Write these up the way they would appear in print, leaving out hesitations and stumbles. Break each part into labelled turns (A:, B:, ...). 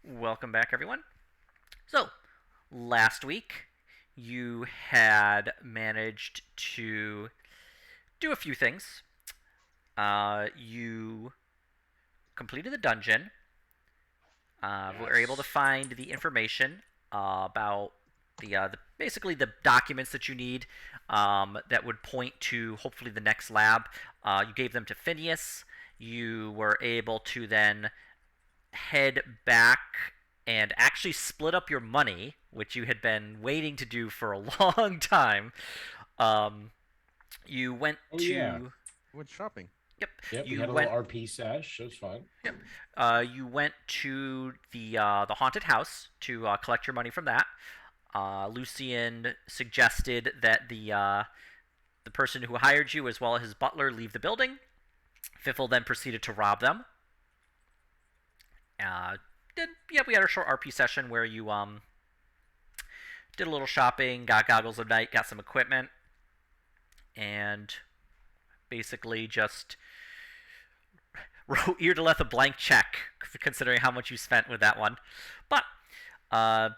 A: Welcome back, everyone. So, last week you had managed to do a few things. You completed the dungeon. Were able to
B: Yes.
A: find the information about basically the documents that you need that would point to hopefully the next lab. You gave them to Phineas. You were able to then head back and actually split up your money, which you had been waiting to do for a long time. Um, you went
B: Oh yeah.
A: to
C: Went shopping.
A: Yep.
B: Yep. We
A: You
B: had a little
A: went.
B: RP sesh. It was fun.
A: Yep. You went to the haunted house to collect your money from that. Lucian suggested that the person who hired you, as well as his butler, leave the building. Fiffle then proceeded to rob them. Uh, we had a short RP session where you did a little shopping, got goggles of night, got some equipment, and basically just wrote Eardoleth a blank check, considering how much you spent with that one. But uh,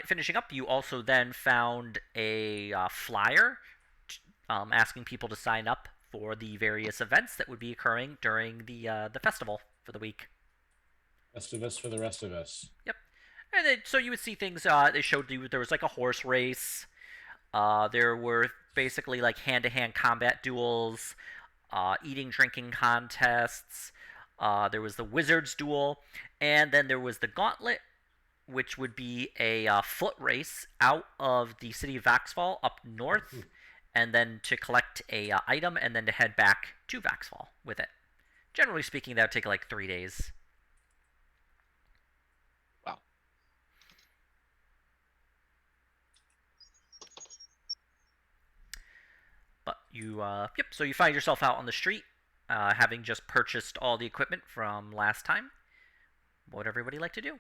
A: finishing up, you also then found a flyer asking people to sign up for the various events that would be occurring during the festival for the week.
B: Rest of us for the rest of us.
A: Yep. And then, so you would see things. They showed you there was like a horse race. There were basically like hand-to-hand combat duels, eating, drinking contests. There was the wizards duel, and then there was the gauntlet, which would be a foot race out of the city of Vaxfall up north, and then to collect a item, and then to head back to Vaxfall with it. Generally speaking, that would take like 3 days.
D: Wow.
A: But so you find yourself out on the street, having just purchased all the equipment from last time. What would everybody like to do?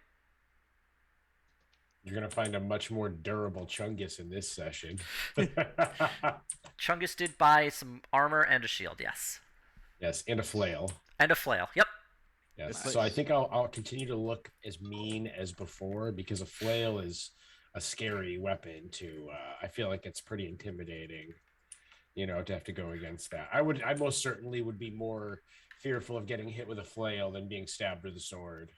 B: You're gonna find a much more durable Chungus in this session.
A: Chungus did buy some armor and a shield, yes.
B: Yes, and a flail.
A: And a flail, yep.
B: Yes.
C: It's like
B: So I think I'll continue to look as mean as before because a flail is a scary weapon to I feel like it's pretty intimidating, to have to go against that. I most certainly would be more fearful of getting hit with a flail than being stabbed with a sword,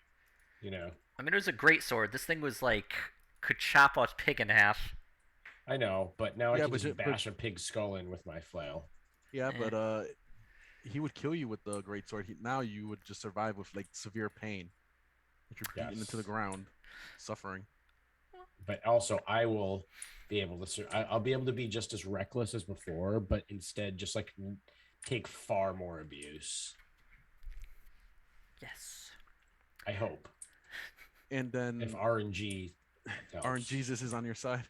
B: you know.
A: I mean, it was a great sword. This thing was like, could chop a pig in half.
B: I know, but now I
C: yeah,
B: can just
C: but
B: bash a pig's skull in with my flail.
C: yeah,
A: Eh.
C: but he would kill you with the great sword. Now you would just survive with like severe pain, that you're beaten into the
B: Yes.
C: ground, suffering.
B: But also I will be able I'll be able to be just as reckless as before, but instead just like take far more abuse.
A: Yes.
B: I hope.
C: And
B: If
C: then
B: RNG
C: Aren't
B: helps.
C: Jesus is on your side.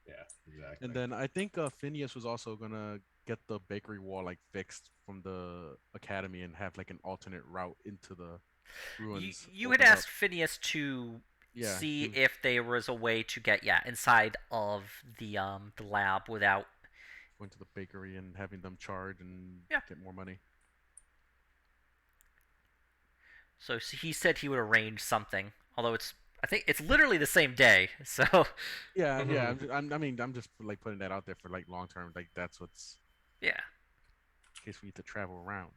B: Yeah, exactly.
C: And then I think Phineas was also gonna get the bakery wall like fixed from the academy and have like an alternate route into the ruins
A: You had
C: opened up.
A: asked Phineas to
C: Yeah,
A: see if there was a way to get inside of the lab without.
C: going to the bakery and having them charge and
A: Yeah.
C: get more money.
A: So he said he would arrange something. Although I think it's literally the same day. So
C: Yeah, yeah.
B: Mhm.
C: I mean, I'm just like putting that out there for like long term. Like that's what's
A: yeah.
C: in case we need to travel around.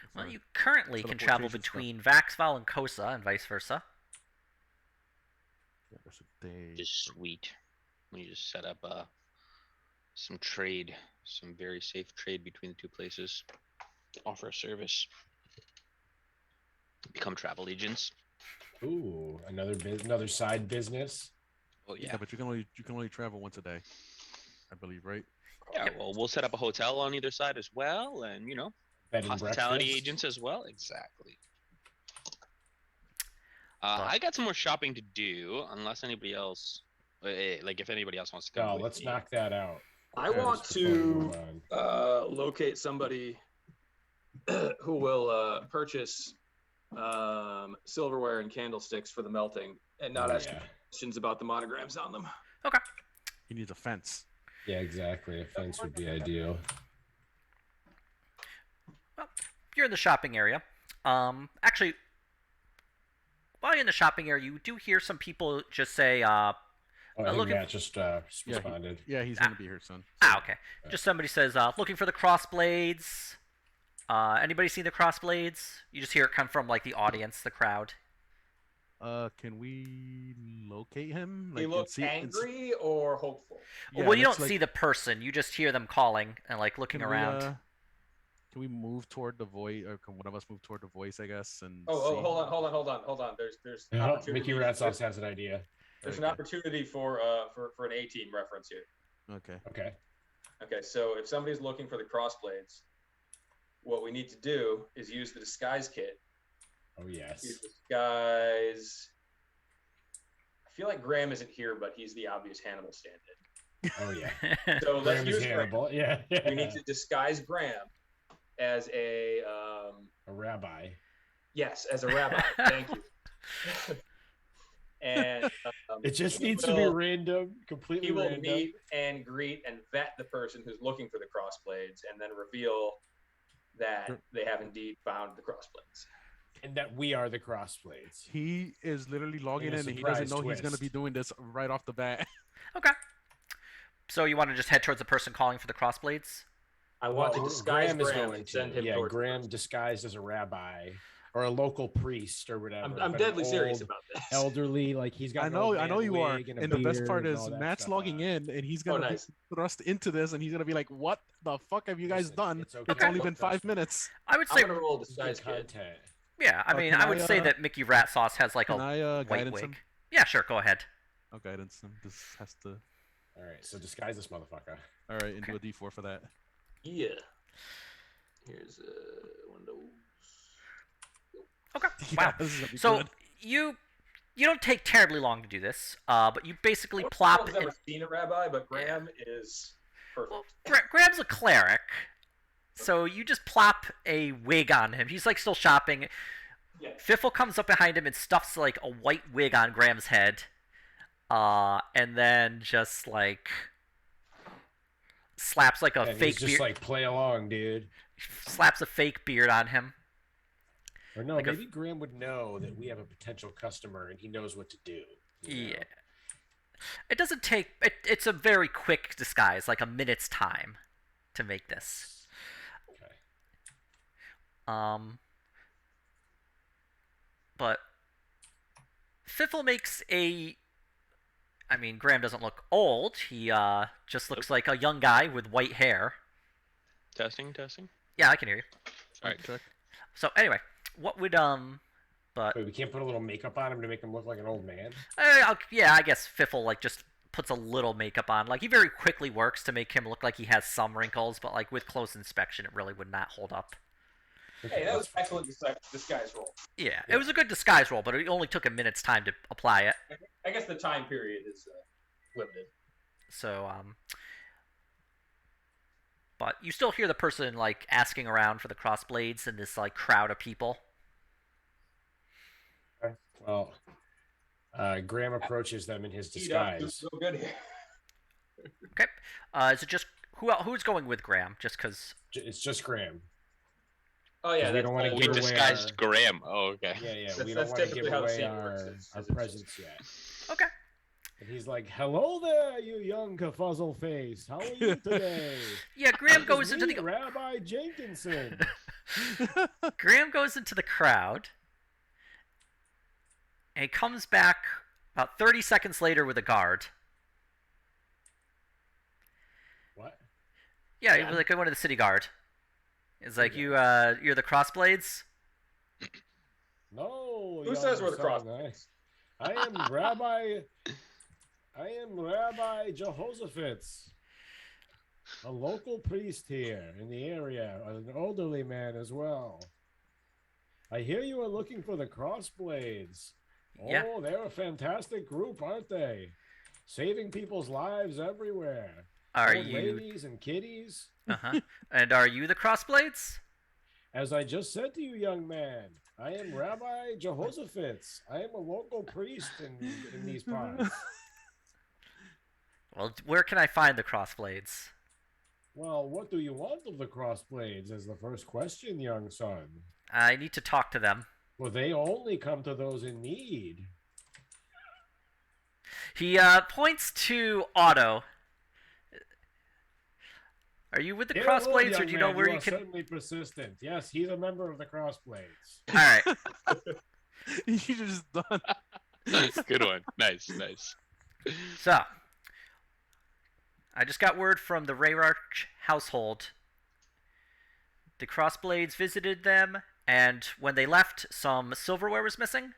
C: It's
A: Well,
C: a
A: you currently can travel
C: teleportation stuff.
A: between Vaxval and Kosa and vice versa.
C: Yeah, that's a day.
D: Just sweet. We just set up some trade, some very safe trade between the two places. Offer a service. Become travel agents.
B: Ooh, another side business.
D: Oh
C: Yeah,
D: yeah.
C: but you can only travel once a day, I believe, right?
D: Yeah,
A: Yep.
D: well, we'll set up a hotel on either side as well, and
B: Bed and
D: hospitality
B: breakfast.
D: agents as well. Exactly.
A: But
D: I got some more shopping to do, unless anybody else, like if anybody else wants to come
B: No,
D: with
B: let's
D: me.
B: knock that out.
E: I want
B: First, before we move
E: to
B: on.
E: locate somebody who will purchase silverware and candlesticks for the melting and not ask
B: Yeah.
E: questions about the monograms on them.
A: okay.
C: He needs a fence.
B: Yeah, exactly. A fence would be ideal.
A: Well, you're in the shopping area. Actually, while you're in the shopping area, you do hear some people just say,
B: Oh, I think
A: looking.
B: Matt just responded.
C: Yeah, he's gonna be here soon.
A: Okay. Just somebody says, looking for the crossblades. Anybody seen the crossblades? You just hear it come from like the audience, the crowd.
C: Can we locate him?
E: He
C: and
E: looks
C: see- and s-
E: angry or hopeful.
C: Yeah,
A: Well, you
C: let's,
A: don't see the person. You just hear them calling and like looking
C: can
A: around.
C: Can we move toward the voice, or can one of us move toward the voice? I guess. And
E: Oh,
C: see?
E: hold on. There's
B: Oh,
E: opportunity.
B: Mickey Ratsauce has an idea.
E: There's an
C: Okay.
E: opportunity for an A-team reference here.
C: Okay.
B: Okay.
E: Okay, so if somebody's looking for the crossblades, what we need to do is use the disguise kit.
B: Oh yes.
E: Use disguise. I feel like Graham isn't here, but he's the obvious Hannibal stand-in.
B: Oh yeah.
E: So let's
B: Graham is
E: use Graham.
B: Hannibal. Yeah.
E: We need to disguise Graham as a
B: rabbi.
E: yes, as a rabbi. Thank you. And
B: It just
E: he
B: needs to be
E: will-
B: random, completely
E: He will
B: random.
E: meet and greet and vet the person who's looking for the crossblades, and then reveal that they have indeed found the crossblades.
B: And that we are the crossblades.
C: He is literally logging
B: a
C: in, and he doesn't
B: surprise
C: know he's gonna
B: twist.
C: be doing this right off the bat.
A: Okay. So you want to just head towards the person calling for the crossblades?
E: I want to
B: Well,
E: disguise
B: Graham is
E: Graham
B: going
E: and send
B: to.
E: him
B: Yeah,
E: towards the
B: Graham
E: person.
B: disguised as a rabbi or a local priest or whatever.
E: I'm
B: but
E: deadly
B: an
E: serious
B: old,
E: about this.
B: elderly, like he's got.
C: I
B: an
C: know,
B: old
C: I know
B: man
C: you are.
B: wig
C: And the best
B: beard
C: part
B: and
C: is
B: all that
C: Matt's
B: stuff
C: logging
B: on.
C: in, and he's gonna
E: nice.
C: be thrust into this, and he's gonna be like, "What the fuck have you guys
B: Listen,
C: done?
B: it's
C: It's
B: okay.
C: only been
B: Trust
C: 5
B: me.
C: minutes."
A: I would
E: I'm
A: say,
E: gonna roll a
B: It's
E: disguise
B: good
E: kit.
B: content.
A: yeah. I mean,
C: can
A: I would
C: I,
A: say that Mickey Rat Sauce has like
C: Can
A: a
C: I
A: white
C: guidance
A: wig.
C: him?
A: Yeah, sure. Go ahead.
C: Oh, guidance him. This has to.
B: All right, so disguise this motherfucker.
C: All right, and do a D4 for that.
E: Yeah. Here's one of those.
A: Okay.
C: Yeah,
A: Wow.
C: this is gonna be
A: So
C: good.
A: you don't take terribly long to do this, but you basically
E: I don't know if
A: plop.
E: I've ever seen a rabbi, but Graham is perfect.
A: Well, Graham's a cleric, so you just plop a wig on him. He's like still shopping.
E: Yeah.
A: Fiffle comes up behind him and stuffs like a white wig on Graham's head, and then just like slaps like a
B: And he's
A: fake
B: just
A: beard,
B: like play along, dude.
A: slaps a fake beard on him.
B: Or no,
A: Like a-
B: maybe Graham would know that we have a potential customer and he knows what to do. you know?
A: Yeah. It doesn't take. It's a very quick disguise, like a minute's time, to make this.
B: Okay.
A: But Fiffle makes a. I mean, Graham doesn't look old. He just looks like a young guy with white hair.
D: Testing.
A: Yeah, I can hear you.
D: All right.
C: Check.
A: So anyway, what would but
B: Wait, we can't put a little makeup on him to make him look like an old man.
A: yeah, I guess Fiffle like just puts a little makeup on. Like he very quickly works to make him look like he has some wrinkles, but like with close inspection, it really would not hold up.
E: Hey, that was excellent disguise roll.
A: Yeah, it was a good disguise roll, but it only took a minute's time to apply it.
E: I guess the time period is limited.
A: So, but you still hear the person like asking around for the crossblades in this like crowd of people.
B: Okay. Well, Graham approaches them in his
E: Heat up,
B: disguise.
E: so good here.
A: Okay, is it just who's going with Graham? Just because.
B: It's just Graham.
E: Oh yeah,
B: We don't wanna
D: We
B: give away
D: disguised
B: our-
D: Graham. Oh, okay.
B: Yeah,
E: That's-
B: we
E: that's
B: don't want to
E: typically
B: give
E: how the
B: away
E: scene works,
B: our
E: is it's
B: presence yet.
A: Okay.
B: And he's like, "Hello there, you young fuzzle face. How are you today?"
A: Yeah, Graham
B: It's
A: goes into
B: me,
A: the
B: Rabbi Jenkinson.
A: Graham goes into the crowd, and he comes back about 30 seconds later with a guard.
B: What?
A: Yeah, he
E: Yeah.
A: was like one of the city guard. It's like you're the crossblades.
B: No.
E: Who
B: young
E: says we're the
B: son,
E: crossblades?
B: I am Rabbi. I am Rabbi Jehoshaphat, a local priest here in the area, an elderly man as well. I hear you are looking for the crossblades.
A: Yeah.
B: Oh, they're a fantastic group, aren't they? Saving people's lives everywhere.
A: Are
B: Old
A: you?
B: ladies and kiddies?
A: Uh-huh. And are you the crossblades?
B: As I just said to you, young man, I am Rabbi Jehoshaphat. I am a local priest in these parts.
A: Well, where can I find the crossblades?
B: Well, what do you want of the crossblades? Is the first question, young son.
A: I need to talk to them.
B: Well, they only come to those in need.
A: He points to Otto. Are you with the
B: Dear
A: Crossblades,
B: Lord,
A: or
B: young
A: do you know
B: man,
A: where
B: you
A: you
B: are
A: can?
B: certainly persistent. Yes, he's a member of the Crossblades.
A: All right.
C: You just done.
D: Good one. Nice, nice.
A: So, I just got word from the Rayrarch household. The Crossblades visited them, and when they left, some silverware was missing.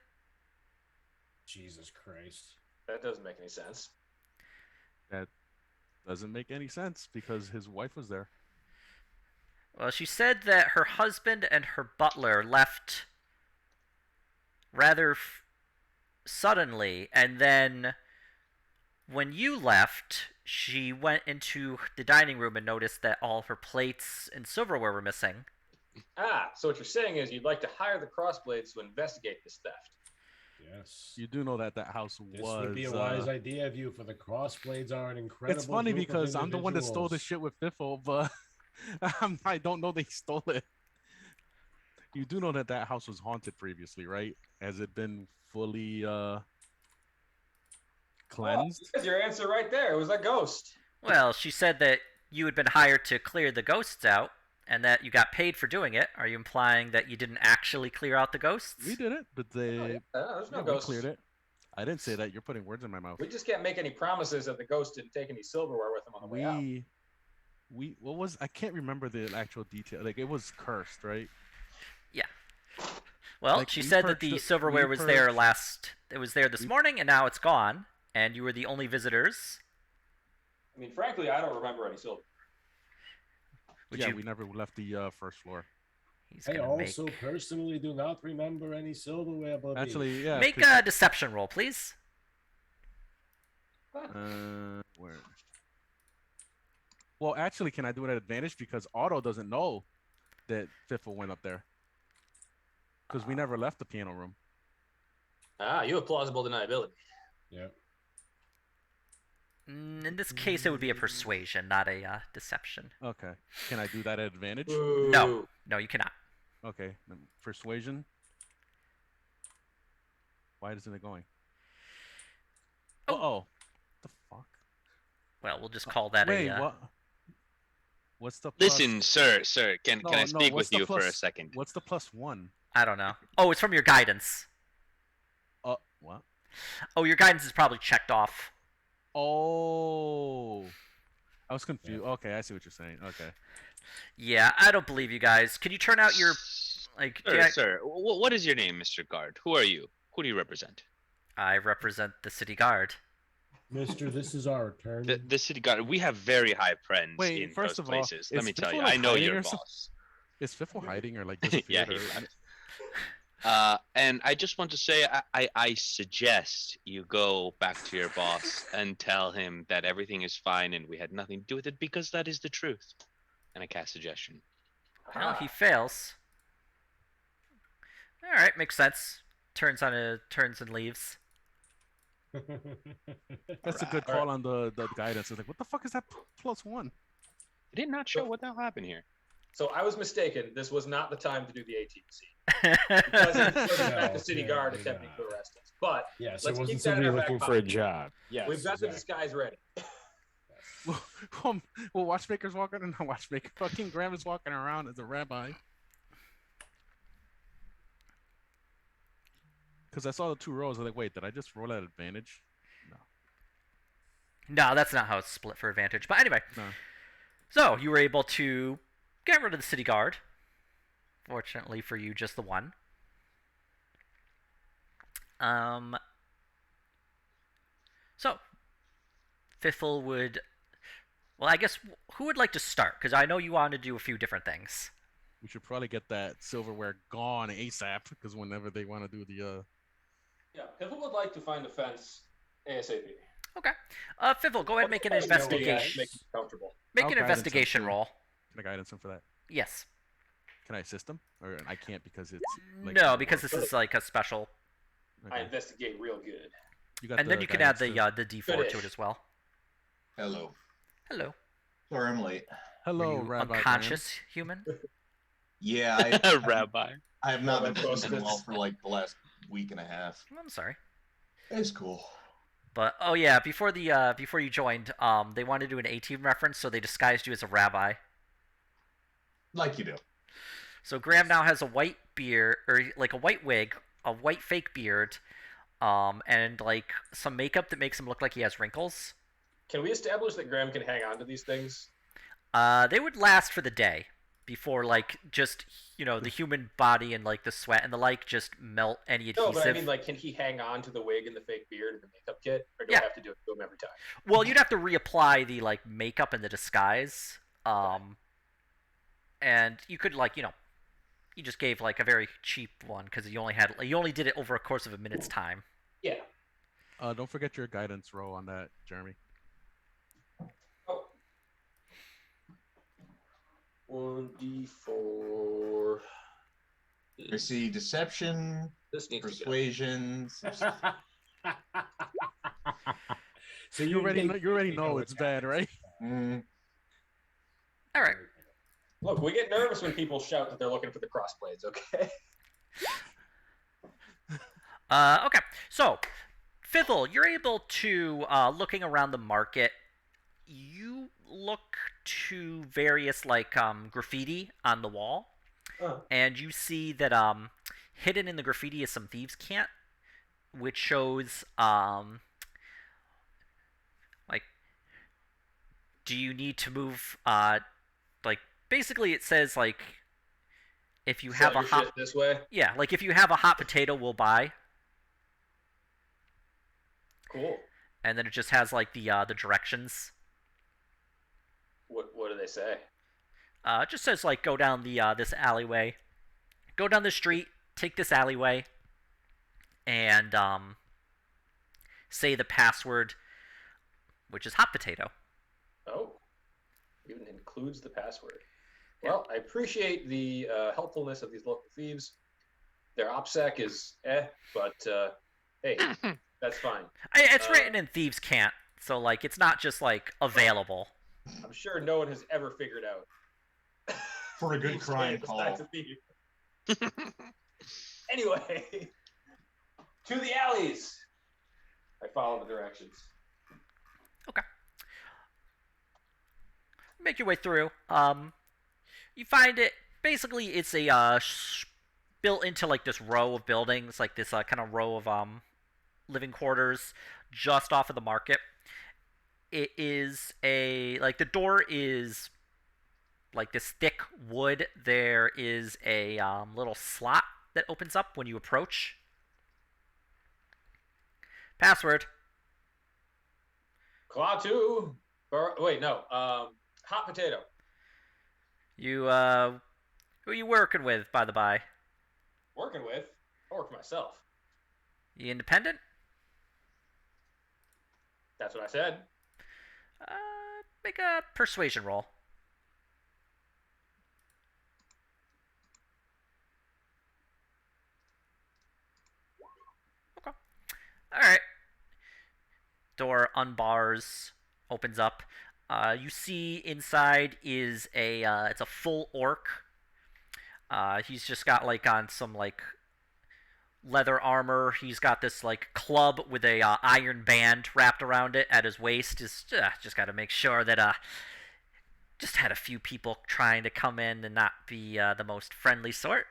B: Jesus Christ.
E: That doesn't make any sense.
C: That doesn't make any sense because his wife was there.
A: Well, she said that her husband and her butler left rather suddenly, and then when you left, she went into the dining room and noticed that all of her plates and silverware were missing.
E: Ah, so what you're saying is you'd like to hire the Crossblades to investigate this theft.
B: Yes.
C: You do know that house
B: This
C: was.
B: would be a wise idea of you, for the Crossblades are an incredible.
C: It's funny
B: group of
C: because I'm the one that stole the
B: individuals.
C: shit with Fiffle, but I don't know they stole it. You do know that house was haunted previously, right? Has it been fully cleansed?
E: There's your answer right there. It was a ghost.
A: Well, she said that you had been hired to clear the ghosts out, and that you got paid for doing it. Are you implying that you didn't actually clear out the ghosts?
C: We did it, but they
E: There's no
C: we
E: ghosts.
C: cleared it. I didn't say that. You're putting words in my mouth.
E: We just can't make any promises that the ghost didn't take any silverware with him on the way out.
C: We what was I can't remember the actual detail. Like it was cursed, right?
A: Well,
C: Like,
A: she
C: we
A: said that
C: purged
A: the
C: it-
A: silverware
C: we
A: was there
C: purged-
A: last. It was there this morning, and now it's gone. And you were the only visitors.
E: I mean, frankly, I don't remember any silver.
A: Would
C: yeah,
A: you?
C: we never left the first floor.
A: He's
B: I
A: gonna
B: also
A: make
B: personally do not remember any silverware. Bubby.
C: Actually, yeah.
A: make a deception roll, please.
C: Where? Well, actually, can I do it at advantage because Otto doesn't know that Fiffle went up there because we never left the piano room.
E: Ah, you have plausible deniability.
B: Yep.
A: In this case, it would be a persuasion, not a deception.
C: Okay, can I do that at advantage?
A: No, you cannot.
C: Okay, then persuasion. Why isn't it going?
A: Oh.
C: Oh, the fuck!
A: Well, we'll just call that
C: Wait,
A: a.
C: what? What's the plus?
D: Listen, sir, can I speak
C: what's
D: with
C: the
D: you for a
C: plus-
D: second?
C: What's the +1?
A: I don't know. Oh, it's from your guidance.
C: What?
A: Oh, your guidance is probably checked off.
C: Oh, I was confused. Okay, I see what you're saying. Okay.
A: Yeah, I don't believe you guys. Can you turn out your like?
D: Sir, what is your name, Mr. Guard? Who are you? Who do you represent?
A: I represent the city guard.
B: Mister, this is our turn.
D: The city guard. We have very high friends
C: Wait,
D: in
C: first
D: those
C: of all,
D: places. Let
C: is
D: me tell
C: Fiffle,
D: you,
C: like,
D: I know
C: hiding
D: your
C: or something?
D: boss.
C: Is Fiffle hiding or like
D: Yeah,
C: disappeared?
D: he
C: or...
D: left. And I just want to say, I suggest you go back to your boss and tell him that everything is fine and we had nothing to do with it because that is the truth. And I cast suggestion.
A: Well, he fails. All right, makes sense. Turns and leaves.
C: That's a good call on the guidance. It's like, what the fuck is that +1?
D: It did not show what the hell happened here.
E: So I was mistaken. This was not the time to do the ATC. It wasn't
B: No,
E: the city
B: yeah,
E: guard
B: yeah.
E: attempting to arrest us. But
B: Yes,
E: Let's
B: it wasn't
E: keep that in
B: somebody
E: our back
B: looking for a
E: pocket.
B: job. Yes,
E: we've got the
B: exactly.
E: disguise ready.
C: Well, Watchmaker's walking and Watchmaker fucking Graham is walking around as a rabbi. Because I saw the 2 rows. I was like, wait, did I just roll at advantage?
A: No, that's not how it's split for advantage. But anyway,
C: No.
A: so you were able to get rid of the city guard. Fortunately for you, just the one. So, Fiffle would. Well, I guess who would like to start? Because I know you want to do a few different things.
C: We should probably get that silverware gone ASAP. Because whenever they want to do the
E: Yeah, Piffle would like to find a fence ASAP.
A: Okay. Fiffle, go ahead and make an
E: Make
A: investigation.
E: it comfortable.
A: Make
C: I'll
A: an
C: guidance him
A: investigation
C: too.
A: roll.
C: Can I guidance him for that?
A: Yes.
C: Can I assist him? Or I can't because it's like
A: No, because this is like a special.
E: I
C: Okay.
E: investigate real good.
C: You got
A: And then
C: the
A: you can add
C: guidance
A: the
C: too.
A: D4 to
E: Goodish.
A: it as well.
F: Hello.
A: Hello.
F: Sorry I'm late.
C: Hello,
A: Are you
C: Rabbi.
A: unconscious human?
F: Yeah, I
D: Rabbi.
F: I have not
E: Well,
F: been
E: then,
F: sleeping well for like the last week and a half.
A: I'm sorry.
F: It's cool.
A: But oh yeah, before you joined, they wanted to do an A-Team reference, so they disguised you as a rabbi.
F: Like you do.
A: So Graham now has a white beard, or like a white wig, a white fake beard, and like some makeup that makes him look like he has wrinkles.
E: Can we establish that Graham can hang on to these things?
A: They would last for the day before like just the human body and like the sweat and the like just melt any adhesive.
E: No, but I mean, like, can he hang on to the wig and the fake beard and the makeup kit, or do
A: Yeah.
E: I have to do it to him every time?
A: Well, you'd have to reapply the like makeup and the disguise, and you could like you just gave like a very cheap one because you only did it over a course of a minute's time.
E: Yeah.
C: Don't forget your guidance roll on that, Jeremy.
E: Oh. 1d4.
F: I see deception,
E: This needs
F: persuasion.
B: So
C: You already know it's bad, right?
F: Mm,
A: All right.
E: Look, we get nervous when people shout that they're looking for the crossblades, okay?
A: Okay. So, Fizzle, you're able to looking around the market. You look to various like graffiti on the wall, and you see that hidden in the graffiti is some thieves' cant, which shows like, do you need to move like basically it says like if you have a
E: Sell your
A: hot
E: shit this way.
A: yeah like if you have a hot potato we'll buy,
E: Cool.
A: and then it just has like the directions.
E: What do they say?
A: It just says like go down the this alleyway, go down the street, take this alleyway, and say the password, which is hot potato.
E: Oh, even includes the password. Well, I appreciate the helpfulness of these local thieves. Their OPSEC is but hey, that's fine.
A: It's written in thieves' cant, so like it's not just like available.
E: I'm sure no one has ever figured out.
F: for a good
E: Thieves'
F: crime
E: cant
F: call.
E: besides a thief. Anyway, to the alleys. I follow the directions.
A: Okay. Make your way through. You find it. Basically, it's a built into like this row of buildings, like this kind of row of living quarters, just off of the market. It is like the door is like this thick wood. There is a little slot that opens up when you approach. Password.
E: Claw 2. Wait, no. Hot potato.
A: You who are you working with, by the by?
E: Working with? I work for myself.
A: You independent?
E: That's what I said.
A: Make a persuasion roll. Okay. All right. Door unbars, opens up. You see inside is it's a full orc. He's just got like on some like leather armor. He's got this like club with a iron band wrapped around it at his waist. Just got to make sure that just had a few people trying to come in and not be the most friendly sort.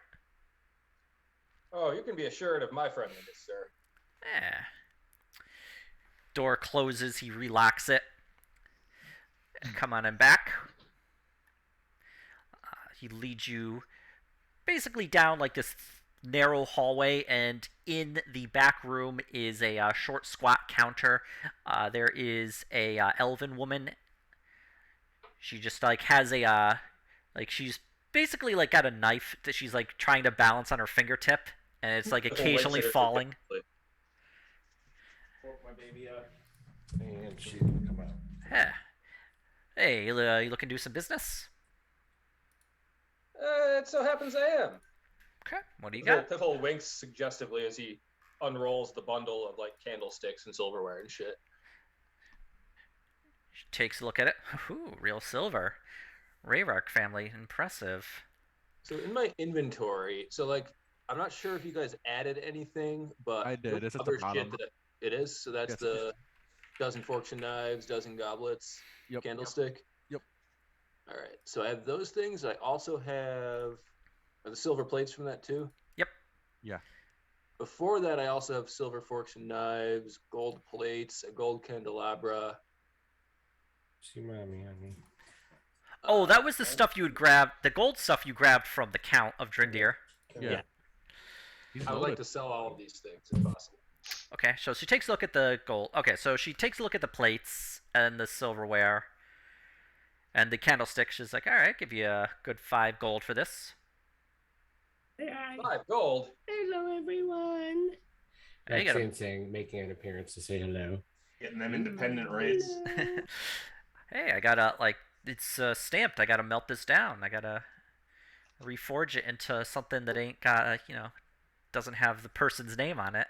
E: Oh, you can be assured of my friendliness, sir.
A: Yeah. Door closes. He relocks it. Come on in back. He leads you basically down like this narrow hallway, and in the back room is a short squat counter. There is a elven woman. She just like has a like she's basically like got a knife that she's like trying to balance on her fingertip, and it's like occasionally falling.
B: Fork my baby up. And shoot, come out.
A: Yeah. Hey, you looking to do some business?
E: It so happens I am.
A: Okay. What do you got?
E: Piffle winks suggestively as he unrolls the bundle of like candlesticks and silverware and shit.
A: She takes a look at it. Ooh, real silver. Rayrock family, impressive.
E: So in my inventory, so like I'm not sure if you guys added anything, but
C: I did. It's at the
E: other shit
C: bottom.
E: that it is. So that's
C: Yes.
E: the dozen forks and knives, dozen goblets,
C: Yep.
E: candlestick.
C: Yep.
E: All right. So I have those things. I also have are the silver plates from that too.
A: Yep.
C: Yeah.
E: Before that, I also have silver forks and knives, gold plates, a gold candelabra.
B: See, mommy, honey.
A: Oh, that was the stuff you would grab. The gold stuff you grabbed from the Count of Drindir.
C: Yeah. He's
E: I would like
C: loaded.
E: to sell all of these things if possible.
A: Okay, so she takes a look at the gold. Okay, so she takes a look at the plates and the silverware and the candlestick. She's like, all right, give you a good 5 gold for this.
E: 5 gold.
G: Hello, everyone.
A: And you get a-
B: Roxanne saying, making an appearance to say hello.
F: Getting them independent rates.
G: Hello.
A: Hey, I gotta, like, it's stamped. I gotta melt this down. I gotta reforge it into something that ain't got, doesn't have the person's name on it.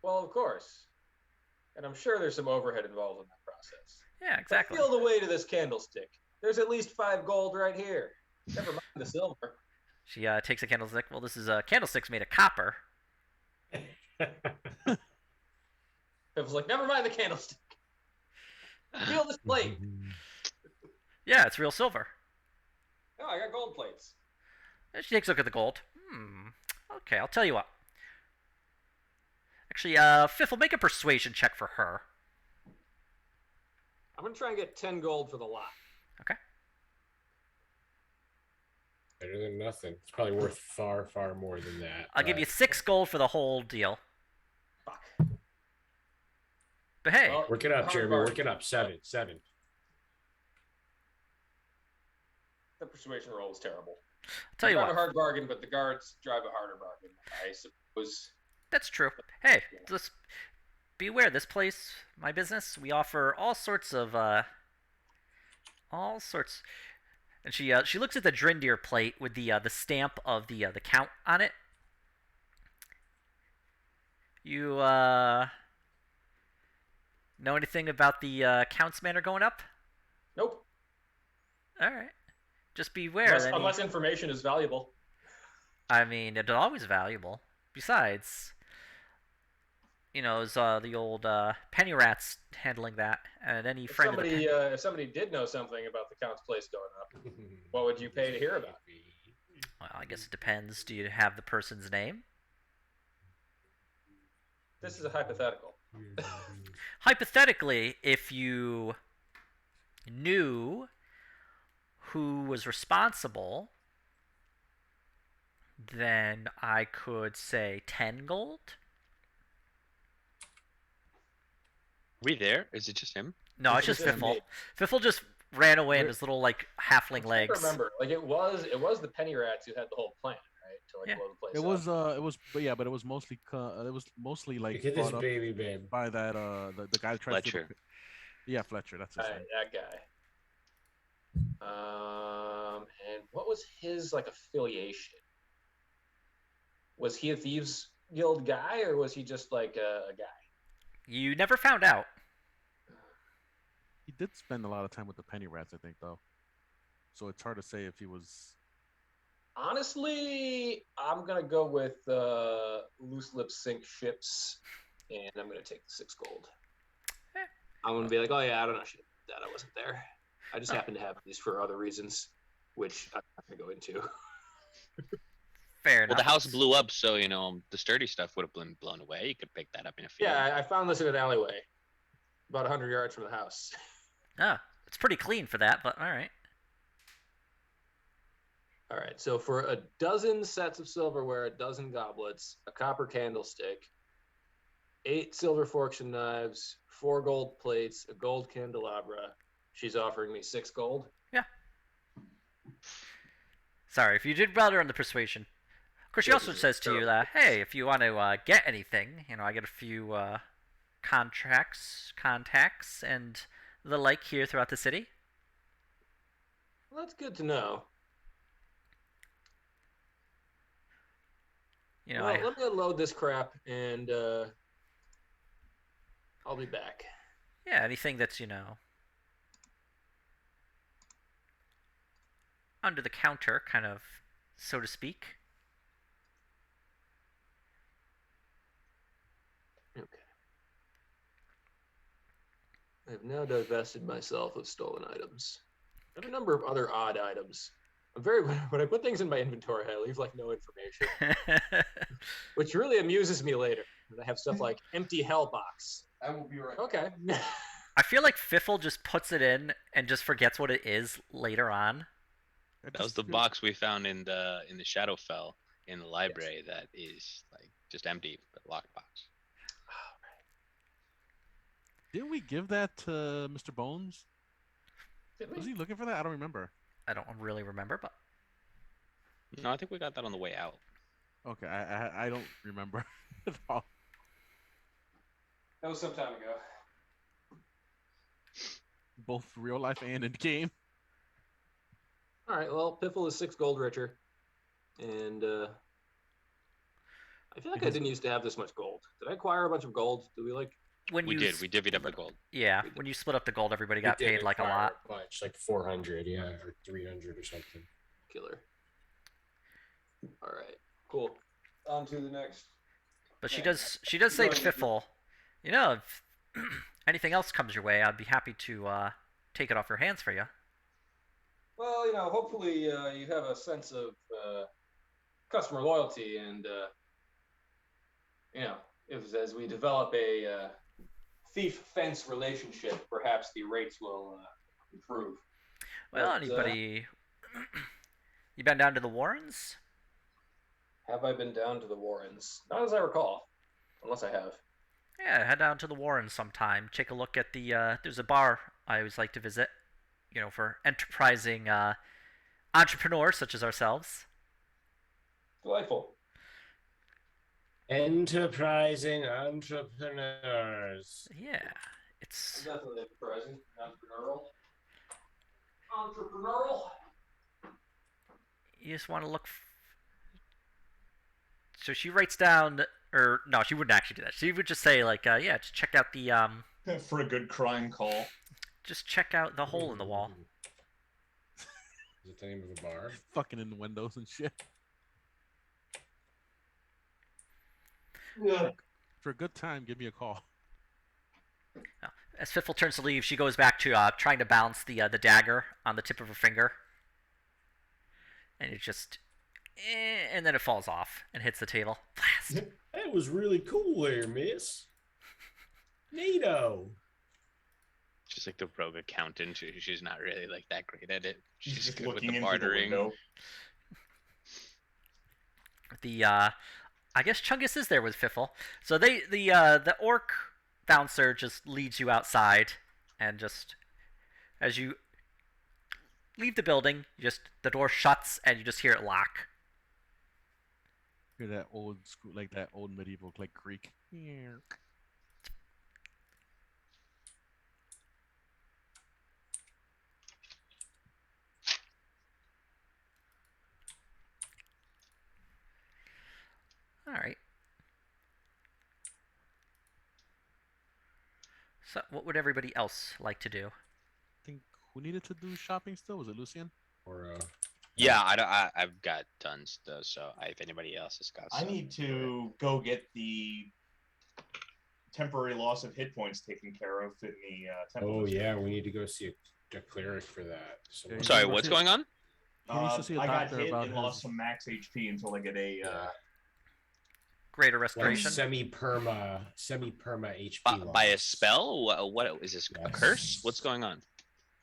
E: Well, of course. And I'm sure there's some overhead involved in that process.
A: Yeah,
E: But
A: exactly.
E: feel the weight of this candlestick. There's at least 5 gold right here. Never mind the silver.
A: She takes a candlestick. Well, this is a candlestick's made of copper.
E: It was like, never mind the candlestick. Feel this plate.
A: Yeah, it's real silver.
E: Oh, I got gold plates.
A: And she takes a look at the gold. Okay, I'll tell you what. Actually, Fifth will make a persuasion check for her.
E: I'm going to try and get 10 gold for the lot.
A: Okay.
B: Better than nothing. It's probably worth far, far more than that.
A: I'll give you 6 gold for the whole deal.
E: Fuck.
A: But hey,
E: Well,
B: Work it up,
E: hard
B: Jeremy.
E: bargain.
B: Work it up. 7.
E: The persuasion roll is terrible.
A: I'll tell you
E: drive
A: what.
E: a hard bargain, but the guards drive a harder bargain, I suppose.
A: That's true. Hey, just be aware. This place, my business, we offer all sorts of, all sorts. And she looks at the Drindir plate with the stamp of the Count on it. You know anything about the Count's manor going up?
E: Nope.
A: All right. Just beware.
E: Unless information is valuable.
A: I mean, it's always valuable. Besides, is the old penny rats handling that, and any friend of the
E: If somebody did know something about the Count's place going up, what would you pay to hear about?
A: Well, I guess it depends. Do you have the person's name?
E: This is a hypothetical.
A: Hypothetically, if you knew who was responsible, then I could say 10 gold.
D: We there? Is it just him?
A: No, it's just
E: It's just
A: Fiffle.
E: me.
A: Fiffle just ran away in his little halfling
E: I
A: legs.
E: remember, it was the penny rats who had the whole plan, right? To
A: Yeah.
E: blow the place
C: It
E: up.
C: was, but it was mostly, like
B: Look at this
C: brought up
B: baby, babe.
C: by that the guy that tried to.
D: Fletcher.
C: Yeah, Fletcher. That's his name.
E: That guy. And what was his affiliation? Was he a thieves guild guy, or was he just like a guy?
A: You never found out.
C: He did spend a lot of time with the penny rats, I think, though. So it's hard to say if he was.
E: Honestly, I'm gonna go with loose lips sink ships, and I'm gonna take the 6 gold.
A: Eh.
E: I'm gonna be like, oh yeah, I don't know shit about that. I wasn't there. I just happen to have these for other reasons, which I'm not gonna go into.
A: Fair
D: Well,
A: enough.
D: the house blew up, so the sturdy stuff would have been blown away. You could pick that up in a field.
E: Yeah, I found this in an alleyway, about 100 yards from the house.
A: Ah, it's pretty clean for that, but all right.
E: All right, so for a dozen sets of silverware, a dozen goblets, a copper candlestick, 8 silver forks and knives, 4 gold plates, a gold candelabra, she's offering me 6 gold.
A: Sorry, if you did better on the persuasion. Of course, she
E: Yeah,
A: also
E: this is
A: says to you
E: terrible.
A: that, hey, if you want to get anything, I get a few contacts, and the like here throughout the city.
E: Well, that's good to know. Well, let me unload this crap, and I'll be back.
A: Yeah, anything that's, under the counter, kind of so to speak.
E: Okay. I have now divested myself of stolen items. I have a number of other odd items. I'm very when I put things in my inventory, I leave like no information, which really amuses me later. And I have stuff like empty hell box.
F: I will be right.
E: Okay.
A: I feel like Fiffle just puts it in and just forgets what it is later on.
D: That was the box we found in the Shadowfell in the library. That is like just empty, but locked box.
C: Didn't we give that to Mr. Bones? Was he looking for that? I don't remember.
A: I don't really remember, but
D: No, I think we got that on the way out.
C: Okay, I don't remember at all.
E: That was some time ago.
C: Both real life and in game.
E: All right. Well, Piffle is 6 gold richer, and I feel like I didn't used to have this much gold. Did I acquire a bunch of gold? Do we like?
A: when
D: We
A: you
D: did. We divvied up the gold.
A: yeah, when you split up the gold, everybody got
B: We did
A: paid like a
B: acquire
A: lot.
B: a bunch, like 400, yeah, or 300 or something.
E: Killer. All right. Cool. On to the next.
A: But she
E: Yeah.
A: does say to
E: Go ahead.
A: Fiffle, you know, if anything else comes your way, I'd be happy to take it off your hands for you.
E: Well, hopefully you have a sense of customer loyalty, and as we develop a thief-fence relationship, perhaps the rates will improve.
A: Well,
E: But,
A: anybody, you been down to the Warrens?
E: Have I been down to the Warrens? Not as I recall, unless I have.
A: Yeah, head down to the Warrens sometime. Take a look at the. There's a bar I always like to visit. For enterprising entrepreneurs such as ourselves.
E: Delightful.
B: Enterprising entrepreneurs.
A: Yeah, it's
E: Definitely enterprising. Entrepreneurial.
A: you just want to look. So she writes down, or no, she wouldn't actually do that. She would just say like, yeah, just check out the
F: For a good crime call.
A: just check out the hole in the wall.
B: Is it the name of a bar?
C: Fucking in the windows and shit.
E: Yeah.
C: For a good time, give me a call.
A: As Fiffle turns to leave, she goes back to trying to balance the dagger on the tip of her finger, and it just, and then it falls off and hits the table. Blast!
B: That was really cool there, miss. Neato.
D: She's like the rogue accountant. She's not really like that great at it. She's
F: Just
D: good with
F: looking
D: the
F: into
D: bartering.
F: the window.
A: I guess Chungus is there with Fiffle. So the orc bouncer just leads you outside, and just as you leave the building, the door shuts and you just hear it lock.
C: Hear that old school, like that old medieval, like creak.
A: All right. So, what would everybody else like to do?
C: I think who needed to do shopping still? Was it Lucian?
B: Or
D: Yeah, I've got tons though. So if anybody else has got,
F: I
D: some.
F: need to go get the temporary loss of hit points taken care of in the temple.
B: oh yeah, we need to go see a cleric for that. So
C: Yeah,
D: I'm sorry,
C: What's
D: what's
C: it?
D: going on?
C: He needs to see a
F: I got
C: doctor
F: hit
C: about
F: and lost
C: his-
F: some max HP until I get a.
A: Greater
B: like
A: restoration.
B: semi-perma HP
D: By a
B: loss.
D: spell? What is this? A
B: Yes.
D: curse? What's going on?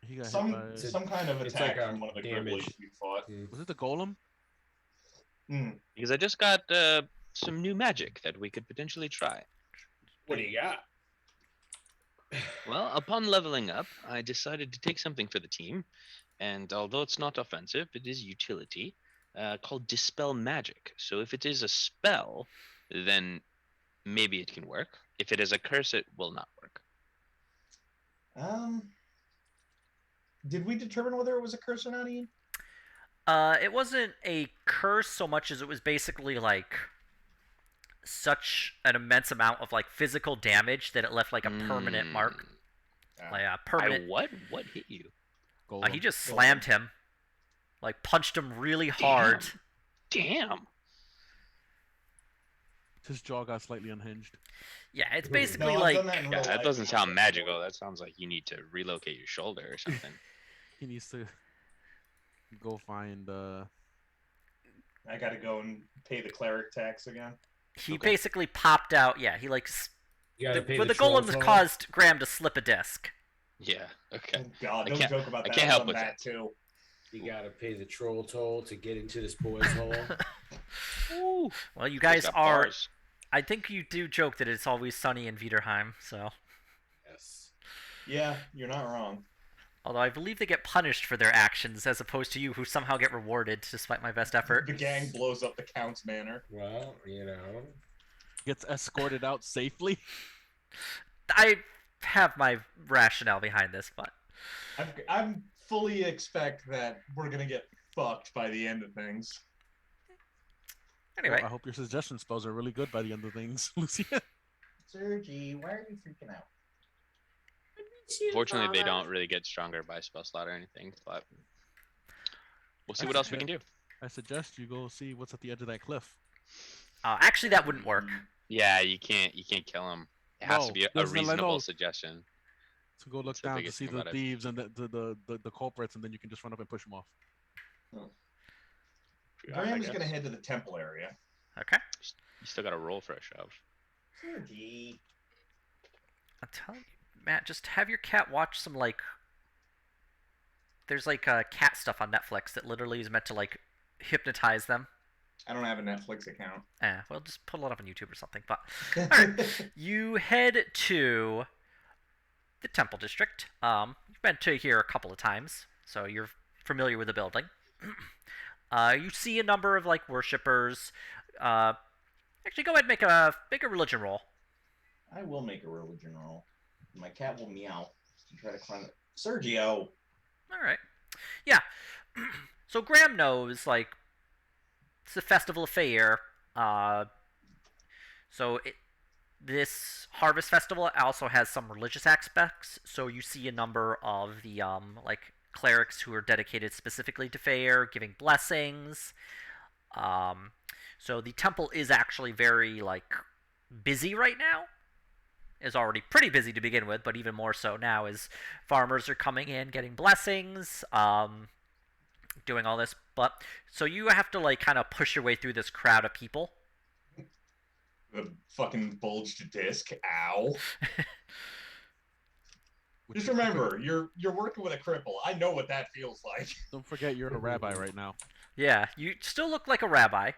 C: He got hit
F: Some
C: by.
F: some kind of
B: it's
F: attack
B: like a
F: from one of the
B: damage.
F: gribblings we fought.
C: Was it the golem?
D: Because I just got some new magic that we could potentially try.
B: What do you got?
D: Well, upon leveling up, I decided to take something for the team, and although it's not offensive, it is utility, called Dispel Magic. So if it is a spell, then maybe it can work. If it is a curse, it will not work.
F: Did we determine whether it was a curse or not, Ian?
A: It wasn't a curse so much as it was basically like such an immense amount of like physical damage that it left like a permanent mark, like a permanent.
D: What hit you?
C: Golem.
A: He just slammed him, like punched him really hard,
D: Damn.
C: His jaw got slightly unhinged.
A: Yeah, it's
B: No,
A: basically
F: I've
A: like
F: done that in
D: Yeah,
F: real
D: that
F: life
D: doesn't
F: once
D: sound
F: before.
D: magical. That sounds like you need to relocate your shoulder or something.
C: He needs to go find.
F: I got to go and pay the cleric tax again.
A: he
D: Okay.
A: basically popped out. Yeah, he like
B: You gotta pay
A: but
B: the
A: the golem
B: troll toll.
A: caused Graham to slip a disc.
D: Yeah. Okay.
F: Oh God,
D: I
F: don't
D: can't-
F: joke about
D: I
F: that.
D: can't
F: I've
D: help
F: done
D: with
F: that
D: that.
F: too.
B: You gotta pay the troll toll to get into this boy's hole.
D: Ooh.
A: Well, you
D: He's
A: guys
D: got
A: are.
D: bars.
A: I think you do joke that it's always sunny in Viderheim. So,
B: Yes.
F: Yeah, you're not wrong.
A: although I believe they get punished for their actions as opposed to you, who somehow get rewarded despite my best effort.
F: The gang blows up the Count's manor.
B: Well, you know.
C: Gets escorted out safely.
A: I have my rationale behind this, but
F: I'm fully expect that we're gonna get fucked by the end of things.
A: anyway.
C: Well, I hope your suggestion spells are really good by the end of things, Lucia.
F: Sergi, why are you freaking out?
D: Fortunately, they don't really get stronger by spell slot or anything, but we'll see what else we can do.
C: I suggest you go see what's at the edge of that cliff.
A: Actually, that wouldn't work.
D: Yeah, you can't kill him. It has to
C: No,
D: be a
C: there's no-
D: reasonable
C: no.
D: suggestion.
C: So go look
D: That's the
C: down to
D: biggest
C: see
D: thing
C: the
D: about it.
C: thieves and the culprits, and then you can just run up and push them off.
F: Graham's
D: I
F: gonna
D: guess.
F: head to the temple area.
A: Okay.
D: You still got to roll for a shove.
F: Sergi.
A: I'm telling you, Matt, just have your cat watch some like. There's like cat stuff on Netflix that literally is meant to like hypnotize them.
F: I don't have a Netflix account.
A: Well, just pull it up on YouTube or something. But alright, you head to the Temple District. You've been to here a couple of times, so you're familiar with the building. You see a number of like worshippers. Actually, go ahead and make a religion roll.
F: I will make a religion roll. My cat will meow and try to climb it. Sergio.
A: All right. Yeah. So Graham knows like it's the festival of Fair. This harvest festival also has some religious aspects. So you see a number of the like clerics who are dedicated specifically to Fair, giving blessings. So the temple is actually very like busy right now. Is already pretty busy to begin with, but even more so now as farmers are coming in, getting blessings, doing all this. But so you have to like kind of push your way through this crowd of people.
F: The fucking bulged disc. Ow.
C: Which
F: Just
C: you-
F: remember, you're working with a cripple. I know what that feels like.
C: Don't forget you're a rabbi right now.
A: Yeah, you still look like a rabbi.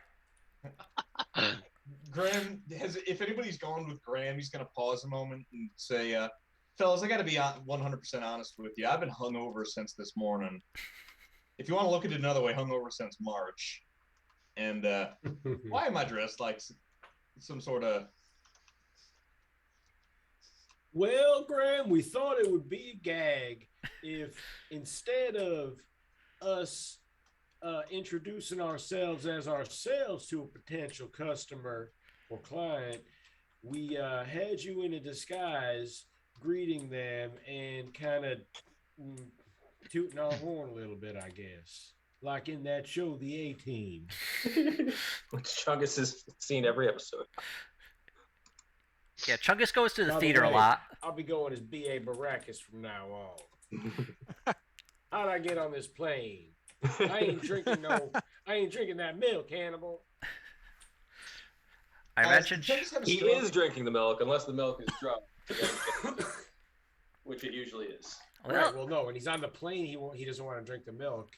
F: Graham has. If anybody's going with Graham, he's gonna pause a moment and say, "Fellas, I gotta be 100% honest with you. I've been hungover since this morning. If you want to look at it another way, hungover since March. And why am I dressed like some sort of?"
B: Well, Graham, we thought it would be a gag if instead of us introducing ourselves as ourselves to a potential customer or client, we had you in a disguise, greeting them and kind of tooting our horn a little bit, I guess. Like in that show, The A-Team.
E: Which Chungus has seen every episode.
A: Yeah, Chungus goes to the
B: By the
A: theater a
B: way,
A: lot.
B: I'll be going as B.A. Baracus from now on. How'd I get on this plane? I ain't drinking that milk, Hannibal.
A: I mentioned
F: Chungus have a
E: He
F: stroke?
E: is drinking the milk unless the milk is drugged, which it usually is.
B: Right. Well, no. When he's on the plane, he doesn't want to drink the milk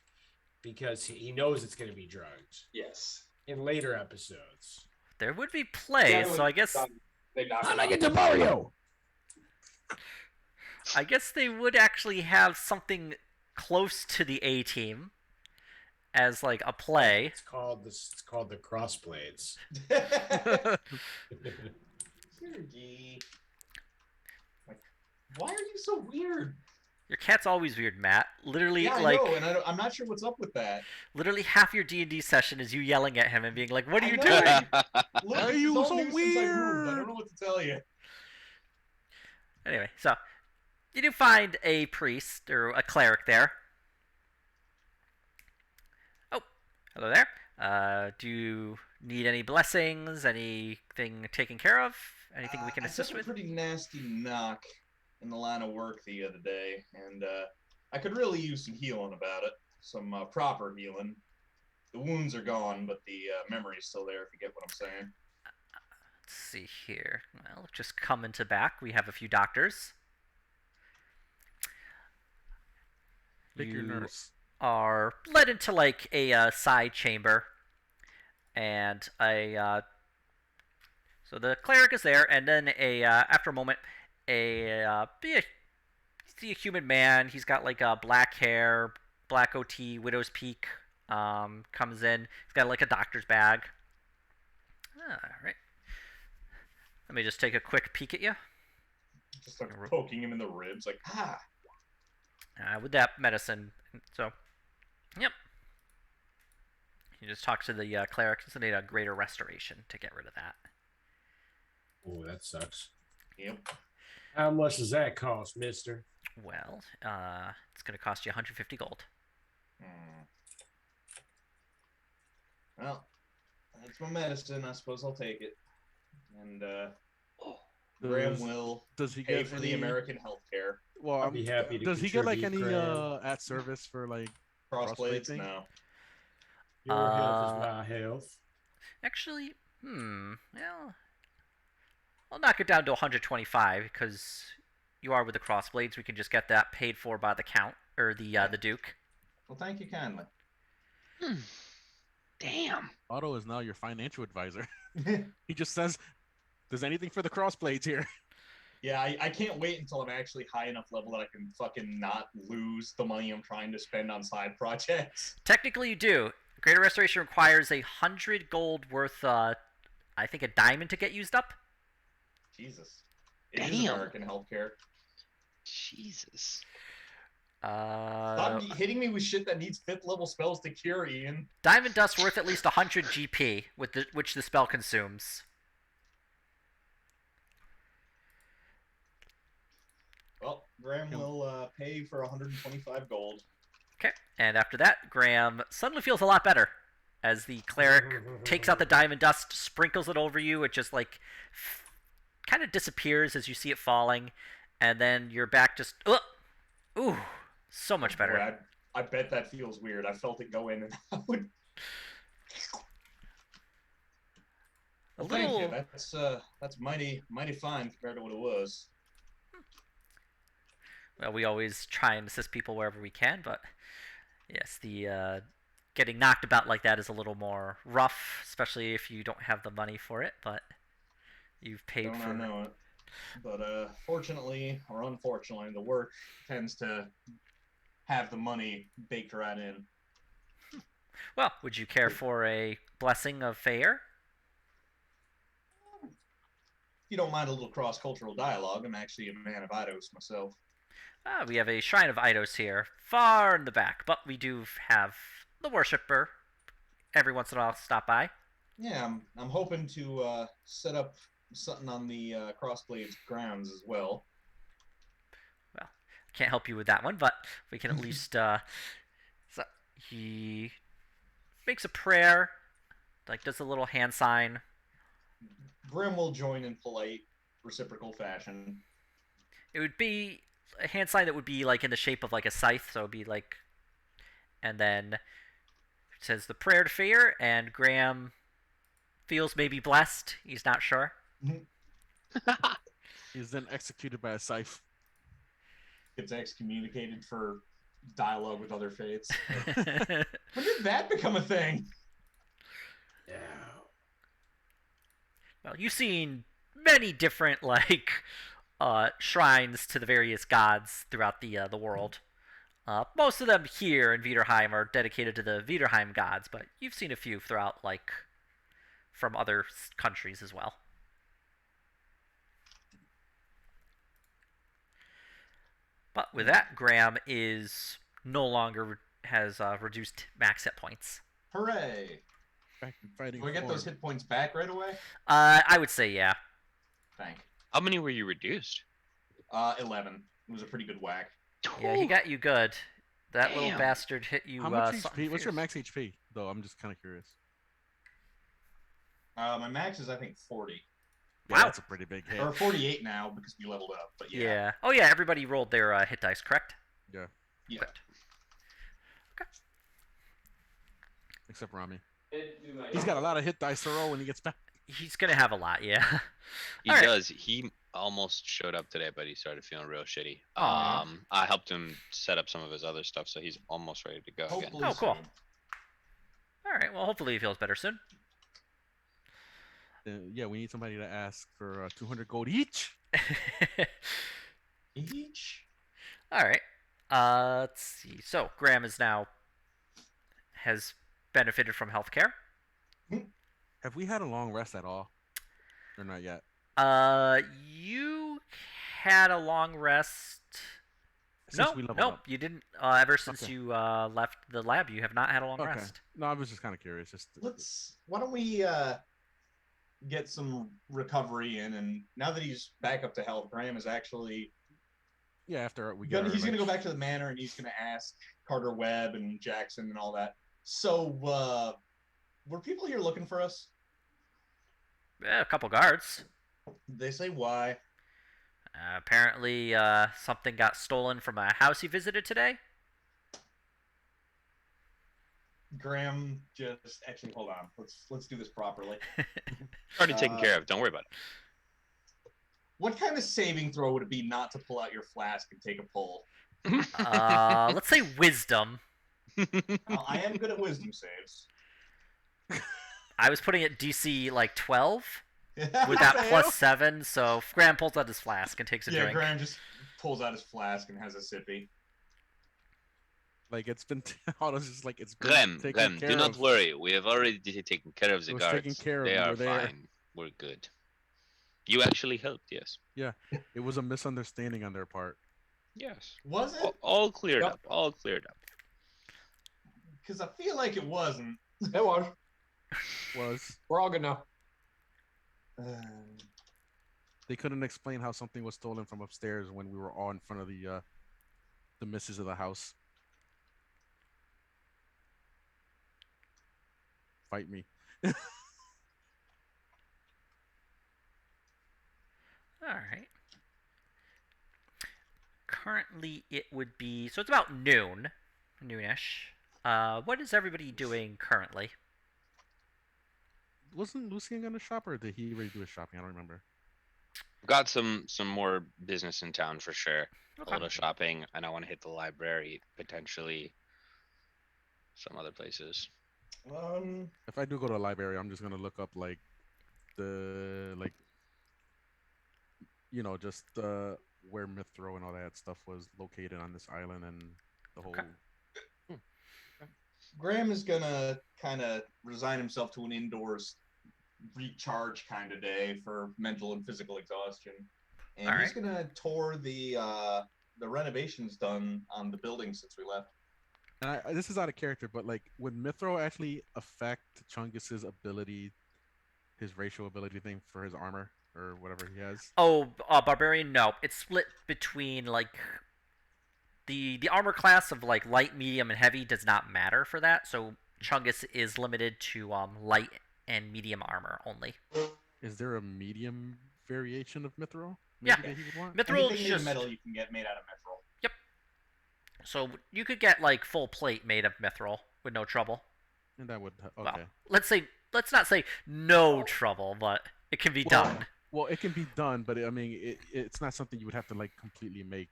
B: because he knows it's going to be drugged
E: Yes.
B: in later episodes.
A: there would be play, so I guess
E: They knock
B: How'd
E: him
B: I
E: out.
B: get to Mario?
A: they would actually have something close to the A-Team as like a play.
B: It's called the Crossblades.
F: Sergi. Like, why are you so weird?
A: Your cat's always weird, Matt. Literally,
F: Yeah, I
A: like,
F: know, and I'm not sure what's up with that.
A: literally half your D&D session is you yelling at him and being like, "What are
F: I
A: you
F: know.
A: doing?"
C: Why are
F: This is
C: you
F: all
C: so
F: new since I moved. I
C: weird?
F: don't know what to tell you.
A: Anyway, so you do find a priest or a cleric there. Oh, hello there. Do you need any blessings? Anything taken care of? Anything we can
F: I
A: assist
F: took a
A: with?
F: pretty nasty knock in the line of work the other day, and I could really use some healing about it. Some proper healing. The wounds are gone, but the memory's still there, if you get what I'm saying.
A: Let's see here. Well, just come into back. We have a few doctors.
C: Pick your
A: You
C: nurse.
A: are led into like a side chamber, and so the cleric is there, and then after a moment, you see a human man. He's got like black hair, black OT, widow's peak. Comes in. He's got like a doctor's bag. All right. Let me just take a quick peek at you.
F: Just like poking him in the ribs, like, ah.
A: With that medicine. So, yep. You just talk to the cleric. It's need a greater restoration to get rid of that.
B: Oh, that sucks.
F: Yep.
B: How much does that cost, mister?
A: Well, it's going to cost you 150 gold.
F: Well, that's my medicine. I suppose I'll take it. And Graham will
C: Does he
F: pay
C: get
F: for
C: any,
F: the American health care.
C: Well,
B: I'll be happy to
C: does he get like any
B: contribute,
C: at service for like
F: Crossblades?
C: thing?
F: No.
B: Your health is my health.
A: Actually, well, I'll knock it down to 125 because you are with the crossblades. We can just get that paid for by the count or the duke.
F: Well, thank you kindly.
D: Damn.
C: Otto is now your financial advisor. He just says, "There's anything for the crossblades here."
F: Yeah, I can't wait until I'm actually high enough level that I can fucking not lose the money I'm trying to spend on side projects.
A: Technically, you do. Greater Restoration requires 100 gold worth, I think, a diamond to get used up.
F: Jesus. It is
D: Damn.
F: American healthcare.
D: Jesus.
F: Stop hitting me with shit that needs 5th level spells to cure, Ian.
A: Diamond dust worth at least 100 GP, which the spell consumes.
F: Well, Graham will pay for 125 gold.
A: Okay, and after that, Graham suddenly feels a lot better as the cleric takes out the diamond dust, sprinkles it over you. It just like kind of disappears as you see it falling, and then your back just ooh, so much better.
F: Boy, I bet that feels weird. I felt it go in and out. Well, thank you. That's mighty fine compared to what it was.
A: Well, we always try and assist people wherever we can, but yes, the getting knocked about like that is a little more rough, especially if you don't have the money for it. But you've paid
F: Don't
A: for.
F: I know it? But fortunately or unfortunately, the work tends to have the money baked right in.
A: Well, would you care for a blessing of Fair?
F: If you don't mind a little cross-cultural dialogue, I'm actually a man of Eidos myself.
A: We have a Shrine of Eidos here, far in the back, but we do have the worshipper every once in a while stop by.
F: Yeah, I'm hoping to set up something on the Crossblades grounds as well.
A: Well, can't help you with that one, but we can at least. So he makes a prayer, like does a little hand sign.
F: Grim will join in polite, reciprocal fashion.
A: It would be a hand sign that would be like in the shape of like a scythe, so it would be like, and then it says the prayer to Fear, and Graham feels maybe blessed. He's not sure.
C: He's then executed by a scythe.
F: Gets excommunicated for dialogue with other fates. When did that become a thing?
B: Yeah.
A: Well, you've seen many different like shrines to the various gods throughout the world. Most of them here in Viderheim are dedicated to the Viderheim gods, but you've seen a few throughout, like, from other countries as well. But with that, Graham is no longer has reduced max hit points.
F: Hooray!
C: Back in fighting
F: Do I get
C: form.
F: those hit points back right away?
A: I would say yeah.
F: Thank.
D: How many were you reduced?
F: 11. It was a pretty good whack.
A: Yeah, he got you good. That little
D: Damn.
A: bastard hit you.
C: How much
A: something
C: HP? What's your
A: fierce.
C: max HP? Though I'm just kind of curious.
F: My max is I think 40
C: Yeah,
A: Wow.
C: that's a pretty big hit.
F: or 48 now because we leveled up. But yeah.
A: Oh yeah, everybody rolled their hit dice, correct?
C: Yeah,
F: Yeah.
A: Good.
C: except Rami.
E: Do my
C: He's got a lot of hit dice to roll when he gets back.
A: He's gonna have a lot, yeah.
D: He
A: All right.
D: does. He almost showed up today, but he started feeling real shitty.
A: Aw.
D: I helped him set up some of his other stuff, so he's almost ready to go again.
F: Hopefully
A: Oh, cool.
F: soon.
A: All right. Well, hopefully he feels better soon.
C: Yeah, we need somebody to ask for 200 gold each.
F: Each.
A: All right. Let's see. So Graham has benefited from healthcare.
C: Have we had a long rest at all? Or not yet?
A: You had a long rest.
C: Since we leveled up.
A: You didn't. Ever since
C: Okay.
A: you left the lab, you have not had a long
C: Okay.
A: rest.
C: No, I was just kind of curious.
F: Why don't we get some recovery in? And now that he's back up to health, Graham is actually
C: Yeah, after we get.
F: he's gonna go back to the manor and he's gonna ask Carter Webb and Jackson and all that. So, were people here looking for us?
A: Yeah, a couple guards.
F: Did they say why?
A: Apparently, something got stolen from a house he visited today.
F: Graham just actually hold on. Let's do this properly.
D: Already taken care of. Don't worry about it.
F: What kind of saving throw would it be not to pull out your flask and take a pull?
A: Let's say wisdom.
F: I am good at wisdom saves.
A: I was putting it DC like 12 with
F: With
A: that +7, so Graham pulls out his flask and takes a drink.
F: Graham just pulls out his flask and has a sippy.
C: Like it's been. It's just like it's been
D: Glenn,
C: taken care
D: do not
C: of.
D: worry. We have already taken care of the
C: It was
D: guards.
C: taken care of.
D: They
C: We
D: are
C: were there.
D: fine. We're good. You actually helped, yes.
C: It was a misunderstanding on their part.
D: Yes.
F: Was it?
D: All cleared
E: Yep.
D: up. All cleared up.
F: Because I feel like it wasn't.
E: It was.
C: Was
E: We're all good now.
C: they couldn't explain how something was stolen from upstairs when we were all in front of the missus of the house. Fight me.
A: All right. Currently, it would be so it's about noonish. What is everybody doing currently?
C: Wasn't Lucian gonna shop, or did he already do his shopping? I don't remember.
D: Got some more business in town for sure.
A: Okay.
D: A little shopping, and I want to hit the library, potentially some other places.
C: If I do go to the library, I'm just gonna look up like just where Mithro and all that stuff was located on this island and the whole.
A: Okay.
F: Graham is gonna kind of resign himself to an indoors recharge kind of day for mental and physical exhaustion, and
A: All
F: he's gonna tour the renovations done on the building since we left.
C: And this is out of character, but like, would Mithro actually affect Chungus's ability, his racial ability thing for his armor or whatever he has?
A: Oh, barbarian. No, it's split between like the armor class of like light, medium, and heavy does not matter for that. So Chungus is limited to light and medium armor only.
C: Is there a medium variation of Mithro?
A: Yeah.
C: That he would want?
A: Mithril
F: Anything made
A: just
F: of metal you can get made out of mithril.
A: so you could get like full plate made of mithril with no trouble.
C: And that would
A: Well, let's not say no
F: Oh.
A: trouble, but it can be
C: Well,
A: done.
C: Well, it can be done, but I mean, it's not something you would have to like completely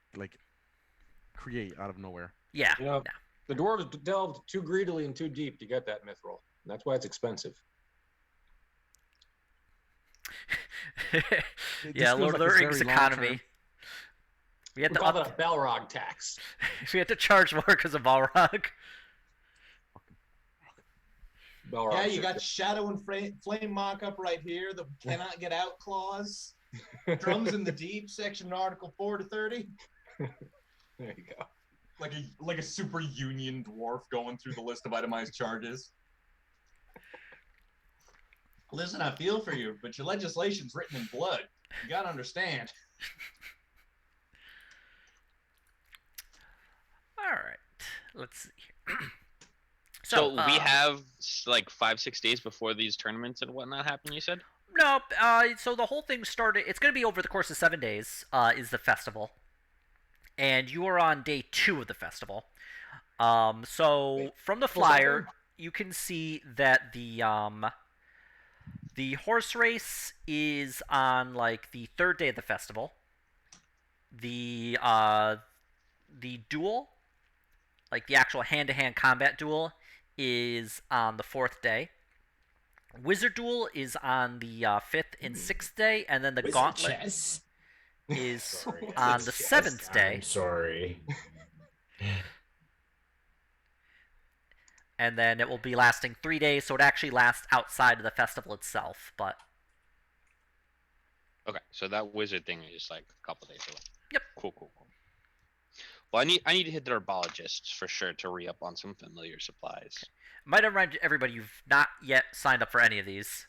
C: create out of nowhere.
A: Yeah.
E: You know, the dwarves delved too greedily and too deep to get that mithril. And that's why it's expensive.
C: It
A: Yeah,
C: just feels
A: Lord of the
C: like it's
A: Rings
C: very
A: economy.
C: long-term.
A: We had
E: We
A: to
E: call
A: up,
E: that a Balrog tax.
A: we had to charge more because of Balrog.
E: Balrog
F: Yeah, you
E: shit.
F: got shadow and flame mock-up right here. The cannot get out clause. Drums in the deep, section Article 4 to 30.
E: There you go.
F: Like a super union dwarf going through the list of itemized charges. Listen, I feel for you, but your legislation's written in blood. You gotta understand.
A: All right. Let's see here.
D: So we have like 5-6 days before these tournaments and whatnot happen. You said.
A: No, so the whole thing started. It's going to be over the course of 7 days. Is the festival, and you are on day 2 of the festival. So from the flyer, you can see that the horse race is on like the 3rd day of the festival. The duel, like the actual hand-to-hand combat duel, is on the 4th day. Wizard duel is on the 5th and 6th day, and then the gauntlet is on the 7th day.
B: I'm sorry.
A: And then it will be lasting 3 days, so it actually lasts outside of the festival itself. But
D: Okay, so that wizard thing is like a couple days away.
A: Yep.
D: Cool. Well, I need to hit the herbologists for sure to re-up on some familiar supplies.
A: might remind everybody you've not yet signed up for any of these.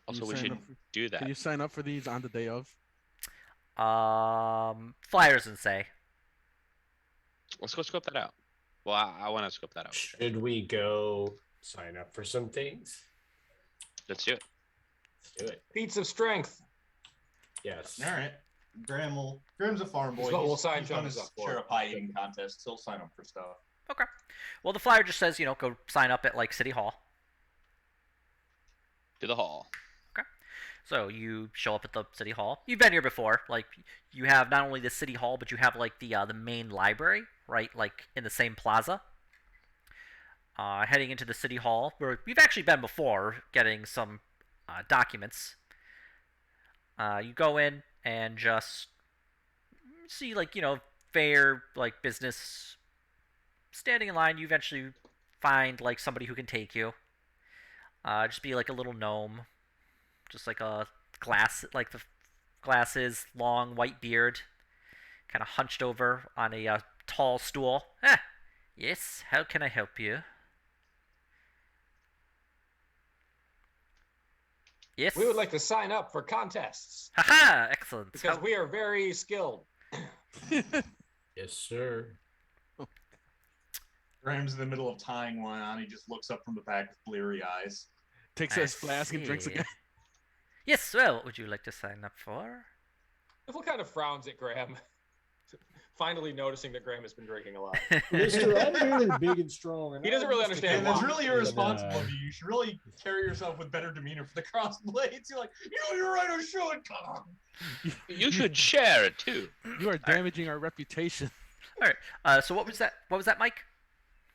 D: Also,
C: You
D: we
C: sign
D: should
C: up for-
D: do that.
C: Can you sign up for these on the day of?
A: Flyers and say.
D: Let's go scope that out. Well, I want to scope that out.
B: Should we go sign up for some things?
D: Let's do it.
B: Let's do it.
E: Feats of strength.
B: Yes.
F: All right. Graham's a farm boy.
E: That's what we'll
F: He's
E: sign
F: done
E: Jonas
F: his
E: up for.
F: share of pie eating contests. He'll sign up for stuff.
A: Okay. Well, the flyer just says, go sign up at like City Hall.
D: To the hall.
A: So you show up at the City Hall. You've been here before. Like, you have not only the City Hall, but you have like the main library, right? Like in the same plaza. Heading into the City Hall, where we've actually been before, getting some documents. You go in and just see fair business standing in line. You eventually find like somebody who can take you. Just be like a little gnome. Just like a glass, like the glasses, long white beard, kind of hunched over on a tall stool. Yes, how can I help you? Yes.
E: We would like to sign up for contests
A: Haha, excellent.
E: because we are very skilled.
B: Yes, sir.
F: Graham's in the middle of tying one on. He just looks up from the back with bleary eyes.
C: Takes
A: I
C: his flask and drinks
A: see.
C: again.
A: Yes, well, what would you like to sign up for?
E: Phil kind of frowns at Graham, finally noticing that Graham has been drinking a lot.
B: Mister, I'm really big and strong.
E: He doesn't really
F: And
E: understand
F: that's
E: why.
F: really irresponsible of you. You should really carry yourself with better demeanor for the crossblades. You're like, you're right, I should.
D: You should share it too.
C: You are damaging our reputation.
A: All right. So what was that? What was that, Mike?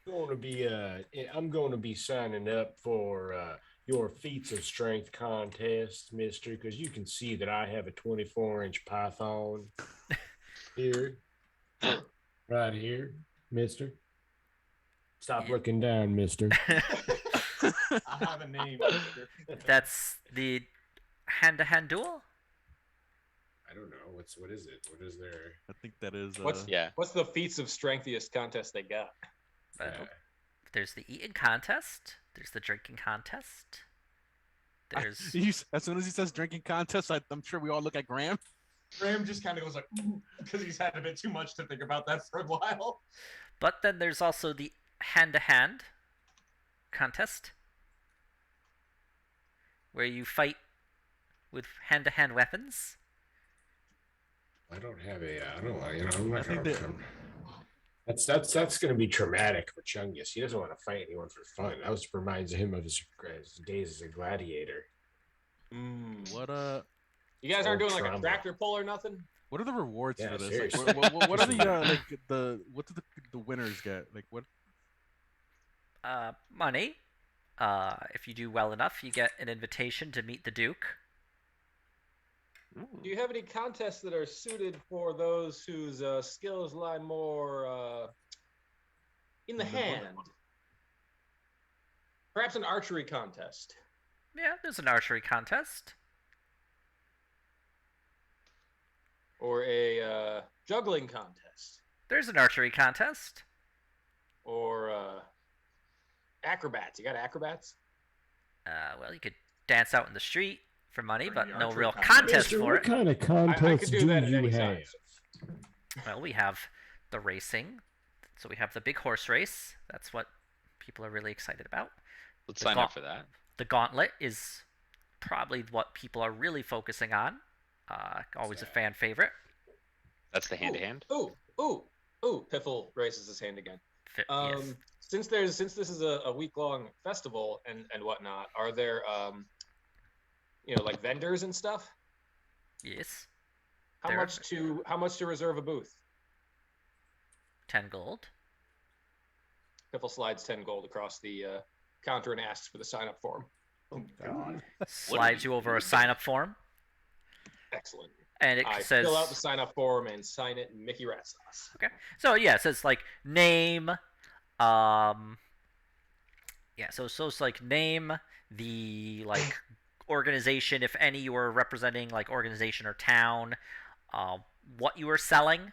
B: I'm going to be signing up for your feats of strength contest, Mister, because you can see that I have a 24-inch python here, right here, Mister. Stop looking down, Mister.
F: I have a name.
A: That's the hand-to-hand duel.
B: I don't know what is it? What is there?
C: I think that is.
D: Yeah.
E: What's the feats of strengthiest contest they got?
A: There's the eating contest. There's the drinking contest. There's
C: As soon as he says drinking contest, I'm sure we all look at Graham.
F: Graham just kind of goes like, because he's had a bit too much to think about that for a while.
A: But then there's also the hand-to-hand contest, where you fight with hand-to-hand weapons.
B: I don't have I'm
C: I
B: not
C: think
B: gonna
C: that-
B: come. That's going to be traumatic for Chungus. He doesn't want to fight anyone for fun. That was reminds him of his days as a gladiator.
C: What
E: You guys aren't doing like a
B: trauma.
E: tractor pull or nothing?
C: What are the rewards
B: Yeah,
C: for this?
B: seriously.
C: Like, what are what do the winners get? Like what?
A: Money. If you do well enough, you get an invitation to meet the Duke.
E: Do you have any contests that are suited for those whose skills lie more in the hand? Perhaps an archery contest.
A: Yeah, there's an archery contest.
E: Or a juggling contest.
A: There's an archery contest.
E: Or acrobats. You got acrobats?
A: Well, you could dance out in the street for money,
F: Or
A: but
F: the
A: no
F: archery
A: real
F: contest.
A: contest for it.
B: kind of
E: I
B: contest
E: could do that at any time.
A: Well, we have the racing. So we have the big horse race. That's what people are really excited about.
D: Let's
A: The
D: sign
A: gaunt-
D: up for that.
A: The gauntlet is probably what people are really focusing on. Always a fan favorite.
D: That's the hand-to-hand.
E: Ooh! Piffle raises his hand again.
A: Yes.
E: Since this is a week long festival and whatnot, are there like vendors and stuff?
A: Yes.
E: How
A: There-
E: much to reserve a booth?
A: 10 gold.
E: Piffle slides 10 gold across the counter and asks for the sign up form.
F: Oh God.
A: Slides you over a sign-up form,
E: Excellent.
A: and it
E: I
A: says.
E: fill out the sign up form and sign it in Mickey Rat Sauce.
A: Okay. So yeah, it says like name. Yeah. So it's like name the like organization, if any you were representing, like organization or town. What you were selling.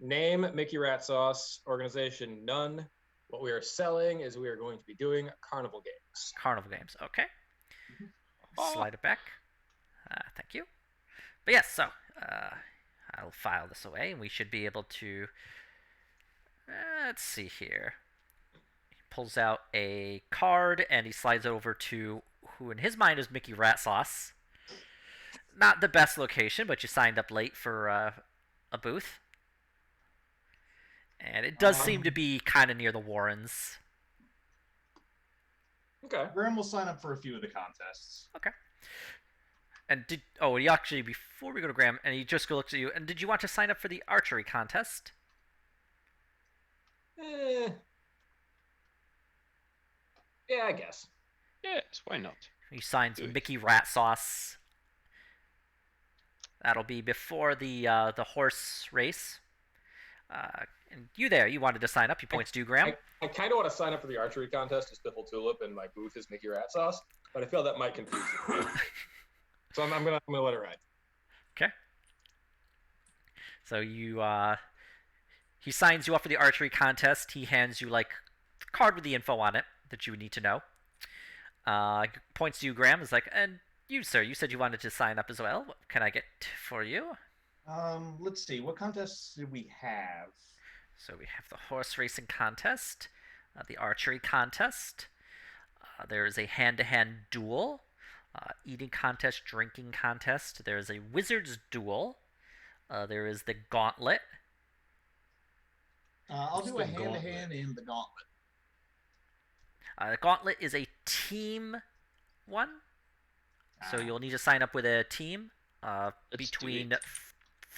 E: Name Mickey Rat Sauce. Organization none. What we are selling is we are going to be doing carnival games.
A: Carnival games. Okay. Slide it back. Thank you. But yes, so I'll file this away, and we should be able to. Let's see here. He pulls out a card, and he slides it over to who, in his mind, is Mickey Rat Sauce. Not the best location, but you signed up late for a booth. And it does seem to be kind of near the Warrens.
E: Okay.
F: Graham will sign up for a few of the contests.
A: Okay. And he actually, before we go to Graham, and he just looks at you, and did you want to sign up for the archery contest?
E: Yeah, I guess.
D: Yes, why not?
A: He signs
D: Good.
A: Mickey Rat Sauce. That'll be before the horse race. And you wanted to sign up. He points to you, Graham.
E: I kind of want to sign up for the archery contest as Piffle Tulip, and my booth is Mickey Rat Sauce, but I feel that might confuse you. So I'm gonna let it ride.
A: Okay. So he signs you up for the archery contest. He hands you like a card with the info on it that you would need to know. Points to you, Graham. Is like, and you, sir, you said you wanted to sign up as well. What can I get for you?
F: Let's see. What contests do we have?
A: So we have the horse racing contest, the archery contest. There is a hand-to-hand duel, eating contest, drinking contest. There is a wizard's duel. There is the gauntlet.
F: I'll
B: What's
F: do a
B: the
F: hand-to-hand in the gauntlet.
A: The gauntlet is a team one, so you'll need to sign up with a team
D: Let's do
A: between
D: it.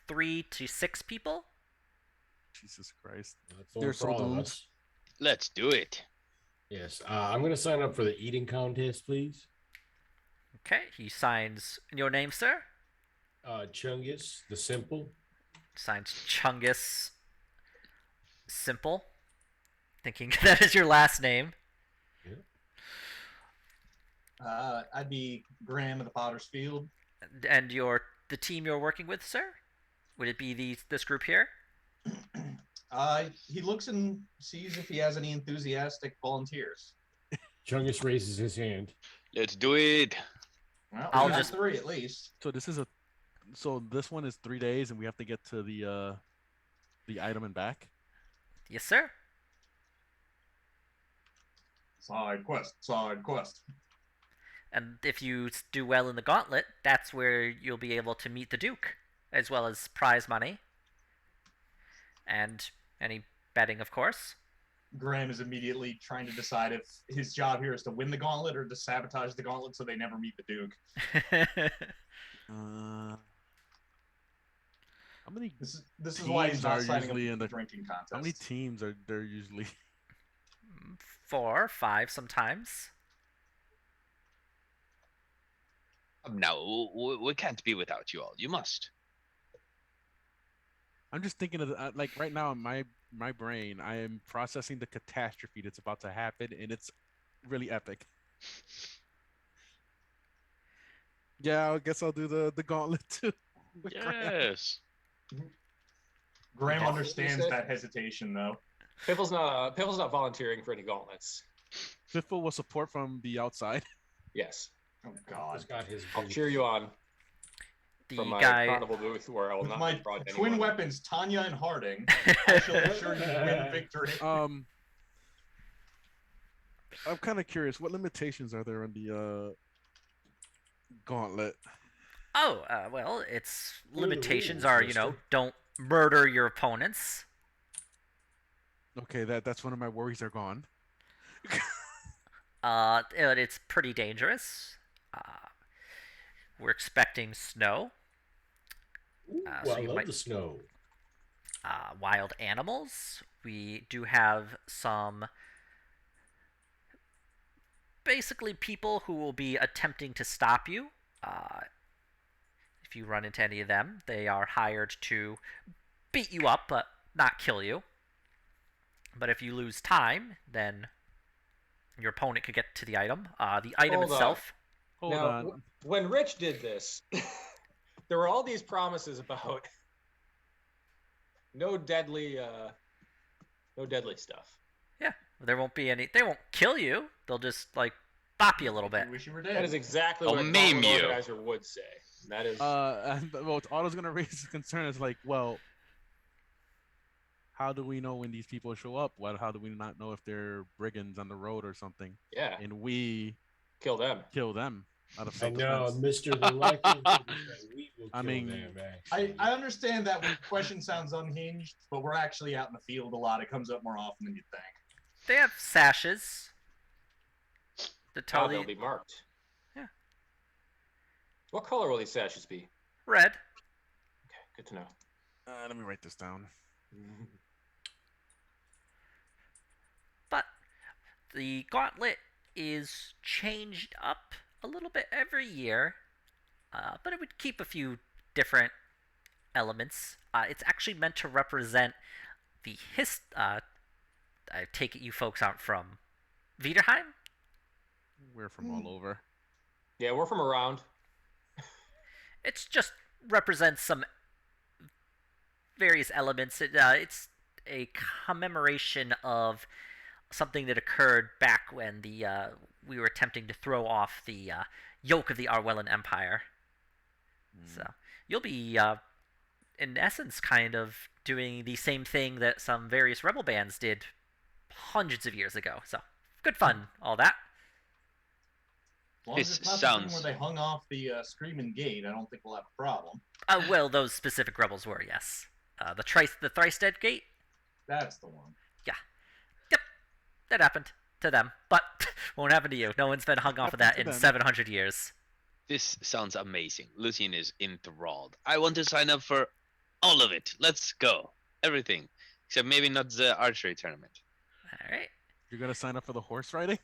A: 3 to 6 people.
C: Jesus Christ.
B: That's the
C: They're
B: one for
C: so
B: all of
C: doomed.
B: us.
D: Let's do it.
B: Yes. I'm going to sign up for the eating contest, please.
A: Okay, he signs your name, sir.
B: Chungus, the simple.
A: Signs Chungus Simple. Thinking that is your last name.
F: I'd be Graham of the Potter's Field.
A: And the team you're working with, sir? Would it be this group here?
F: He looks and sees if he has any enthusiastic volunteers.
B: Chungus raises his hand.
D: Let's do it.
F: Well,
A: I'll
F: we got
A: just-
F: 3 at least.
C: So this one is 3 days, and we have to get to the item and back.
A: Yes, sir.
F: Side quest.
A: And if you do well in the gauntlet, that's where you'll be able to meet the Duke, as well as prize money. And any betting, of course.
F: Graham is immediately trying to decide if his job here is to win the gauntlet or to sabotage the gauntlet so they never meet the Duke.
C: How many
F: This is why he's
C: teams
F: not
C: are
F: signing up
C: usually
F: for
C: in
F: the
C: the
F: drinking contest.
C: How many teams are there usually?
A: 4, 5 sometimes.
D: No, we can't be without you all. You must.
C: I'm just thinking of like right now in my brain, I am processing the catastrophe that's about to happen, and it's really epic. Yeah, I guess I'll do the gauntlet too. with Graham.
D: Yes.
F: Graham
E: Yeah.
F: understands
E: You said-
F: that hesitation though.
E: Piffle's not volunteering for any gauntlets.
C: Fifthful will support from the outside.
E: Yes,
F: Oh
B: He's
F: God.
B: got his
E: I'll
B: booth.
E: cheer you on
A: The
E: from my
A: guy.
E: carnival booth where I will
F: With
E: not
F: my
E: defraud
F: twin
E: anyone.
F: weapons, Tanya and Harding, I shall ensure you win victory.
C: I'm kind of curious. What limitations are there on the gauntlet?
A: Oh, well, its
B: What are the
A: limitations
B: rules,
A: are,
B: mister?
A: don't murder your opponents.
C: Okay, that's one of my worries are gone.
A: It's pretty dangerous. Uh, we're expecting snow,
B: Ooh,
A: so
B: I
A: you
B: love
A: might
B: the snow.
A: wild animals. We do have some basically people who will be attempting to stop you. Uh, if you run into any of them, they are hired to beat you up, but not kill you. But if you lose time, then your opponent could get to the item. The item
E: Hold on.
A: itself.
C: Hold
E: Now,
C: on.
E: when Rich did this, there were all these promises about no deadly stuff.
A: Yeah, there won't be any. They won't kill you. They'll just like bop you a little bit.
F: You wish you were
E: That
F: dead.
E: is exactly
D: They'll
E: what a
D: maim
E: gauntlet
D: you.
E: organizer would say. That is
C: And what Otto's gonna raise the concern is like, well, how do we know when these people show up? How do we not know if they're brigands on the road or something?
E: yeah,
C: And we
E: kill them.
C: kill them out of
B: I know,
C: self-defense.
B: Mister. The likelihood is that we will
C: I
B: kill
C: mean,
B: them.
F: I
B: Actually.
F: understand that question sounds unhinged, but we're actually out in the field a lot. It comes up more often than you'd think.
A: They have sashes to tell
E: They'll
A: the
E: be marked.
A: Yeah.
E: What color will these sashes be?
A: red.
E: Okay, good to know.
C: Let me write this down.
A: But the gauntlet is changed up a little bit every year, but it would keep a few different elements. It's actually meant to represent the I take it you folks aren't from Viderheim?
C: We're from all over.
E: Yeah, we're from around.
A: It's just represents some various elements. It's a commemoration of something that occurred back when we were attempting to throw off the yoke of the Arwellan Empire. So you'll be, in essence, kind of doing the same thing that some various rebel bands did hundreds of years ago. So good fun, all that.
F: As long as
D: This
F: it's not the
D: sounds-
F: thing where they hung off the Screaming Gate, I don't think we'll have a problem.
A: Well, those specific rebels were, yes. The Thrice Dead Gate.
F: That's the one.
A: Yep, that happened to them, but won't happen to you. No one's been hung off of that
C: Happened
A: in
C: to them.
A: 700 years.
D: This sounds amazing. Lucian is enthralled. I want to sign up for all of it. Let's go. Everything. Except maybe not the archery tournament.
A: All right.
C: You're gonna sign up for the horse riding?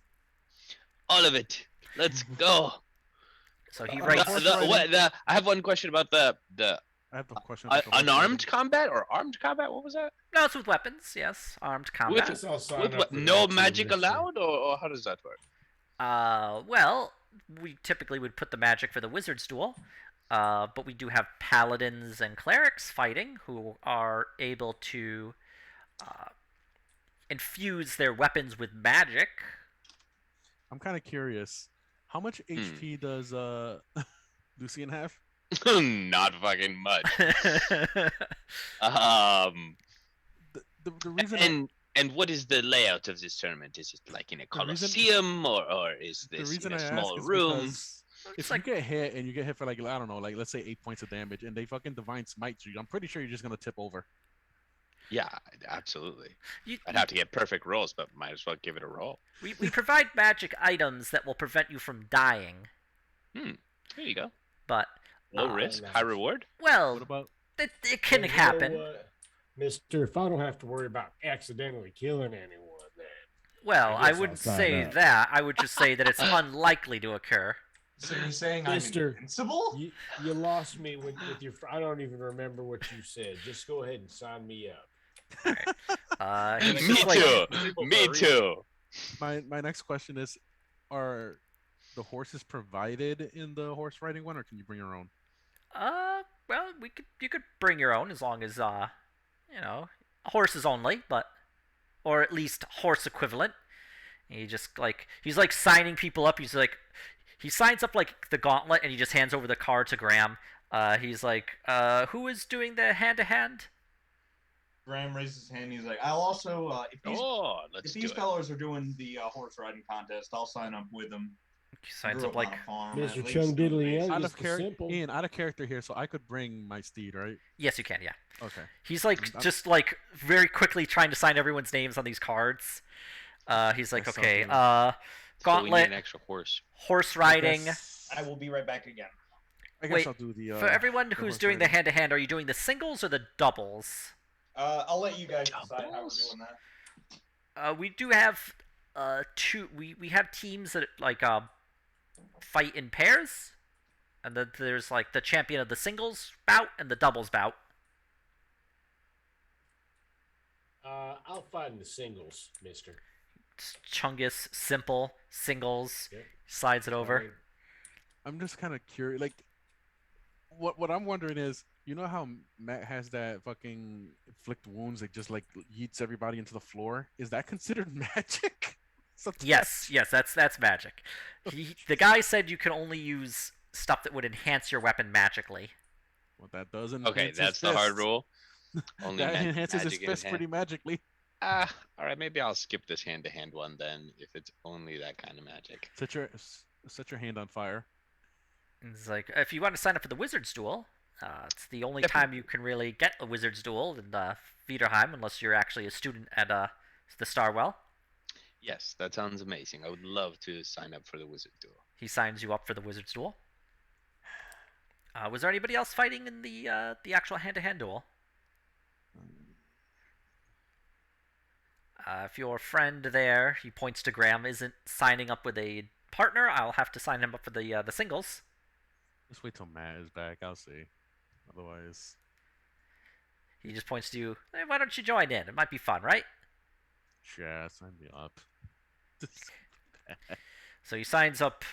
D: All of it. Let's go.
A: So he
C: The
A: writes.
C: horse riding-
D: I have one question about the
C: I have a question. about the horse
D: unarmed
C: riding.
D: combat or armed combat. What was that?
A: No, it's with weapons. Yes, armed combat.
B: Guess I'll sign
D: With
B: up
D: what?
B: for
D: No
B: that too,
D: magic
B: mister.
D: allowed, or how does that work?
A: Well, we typically would put the magic for the wizard's duel, but we do have paladins and clerics fighting who are able to infuse their weapons with magic.
C: I'm kind of curious. How much
D: Hmm.
C: HP does Lucian have?
D: Not fucking much. Um,
C: The reason
D: and what is the layout of this tournament? Is it like in a
C: The reason-
D: coliseum, or is
C: the
D: this
C: reason
D: in a
C: I
D: small
C: ask is
D: room?
C: because if
A: It's like
C: you get hit and you get hit for like I don't know, like let's say 8 points of damage, and they fucking divine smite you, I'm pretty sure you're just gonna tip over.
D: Yeah, absolutely.
A: you,
D: I'd have to get perfect rolls, but might as well give it a roll.
A: we provide magic items that will prevent you from dying,
D: There you go.
A: but
D: Low
A: Ah,
D: risk,
B: nice.
D: high reward.
A: well,
C: What about
A: it can
B: Well, you know
A: happen.
B: what, Mister, if I don't have to worry about accidentally killing anyone, then
A: Well,
B: I
A: I
B: guess
A: wouldn't
B: I'll sign
A: say
B: up.
A: that. I would just say that it's unlikely to occur.
F: So you're saying
B: Mister,
F: I'm invincible?
B: you lost me with your. I don't even remember what you said. Just go ahead and sign me up.
A: He's
D: Me
A: just like,
D: too.
E: People
D: Me
E: for a reason.
D: too.
C: my next question is, are the horses provided in the horse riding one, or can you bring your own?
A: well, you could bring your own as long as horses only, but or at least horse equivalent. And he's like signing people up. He signs up like the gauntlet, and he just hands over the card to Graham. He's like, who is doing the hand to hand?
F: Graham raises his hand. He's like, I'll also,
D: Let's
F: if
D: do
F: these
D: it.
F: fellas are doing the horse riding contest, I'll sign up with them.
A: He signs
F: Grew
A: up
F: up
A: like
F: on a farm,
B: Mr.
F: at least,
B: Chung
F: so
B: Diddly
F: they-
B: Young.
C: Out
B: Just
C: of
B: the
C: character,
B: simple.
C: Ian. Out of character here, so I could bring my steed, right?
A: yes, you can. Yeah.
C: Okay.
A: He's like
C: I'm-
A: just like very quickly trying to sign everyone's names on these cards. He's like,
C: Yes, I'll
A: okay,
C: do it.
D: So we need
A: gauntlet,
D: an extra horse.
A: horse
C: I
A: riding.
C: guess-
F: I will be right back again.
C: I guess
A: Wait,
C: I'll do the.
A: For everyone
C: the
A: who's
C: horse
A: doing the
C: riding.
A: hand-to-hand, are you doing the singles or the doubles?
F: I'll let you guys decide how we're
D: Doubles?
F: doing that.
A: We do have two. We have teams that like fight in pairs, and then there's like the champion of the singles bout and the doubles bout.
B: I'll find the singles, mister.
A: Chungus, simple singles,
B: Yep.
A: slides it over.
B: Fine.
C: I'm just kind of curious. Like, what I'm wondering is, you know how Matt has that fucking inflict wounds that just like yeets everybody into the floor? Is that considered magic? Sometimes-
A: Yes, that's magic. The guy said you can only use stuff that would enhance your weapon magically.
C: What that does
D: Okay,
C: enhance his
D: that's the hard
C: fists.
D: rule. Only
C: That enhances his
D: magic
C: fist
D: enhan-
C: pretty magically.
D: All right, maybe I'll skip this hand-to-hand one then, if it's only that kind of magic.
C: Set your hand on fire.
A: And it's like if you want to sign up for the Wizard's Duel, it's the only time you can really get a Wizard's Duel in Viderheim, unless you're actually a student at the Starwell.
D: Yes, that sounds amazing. I would love to sign up for the Wizard Duel.
A: He signs you up for the Wizard's Duel. Was there anybody else fighting in the actual hand-to-hand duel? If your friend there, he points to Graham, isn't signing up with a partner, I'll have to sign him up for the singles.
C: Just wait till Matt is back. I'll see. Otherwise,
A: He just points to you. Hey, why don't you join in? It might be fun, right?
C: yeah, sign me up.
A: So he signs up.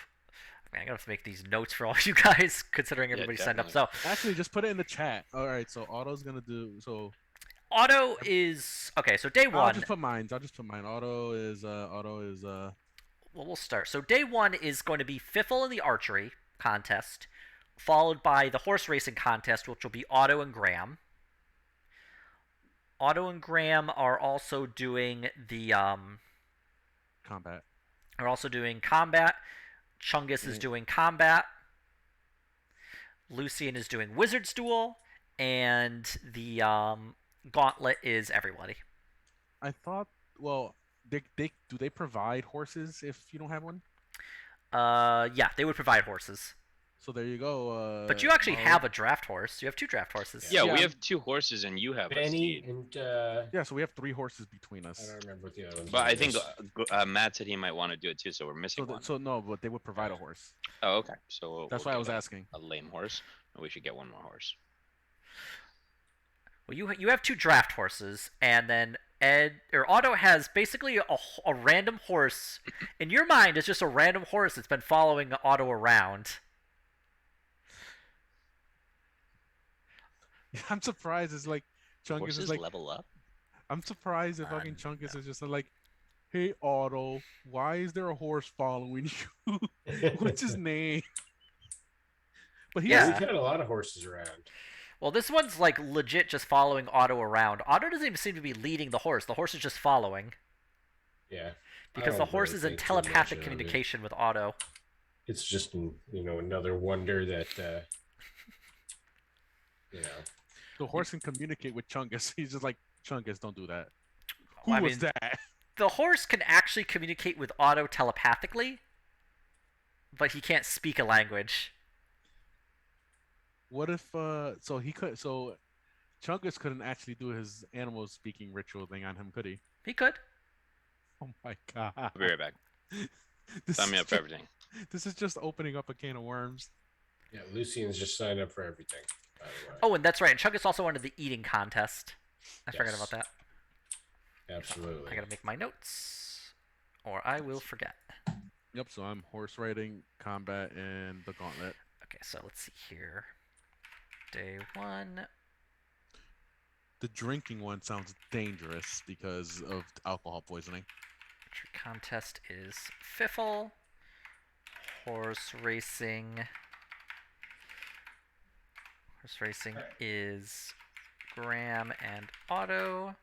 A: Man, I'm gonna have to make these notes for all you guys, considering
D: Yeah,
A: everybody signed up.
D: definitely.
A: So
C: Actually, just put it in the chat. All right, so Otto's gonna do. So
A: Otto is okay. So day
C: I'll
A: one.
C: just put mine. Otto is.
A: Well, we'll start. So day one is going to be Fiffle in the archery contest, followed by the horse racing contest, which will be Otto and Graham. Otto and Graham are also doing the
C: combat.
A: are also doing combat. Chungus is doing combat. Lucian is doing Wizard's Duel, and the Gauntlet is everybody.
C: I thought. Well, do they provide horses if you don't have one?
A: Yeah, they would provide horses.
C: So there you go.
A: But you actually
C: Mo.
A: have a draft horse. You have two draft horses.
D: Yeah,
C: Yeah.
D: we have 2 horses and you have a
B: Benny
D: steed.
B: and
C: Yeah, so we have 3 horses between
B: I
C: us.
B: don't remember what the other ones.
D: But I think
B: was.
D: Matt said he might want to do it too, so we're missing one.
C: So no, but they would provide a horse.
D: Oh, okay. So
C: That's
D: we'll
C: why I
D: get
C: was asking.
D: a lame horse, and we should get one more horse.
A: Well, you have two draft horses, and then Otto has basically a random horse. In your mind, it's just a random horse that's been following Otto around.
C: I'm surprised. It's like Chungus
D: Horses
C: is like.
D: level up.
C: I'm surprised that fucking Chungus is just like, "Hey Otto, why is there a horse following you? What's his name?" But he
A: Yeah.
C: has
B: We've had a lot of horses around.
A: Well, this one's like legit just following Otto around. Otto doesn't even seem to be leading the horse. The horse is just following
B: Yeah.
A: because
B: I
A: the
B: don't
A: horse
B: really
A: is in
B: think too much
A: telepathic
B: of it.
A: communication with Otto.
B: It's just another wonder that you know.
C: the horse can communicate with Chungus. He's just like, Chungus, don't do that. Who
A: I
C: was
A: mean,
C: that?
A: The horse can actually communicate with Otto telepathically, but he can't speak a language.
C: What if so Chungus couldn't actually do his animal speaking ritual thing on him, could he?
A: He could.
C: Oh my god.
D: I'll be right back.
C: This
D: Sign me
C: is
D: up for
C: ju-
D: everything.
C: This is just opening up a can of worms.
B: Yeah, Lucian's just signed up for everything, by the way.
A: Oh, and that's right. And Chungus also wanted the eating contest. I forgot
B: Yes.
A: about that.
B: Absolutely.
A: I gotta make my notes, or I will forget.
C: Yep, so I'm horse riding, combat, and the gauntlet.
A: Okay, so let's see here. Day one.
C: The drinking one sounds dangerous because of alcohol poisoning.
A: Entry contest is Fiffle. Horse racing. Horse racing is Graham, and Otto.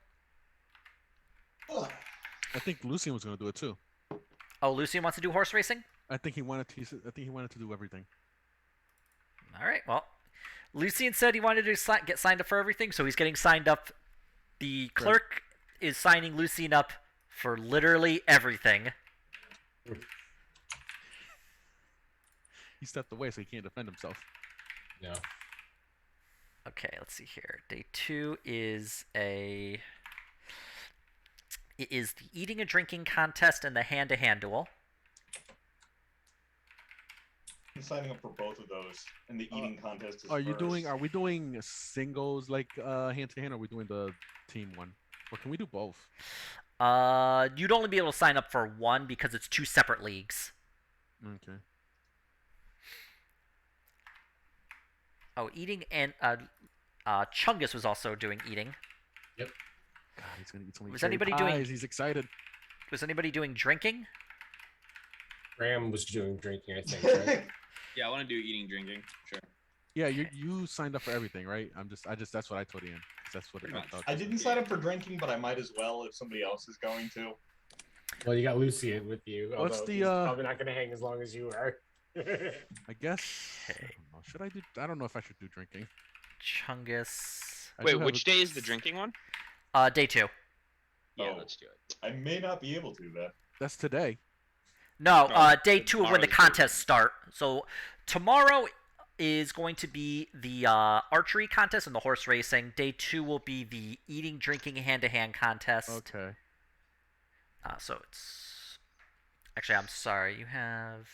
C: I think Lucian was going to do it too.
A: Oh, Lucian wants to do horse racing?
C: I think he wanted to do everything.
A: All right, well, Lucian said he wanted to get signed up for everything, so he's getting signed up. The clerk is signing Lucian up for literally everything.
C: He stepped away, so he can't defend himself.
B: No.
A: Okay, let's see here. Day 2 is it is the eating and drinking contest and the hand-to-hand duel.
F: I'm signing up for both of those, and the eating contest is
C: Are we
F: first.
C: doing singles like hand to hand, or are we doing the team one? Or can we do both?
A: You'd only be able to sign up for one because it's 2 separate leagues.
C: Okay.
A: Oh, eating and Chungus was also doing eating.
B: Yep.
C: God, he's gonna eat so many
A: Was
C: cherry
A: anybody
C: pies.
A: doing-
C: He's excited.
A: Was anybody doing drinking?
B: Graham was doing drinking, I think, right?
H: Yeah, I want to do eating, drinking. Sure.
C: Yeah, you signed up for everything, right? I just that's what I told Ian. That's what
H: Pretty
C: I
H: much.
C: thought.
F: I didn't sign up for drinking, but I might as well if somebody else is going to.
B: Well, you got Lucian with you.
C: What's
B: although
C: the,
B: he's probably not going to hang as long as you are.
C: I guess. I don't know. Should I do? I don't know if I should do drinking.
A: Chungus.
C: I
D: Wait,
C: do have
D: which
C: a-
D: day is the drinking one?
A: Day 2.
D: Yeah,
F: Oh.
D: let's do it.
F: I may not be able to then.
C: That's today.
A: No,
D: No,
A: day 2 of when the
D: tomorrow's
A: contests start. So tomorrow is going to be the archery contest and the horse racing. Day 2 will be the eating, drinking, hand-to-hand contest.
C: Okay.
A: So it's actually, I'm sorry, you have.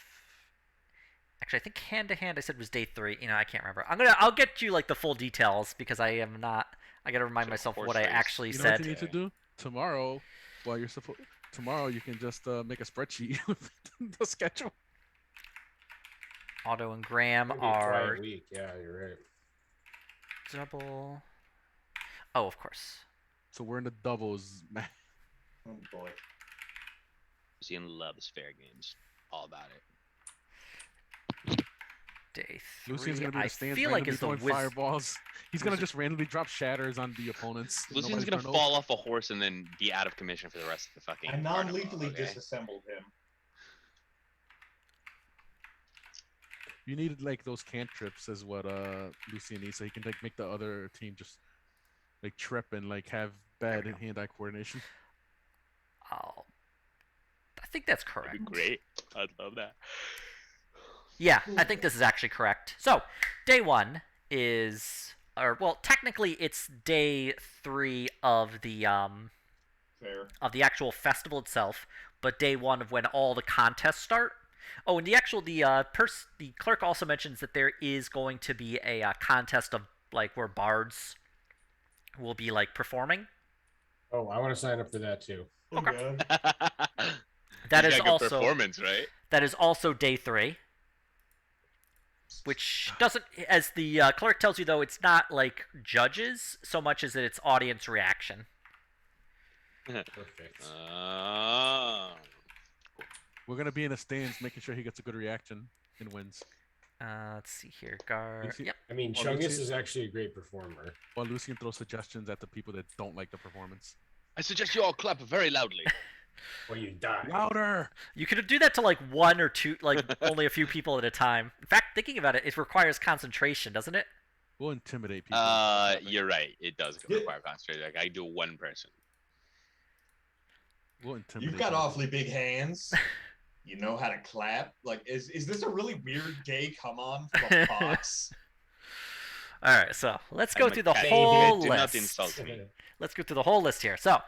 A: Actually, I think hand-to-hand I said was day 3. You know, I can't remember. I'll get you like the full details because I am not. I gotta remind
D: So
A: myself
D: horse
A: what I
D: race.
A: actually
C: You know
A: said.
C: what you need to do tomorrow? While you're supposed tomorrow, you can just make a spreadsheet with the schedule.
A: Otto and Graham
B: It'll be a quiet
A: are
B: week. Yeah, you're right.
A: double. Oh, of course.
C: So we're in the doubles, man.
F: Oh boy.
D: Lucian loves fair games. All about it.
A: Day 3.
C: Lucian's gonna be in
A: I
C: the stands
A: feel like
C: randomly
A: it's the
C: throwing fireballs. He's gonna just randomly drop shatters on the opponents.
D: Lucian's
C: Nobody's
D: gonna
C: know.
D: fall off a horse and then be out of commission for the rest of the fucking.
F: I
D: carnival,
F: non-lethally
D: okay?
F: disassembled him.
C: You needed like those cantrips, is what Lucian needs, so he can like make the other team just like trip and like have bad hand-eye coordination.
A: Oh, I think that's
D: That'd
A: correct.
D: be great. I'd love that.
A: Yeah, I think this is actually correct. So, day 1 is, or well, technically it's day 3 of the
F: Fair.
A: actual festival itself, but day 1 of when all the contests start. Oh, and the clerk also mentions that there is going to be a contest of like where bards will be like performing.
B: Oh, I want to sign up for that too.
F: Oh,
A: Okay.
F: God.
A: That
D: You
A: is
D: got good
A: also
D: performance, right?
A: that is also day 3. Which doesn't, as the clerk tells you though, it's not like judges so much as that it's audience reaction.
B: Perfect.
D: Oh.
C: We're gonna be in the stands, making sure he gets a good reaction and wins.
A: Let's see here, guard.
C: Lucy-
A: Yep.
B: I mean,
C: Well,
B: Chungus
C: Lucian-
B: is actually a great performer.
C: While Lucian throws suggestions at the people that don't like the performance.
D: I suggest you all clap very loudly.
B: Or you die.
C: Louder!
A: You could do that to like 1 or 2, like only a few people at a time. In fact, thinking about it, it requires concentration, doesn't it?
C: We'll intimidate people.
D: You're right. It does require concentration. Like I do one person.
C: We'll intimidate.
F: You've got
C: people.
F: awfully big hands. You know how to clap. Like, is this a really weird gay come on from a fox?
A: All right, so let's go
D: I'm a
A: through the
D: cat.
A: whole
D: Do not
A: list.
D: insult me.
A: Let's go through the whole list here. So,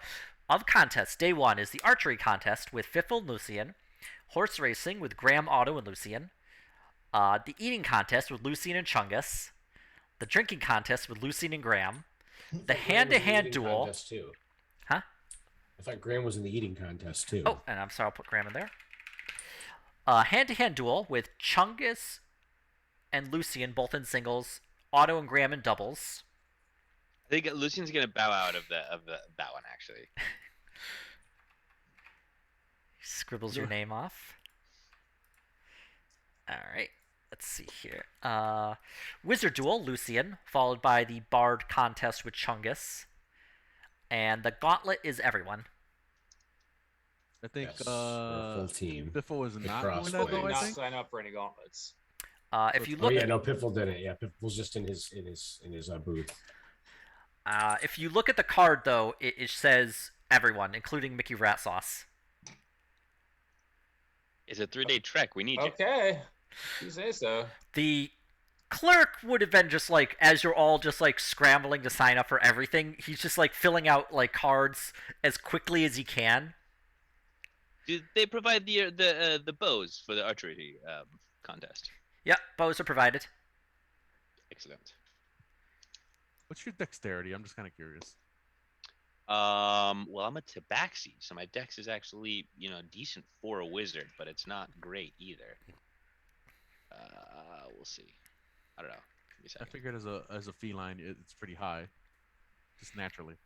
A: of contests, day 1 is the archery contest with Fiffle and Lucian, horse racing with Graham, Otto, and Lucian, the eating contest with Lucian and Chungus, the drinking contest with Lucian and Graham, the hand-to-hand duel.
B: Contest too.
A: Huh?
B: I thought Graham was in the eating contest too.
A: Oh, and I'm sorry, I'll put Graham in there. Hand-to-hand duel with Chungus and Lucian both in singles, Otto and Graham in doubles.
D: I think Lucian's gonna bow out of that one actually.
A: Scribbles your name off. All right. let's see here. Wizard Duel, Lucian, followed by the Bard contest with Chungus, and the Gauntlet is everyone.
C: I think
B: Yes, we're a full team.
C: Biffle is
B: The
C: not doing
B: crossplay.
C: that though.
H: Did
C: I
H: not
C: think.
H: sign up for any gauntlets.
A: If you
B: Oh
A: look,
B: yeah, no, Piffle didn't. Yeah, Piffle's just in his booth.
A: if you look at the card though, it says everyone, including Mickey Ratsauce.
D: It's a 3-day trek. We need you.
E: Okay. You say so.
A: The clerk would have been just like, as you're all just like scrambling to sign up for everything, he's just like filling out like cards as quickly as he can.
D: Do they provide the bows for the archery contest?
A: Yep, bows are provided.
D: Excellent.
C: What's your dexterity? I'm just kind of curious.
D: Well, I'm a tabaxi, so my dex is actually, decent for a wizard, but it's not great either. We'll see. I don't know. Give me a
C: I
D: second.
C: figured as a feline, it's pretty high, just naturally.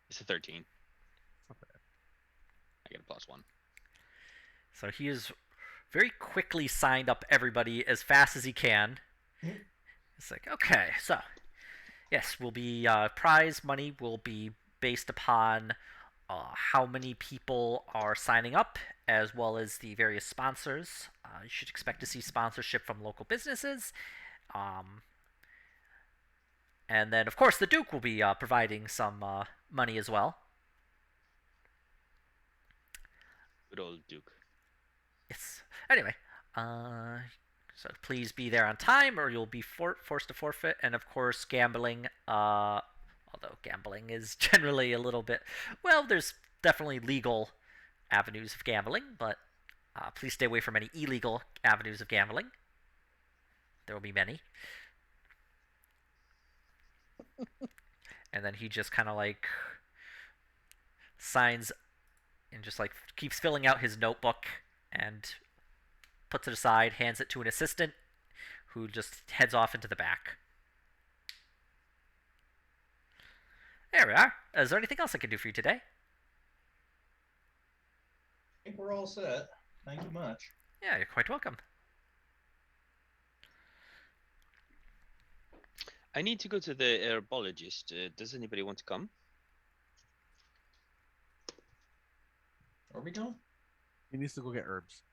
D: It's a 13.
C: Not bad.
D: I get a +1.
A: So he is very quickly signed up everybody as fast as he can. It's like, okay, so yes, will be prize money will be based upon how many people are signing up, as well as the various sponsors. You should expect to see sponsorship from local businesses. And then, of course, the Duke will be providing some money as well.
D: Good old Duke.
A: Yes. Anyway, so please be there on time, or you'll be forced to forfeit. And of course, gambling. Although gambling is generally a little bit, well, there's definitely legal avenues of gambling, but please stay away from any illegal avenues of gambling. There will be many. And then he just kind of like signs and just like keeps filling out his notebook and puts it aside, hands it to an assistant who just heads off into the back. There we are. Is there anything else I can do for you today?
F: I think we're all set. Thank you much.
A: Yeah, you're quite welcome.
D: I need to go to the herbologist. Does anybody want to come?
F: Are we going?
C: He needs to go get herbs.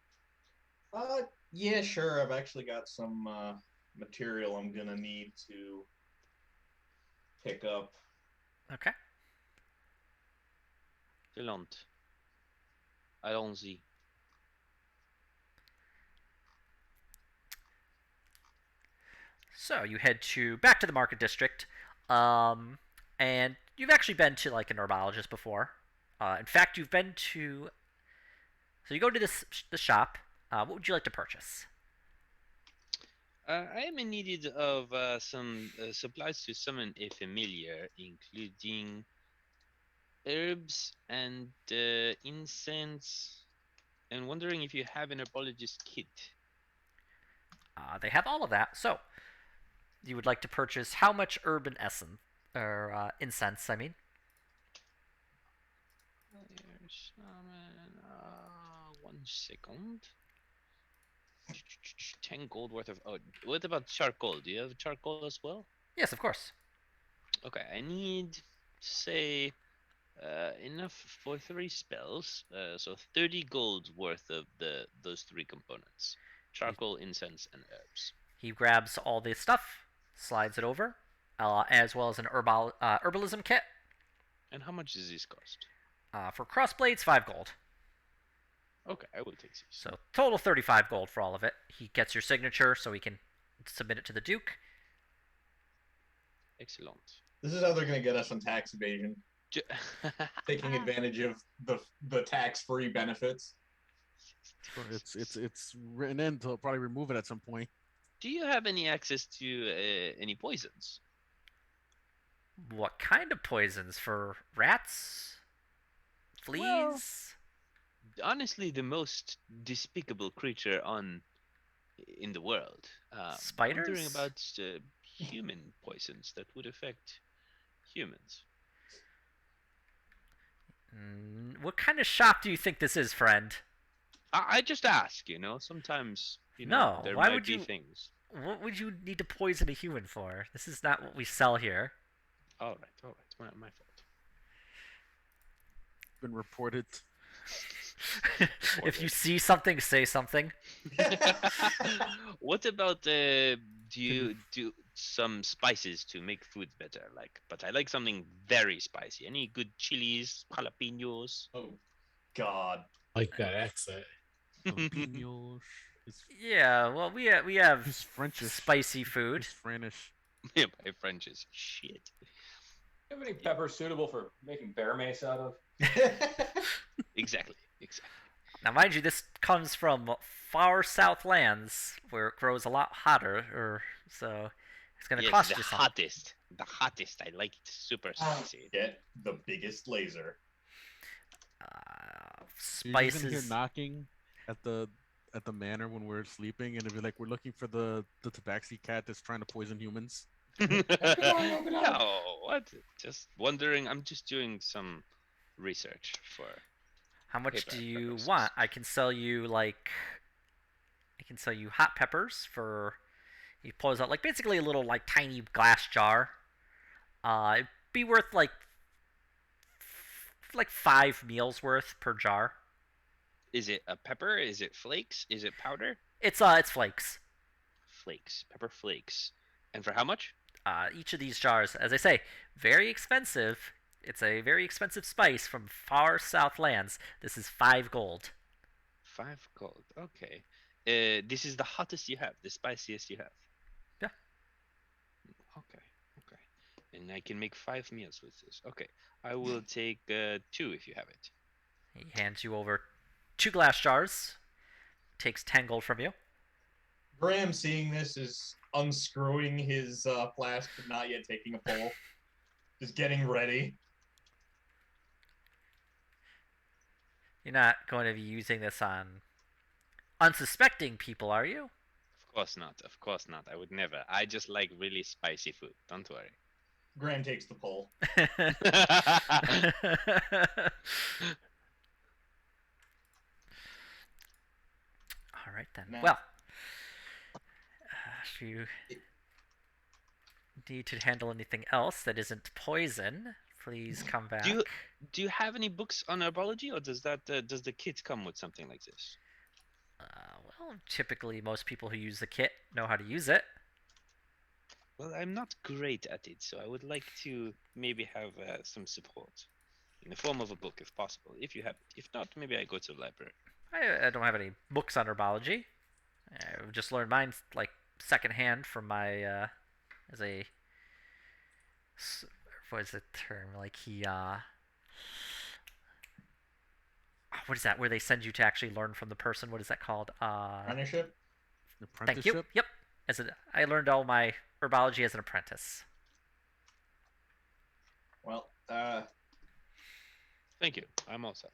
F: Yeah, sure. I've actually got some material I'm gonna need to pick up.
A: Okay.
D: Excellent. Allons-y.
A: So you head back to the market district, and you've actually been to like an herbologist before. In fact, you've been to. So you go to the shop. What would you like to purchase?
D: I am in need of some supplies to summon a familiar, including herbs and incense. And wondering if you have an herbologist kit.
A: They have all of that. So you would like to purchase how much herb and essence or incense? I mean.
D: One second. 10 gold worth of. Oh, what about charcoal? Do you have charcoal as well?
A: Yes, of course.
D: Okay, I need, say, enough for 3 spells. So 30 gold worth of those 3 components: charcoal, incense, and herbs.
A: He grabs all the stuff, slides it over, as well as an herbalism kit.
D: And how much does this cost?
A: For crossblades, 5 gold.
D: Okay, I will take these.
A: So total 35 gold for all of it. He gets your signature so he can submit it to the Duke.
D: Excellent.
F: This is how they're gonna get us on tax evasion, taking advantage of the tax-free benefits.
C: It's written in to probably remove it at some point.
D: Do you have any access to any poisons?
A: What kind of poisons? For rats? Fleas?
D: Well, honestly, the most despicable creature in the world.
A: Spiders?
D: Wondering about human poisons that would affect humans.
A: What kind of shop do you think this is, friend?
D: I just ask, sometimes, You know,
A: No,
D: there
A: why
D: might
A: would
D: be
A: you?
D: things.
A: What would you need to poison a human for? This is not what we sell here.
D: All right, my fault.
C: Been reported.
A: If you see something, say something.
D: What about do you do some spices to make food better? Like, but I like something very spicy. Any good chilies, jalapenos?
F: Oh, God.
B: Like that accent.
C: Jalapenos. His,
A: Yeah, well, we have
C: his Frenchish.
A: spicy food.
C: His Franish.
D: Yeah, my French is shit.
E: You have any peppers suitable for making bear mace out of?
D: Exactly.
A: Now, mind you, this comes from far south lands where it grows a lot hotter, so it's gonna
D: Yes,
A: cost
D: the
A: you something.
D: hottest. The hottest. I like it super spicy.
F: Get the biggest laser.
C: You're just in here
A: Spices.
C: knocking at the manor when we're sleeping, and it'd be like we're looking for the tabaxi cat that's trying to poison humans.
D: No, what? Just wondering. I'm just doing some research for.
A: How much
D: Paper
A: do you
D: purposes.
A: want? I can sell you hot peppers for. You pulls out like basically a little like tiny glass jar. It'd be worth like 5 meals worth per jar.
D: Is it a pepper? Is it flakes? Is it powder?
A: It's flakes.
D: Flakes, pepper flakes. And for how much?
A: Each of these jars, as I say, very expensive. It's a very expensive spice from far south lands. This is 5 gold.
D: 5 gold. Okay. This is the hottest you have, the spiciest you have.
A: Yeah.
D: Okay. And I can make 5 meals with this. Okay. I will take 2 if you have it.
A: He hands you over 2 glass jars. Takes 10 gold from you.
F: Graham, seeing this, is unscrewing his flask, but not yet taking a pull. Just getting ready.
A: You're not going to be using this on unsuspecting people, are you?
D: Of course not. Of course not. I would never. I just like really spicy food. Don't worry.
F: Graham takes the pull.
A: All right then.
F: Now-
A: Well, if you need to handle anything else that isn't poison, please come back.
D: Do you have any books on herbology, or does the kit come with something like this?
A: Well, typically most people who use the kit know how to use it.
D: Well, I'm not great at it, so I would like to maybe have some support in the form of a book, if possible. If you have it. If not, maybe I go to the library.
A: I don't have any books on herbology. I've just learned mine like secondhand from my as a what is the term? Like what is that? Where they send you to actually learn from the person? What is that called?
F: Apprenticeship?
A: Thank you. Yep. I learned all my herbology as an apprentice.
F: Well,
D: Thank you. I'm all set.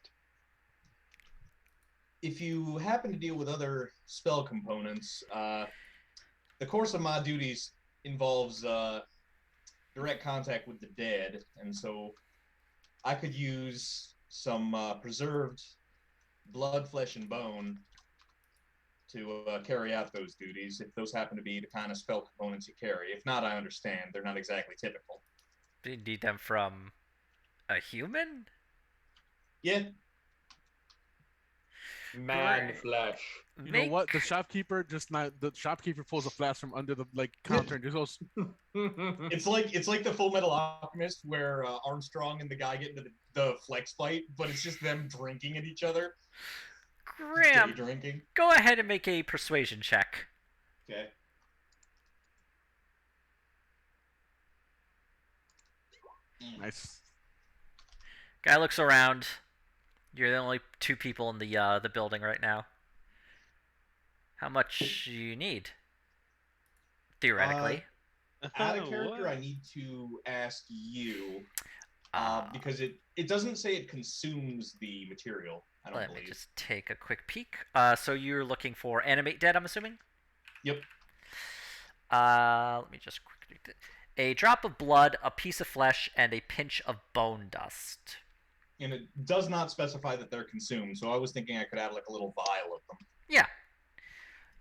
F: if you happen to deal with other spell components, the course of my duties involves direct contact with the dead, and so I could use some preserved blood, flesh, and bone to carry out those duties, if those happen to be the kind of spell components you carry. If not, I understand. They're not exactly typical.
A: Do you need them from a human?
F: Yeah,
E: Man
A: Great.
E: flesh.
C: You know what? The shopkeeper pulls a flask from under the counter and just goes,
F: it's like the Full Metal Alchemist where Armstrong and the guy get into the flex fight, but it's just them drinking at each other. Day
A: Graham,
F: drinking.
A: go ahead and make a persuasion check.
F: Okay.
C: nice.
A: Guy looks around. You're the only 2 people in the building right now. How much do you need? Theoretically.
F: Out of character,
D: What?
F: I need to ask you
A: Uh,
F: because it doesn't say it consumes the material. I don't
A: Let me
F: believe.
A: just take a quick peek. So you're looking for animate dead, I'm assuming?
F: Yep.
A: Let me just quickly. A drop of blood, a piece of flesh, and a pinch of bone dust.
F: And it does not specify that they're consumed, so I was thinking I could have like a little vial of them.
A: Yeah.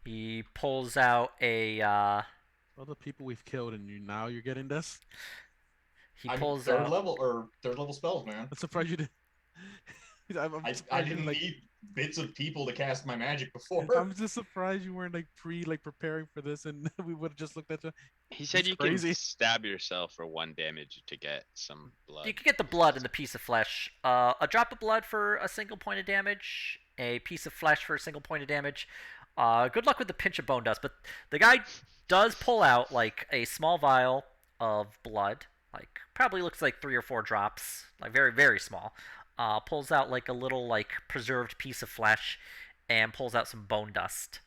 A: He pulls out a.
C: All the people we've killed, and now you're getting this.
A: He
F: I'm
A: pulls
F: third
A: out.
F: level spells, man.
C: I'm surprised you did. I'm
F: I
C: surprised you
F: didn't
C: like.
F: need bits of people to cast my magic before.
C: I'm just surprised you weren't like preparing for this, and we would have just looked at you.
D: He said
C: He's
D: you
C: crazy.
D: can stab yourself for 1 damage to get some blood.
A: You can get the blood and the piece of flesh. A drop of blood for a single point of damage. A piece of flesh for a single point of damage. Good luck with the pinch of bone dust. But the guy does pull out like a small vial of blood. Like probably looks like 3 or 4 drops. Like very very small. Pulls out like a little like preserved piece of flesh, and pulls out some bone dust.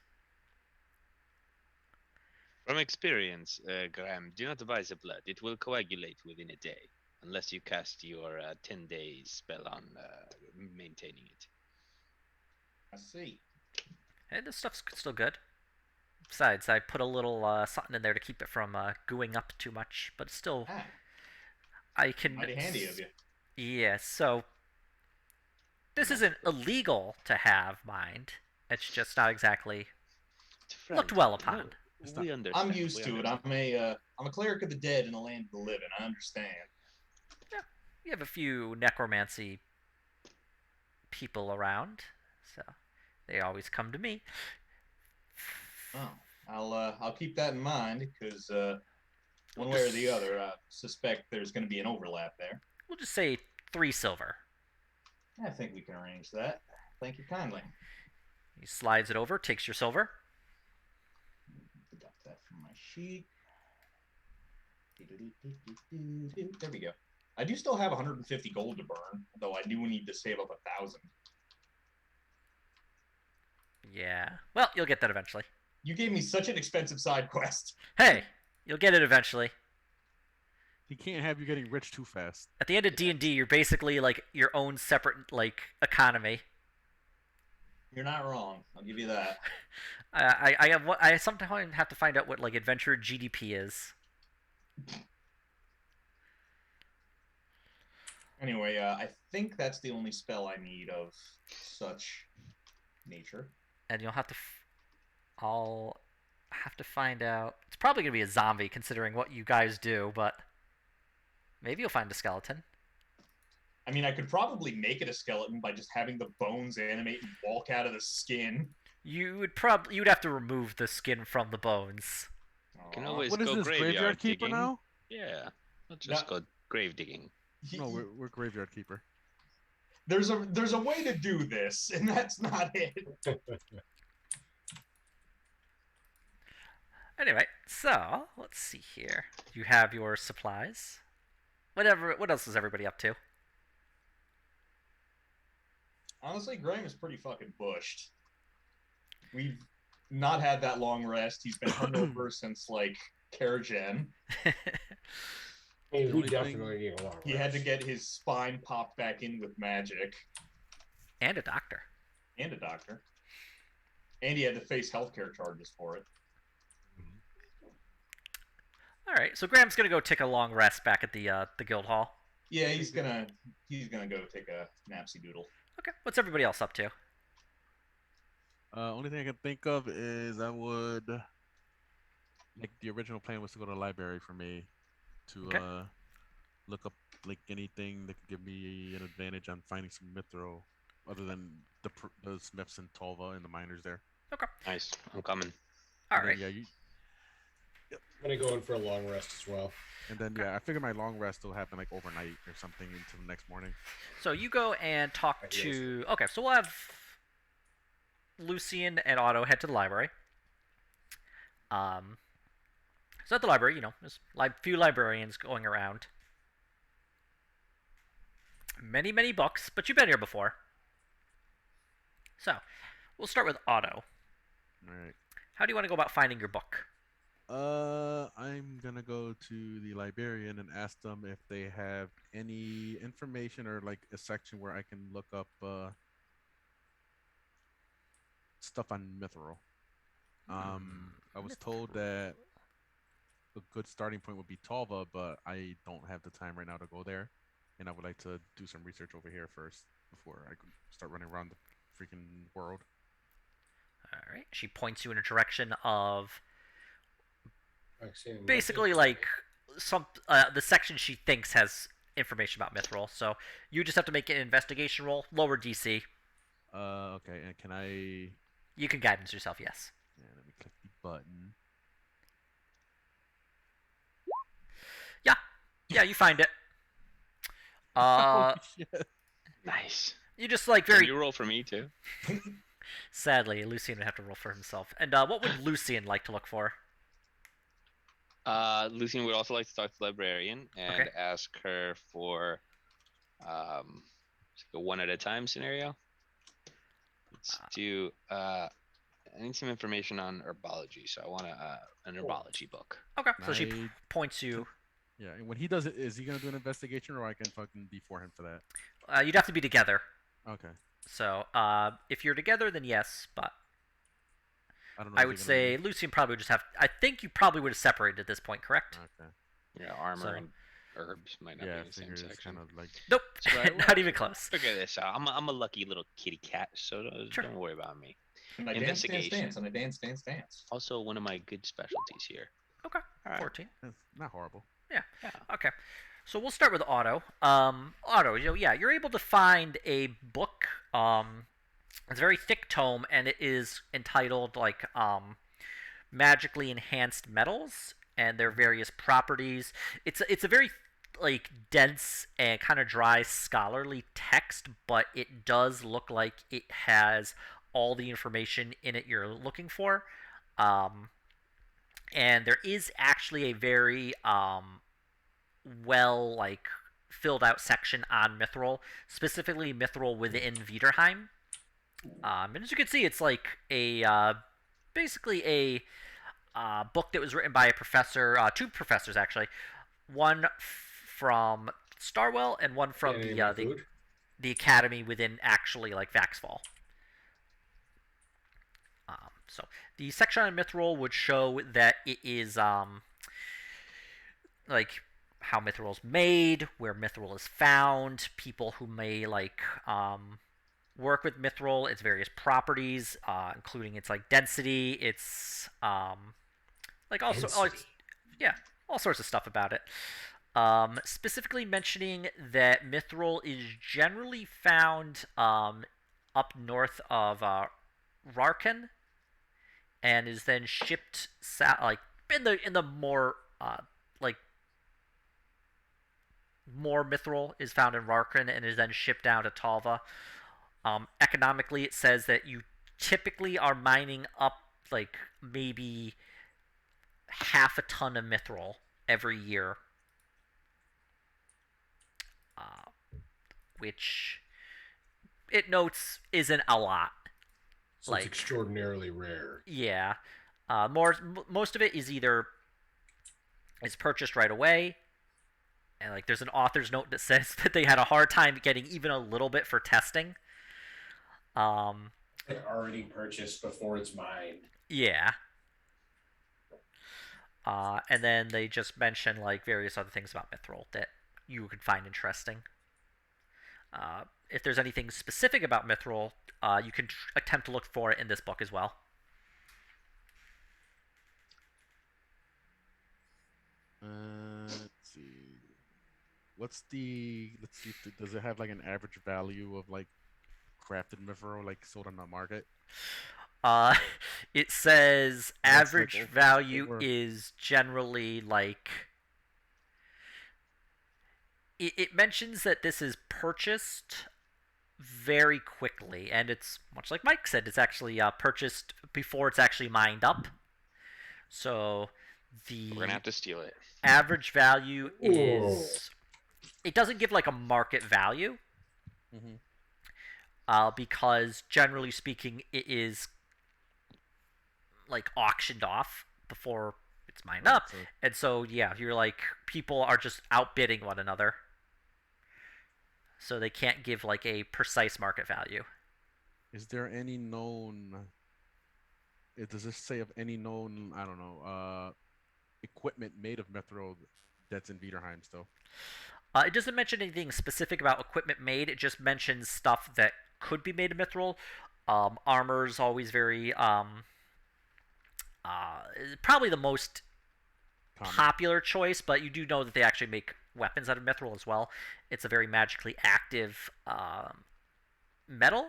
D: From experience, Graham, do not buy the blood. It will coagulate within a day, unless you cast your 10 days spell on maintaining it.
F: I see.
A: And this stuff's still good. Besides, I put a little something in there to keep it from gooing up too much, but it's still.
F: Ah,
A: I can.
F: mighty handy of you.
A: Yeah, so this isn't illegal to have, mind. It's just not exactly looked well upon.
D: We understand.
F: I'm used to it. I'm a cleric of the dead in the land of the living. I understand.
A: Yeah, you have a few necromancy people around, so they always come to me.
F: Oh, I'll keep that in mind because one way or the other, I suspect there's going to be an overlap there.
A: We'll just say 3 silver.
F: I think we can arrange that. Thank you kindly.
A: He slides it over, takes your silver.
F: Deduct that from my sheet. There we go. I do still have 150 gold to burn, though I do need to save up 1,000.
A: Yeah. Well, you'll get that eventually.
F: You gave me such an expensive side quest.
A: Hey, you'll get it eventually.
C: He can't have you getting rich too fast.
A: At the end of D&D, you're basically like your own separate like economy.
F: You're not wrong. I'll give you that.
A: I sometimes have to find out what like adventure GDP is.
F: Anyway, I think that's the only spell I need of such nature.
A: And you'll have to. I'll have to find out. It's probably gonna be a zombie, considering what you guys do, but maybe you'll find a skeleton.
F: I mean, I could probably make it a skeleton by just having the bones animate and walk out of the skin.
A: You'd have to remove the skin from the bones.
F: Aw.
D: Can always
C: What is
D: go
C: this,
D: graveyard
C: Graveyard Keeper
D: digging.
C: now?
D: Yeah, let's just go grave digging.
C: No, we're Graveyard Keeper.
F: There's a way to do this, and that's not it.
A: Anyway, so let's see here. You have your supplies. What else is everybody up to?
F: Honestly, Graham is pretty fucking bushed. We've not had that long rest. He's been hungover since like Karajan.
B: Hey,
C: The
B: we
C: only
B: definitely need a long
F: He had to
B: rest.
F: get his spine popped back in with magic
A: And a doctor.
F: and a doctor. And he had to face healthcare charges for it.
A: All right, so Graham's gonna go take a long rest back at the guild hall.
F: Yeah, he's gonna go take a napsy doodle.
A: Okay, what's everybody else up to?
C: Only thing I can think of is I would like the original plan was to go to the library for me to
A: Okay.
C: look up like anything that could give me an advantage on finding some mithril other than the smiths and Tolva and the miners there.
A: Okay.
D: Nice, I'm coming.
A: All
C: And then,
A: right.
C: yeah,
B: I'm gonna go in for a long rest as well.
C: and then I figure my long rest will happen like overnight or something until the next morning.
A: So you go and talk
B: Right,
A: to. Okay, so we'll have Lucian and Otto head to the library. So at the library, there's a few librarians going around. Many, many books, but you've been here before. So, we'll start with Otto.
C: All right.
A: How do you want to go about finding your book?
C: I'm gonna go to the librarian and ask them if they have any information or like a section where I can look up stuff on mithril. I was told that a good starting point would be Talva, but I don't have the time right now to go there, and I would like to do some research over here first before I can start running around the freaking world.
A: All right. She points you in a direction of
B: Vaccine,
A: basically
B: nothing.
A: like the section she thinks has information about Mithril. So you just have to make an investigation roll, lower DC.
C: Okay, and can I?
A: You can guidance yourself, yes.
C: Yeah, let me click the button.
A: Yeah, yeah, you find it.
C: Holy shit.
D: Nice.
A: You just like
D: Can
A: very
D: you roll for me too?
A: sadly, Lucian would have to roll for himself. And what would Lucian like to look for?
D: Lucian would also like to talk to the librarian and
A: Okay.
D: ask her for it's like a one at a time scenario. Let's do I need some information on herbology, so I want an herbology book.
A: Okay, so she
C: I-
A: points you.
C: Yeah, and when he does it, is he gonna do an investigation, or I can fucking D4 him for that?
A: You'd have to be together.
C: Okay.
A: So if you're together, then yes. But
C: I don't know.
A: I
C: is
A: would
C: he gonna
A: say Lucian probably would just have. I think you probably would have separated at this point, correct?
C: Okay.
D: Yeah, armor
A: So-
D: and herbs might not
C: Yeah,
D: be
C: I
D: in the same
C: figure it's
D: section.
C: kind of like.
A: Nope,
C: Right,
A: not even close.
D: Figure this out. I'm a lucky little kitty cat, so
A: Sure.
D: don't worry about me.
F: And I dance, dance,
D: Investigation.
F: dance, and I dance, dance, dance.
D: Also, one of my good specialties here.
A: Okay,
D: All right.
A: 14.
C: It's not horrible.
A: Yeah. Okay. So we'll start with Otto. Otto, you're able to find a book. It's a very thick tome, and it is entitled like magically enhanced metals and their various properties. It's a very like dense and kind of dry scholarly text, but it does look like it has all the information in it you're looking for. And there is actually a very well like filled out section on Mithril, specifically Mithril within Viderheim. And as you can see, it's like a basically a book that was written by a professor, two professors actually, one from Starwell and one from
B: Any of my food?
A: the academy within actually like Vaxfall. So the section on Mithril would show that it is like how Mithril is made, where Mithril is found, people who may like work with Mithril, its various properties, including its like density, its like also all sorts of stuff about it. Specifically mentioning that Mithril is generally found up north of Rarkan, and is then shipped like in the more like more Mithril is found in Rarkan and is then shipped down to Talva. Economically, it says that you typically are mining up like maybe half a ton of Mithril every year, which it notes isn't a lot.
B: So it's extraordinarily rare.
A: Yeah. Most of it is either is purchased right away, and like there's an author's note that says that they had a hard time getting even a little bit for testing.
B: Already purchased before it's mined.
A: Yeah. And then they just mention like various other things about Mithril that you could find interesting. If there's anything specific about Mithril, you can attempt to look for it in this book as well.
C: Let's see. Let's see. Does it have like an average value of like crafted Mithril like sold on the market?
A: It says
C: That's
A: average
C: like
A: value
C: over-
A: is generally like. It mentions that this is purchased very quickly, and it's much like Mike said. It's actually purchased before it's actually mined up. So the
D: We're gonna have to steal it.
A: average value is. It doesn't give like a market value. Because generally speaking, it is like auctioned off before it's mined
C: Right,
A: up,
C: so-
A: and so yeah, you're like people are just outbidding one another, so they can't give like a precise market value.
C: Is there any known? Does this say of any known? I don't know. Equipment made of Mithril that's in Viderheim still.
A: It doesn't mention anything specific about equipment made. It just mentions stuff that could be made of Mithril. Armor's always very uh, probably the most
C: Common.
A: popular choice, but you do know that they actually make weapons out of mithril as well. It's a very magically active metal,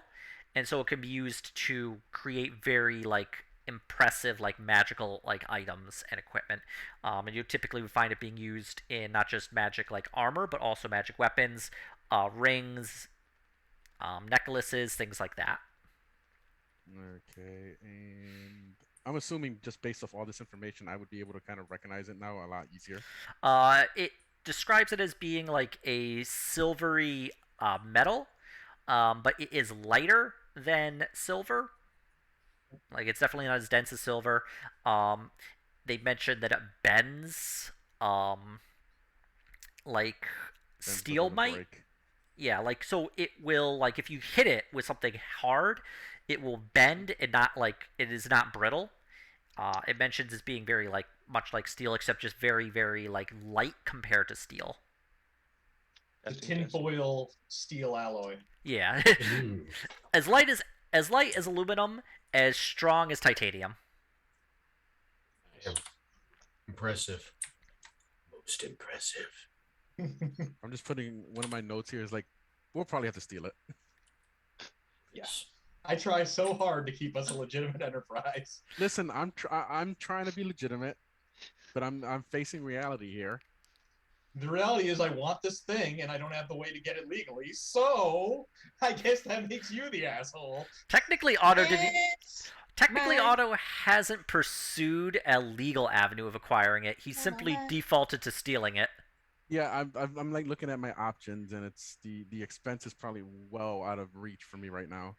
A: and so it can be used to create very like impressive like magical like items and equipment. And you typically would find it being used in not just magic like armor, but also magic weapons, rings, necklaces, things like that.
C: Okay, and I'm assuming just based off all this information, I would be able to kind of recognize it now a lot easier.
A: It describes it as being like a silvery metal, but it is lighter than silver. Like it's definitely not as dense as silver. Um, they mentioned that it bends, like
C: Then but
A: steel
C: doesn't
A: might.
C: break.
A: Yeah, like so it will like if you hit it with something hard, it will bend and not like it is not brittle. It mentions as being very like much like steel, except just very very like light compared to steel.
F: The
D: That's interesting.
F: tinfoil steel alloy.
A: Yeah,
B: Mm.
A: as light as aluminum, as strong as titanium.
B: Damn. Impressive. Most impressive.
C: I'm just putting one of my notes here is like, we'll probably have to steal it.
F: Yes. I try so hard to keep us a legitimate enterprise.
C: Listen, I'm trying to be legitimate, but I'm facing reality here.
F: The reality is I want this thing and I don't have the way to get it legally, so I guess that makes you the asshole.
A: Technically, Otto didn't.
E: It's
A: Technically,
E: mine.
A: Otto hasn't pursued a legal avenue of acquiring it. He simply defaulted to stealing it.
C: Yeah, I'm like looking at my options, and it's the expense is probably well out of reach for me right now,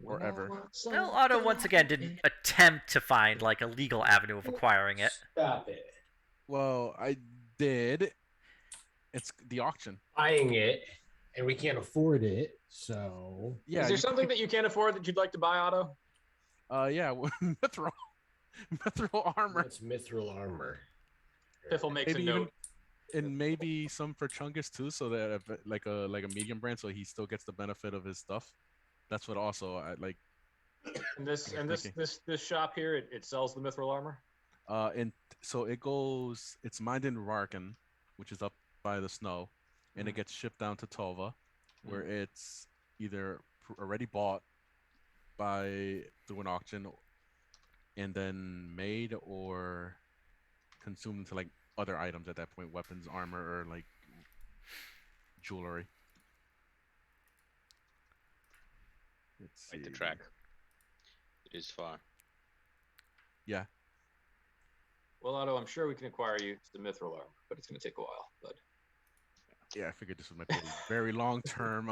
C: or ever.
A: Well, Otto once again didn't attempt to find like a legal avenue of acquiring it.
B: Stop it.
C: Well, I did. It's the auction.
B: Buying it, and we can't afford it, so.
C: Yeah.
E: Is there something that you can't afford that you'd like to buy, Otto?
C: Yeah, mithril armor,
B: That's mithril armor.
E: Piffle makes
C: Maybe
E: a
C: even-
E: note.
C: and maybe some for Chungus too, so that like a medium brand, so he still gets the benefit of his stuff. That's what also I like.
E: And this
C: I'm thinking.
E: this shop here, it sells the mithril armor.
C: And so it goes. It's mined in Rarkin, which is up by the snow, and it gets shipped down to Tova, where it's either already bought by through an auction, and then made or consumed into like other items at that point, weapons, armor, or like jewelry. Let's see.
D: Quite the track. It is far.
C: Yeah.
E: Well, Otto, I'm sure we can acquire you the mithril armor, but it's going to take a while. But
C: Yeah, I figured this was my very long-term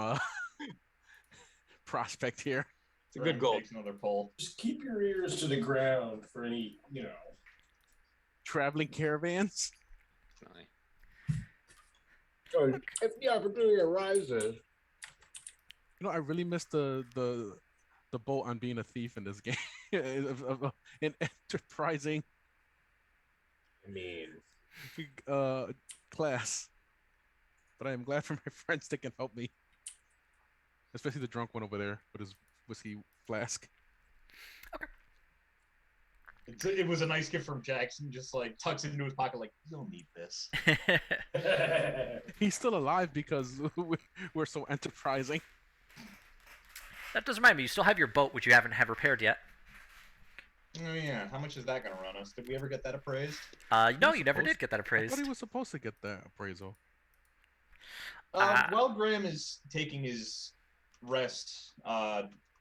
C: prospect here.
E: it's a good goal.
F: Takes another pull.
B: Just keep your ears to the ground for any,
C: Traveling caravans.
D: Definitely.
B: if the opportunity arises.
C: You know, I really missed the boat on being a thief in this game. An enterprising
B: I mean,
C: class. But I am glad for my friends that can help me. Especially the drunk one over there with his whiskey flask.
F: It was a nice gift from Jackson, just like tucks it into his pocket, like, you'll need this.
C: He's still alive because we're so enterprising.
A: That does remind me, you still have your boat, which you haven't have repaired yet.
F: Oh yeah, how much is that gonna run us? Did we ever get that appraised?
A: No,
C: was
A: you never
C: supposed-
A: did get that
C: I
A: appraised.
C: thought he was supposed to get that appraisal.
F: While Graham is taking his rest,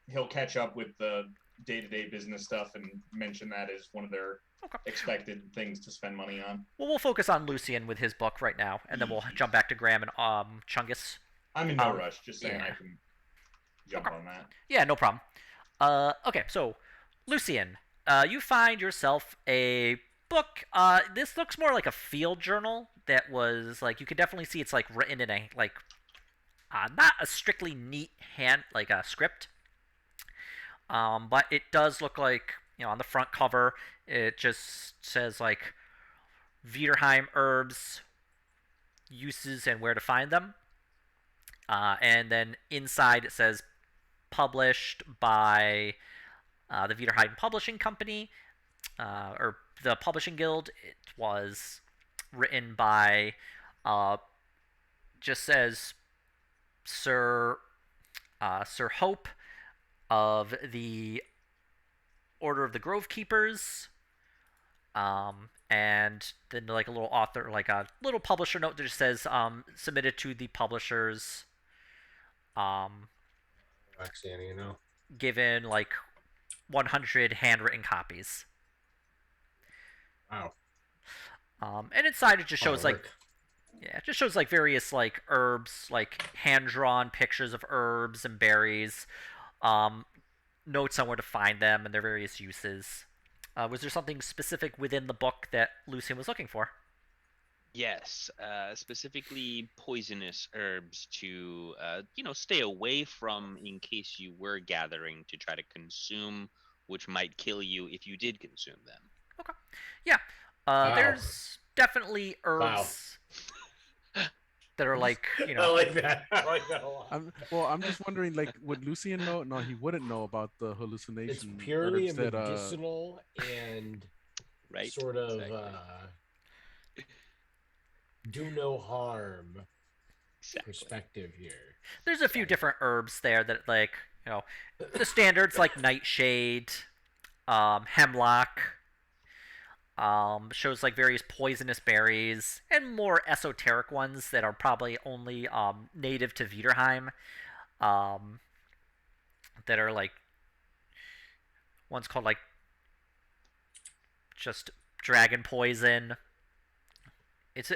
F: he'll catch up with the day-to-day business stuff and mention that as one of their
A: Okay.
F: expected things to spend money on.
A: Well, we'll focus on Lucian with his book right now, and then we'll jump back to Graham and Chungus.
F: I'm in no
A: Um,
F: rush, just saying
A: yeah.
F: I can jump
A: Okay.
F: on that.
A: Yeah, no problem. Okay, so Lucian, you find yourself a book. This looks more like a field journal that was like you could definitely see it's like written in a like not a strictly neat hand like a script. But it does look like on the front cover it just says like Viderheim herbs, uses and where to find them. And then inside it says published by the Viderheim Publishing Company, or the Publishing Guild. It was written by, just says Sir Hope of the Order of the Grove Keepers. And then like a little author, like a little publisher note that just says submitted to the publishers,
B: Actually, you know.
A: given like 100 handwritten copies.
B: Wow.
A: And inside it just
B: A lot
A: shows
B: of
A: like,
B: work.
A: yeah, it just shows like various like herbs, like hand drawn pictures of herbs and berries, notes on where to find them and their various uses. Was there something specific within the book that Lucian was looking for?
D: Yes, specifically poisonous herbs to, stay away from in case you were gathering to try to consume, which might kill you if you did consume them.
A: Okay. Yeah.
B: Wow.
A: There's definitely herbs that are like,
B: I like that. I like that a lot.
C: I'm just wondering, like, would Lucian know? No, he wouldn't know about the hallucination.
B: It's purely a
C: herbs that,
B: medicinal and
D: Right.
B: sort of
D: Exactly.
B: do no harm
D: Exactly.
B: perspective here.
A: there's a few different herbs there that like, the standards like nightshade, hemlock, shows like various poisonous berries and more esoteric ones that are probably only native to Viderheim, that are like one's called like just dragon poison. It's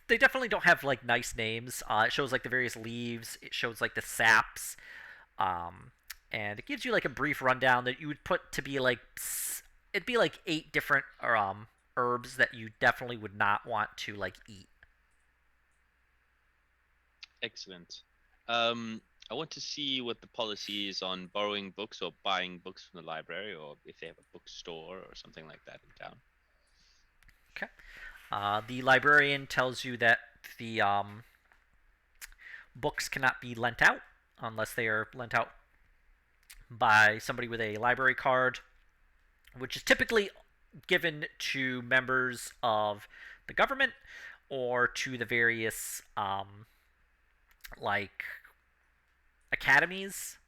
A: they definitely don't have like nice names. It shows like the various leaves. It shows like the saps, and it gives you like a brief rundown that you would put to be like it'd be like 8 different herbs that you definitely would not want to like eat.
D: Excellent. I want to see what the policy is on borrowing books or buying books from the library, or if they have a bookstore or something like that in town.
A: Okay. The librarian tells you that the books cannot be lent out unless they are lent out by somebody with a library card, which is typically given to members of the government or to the various like academies.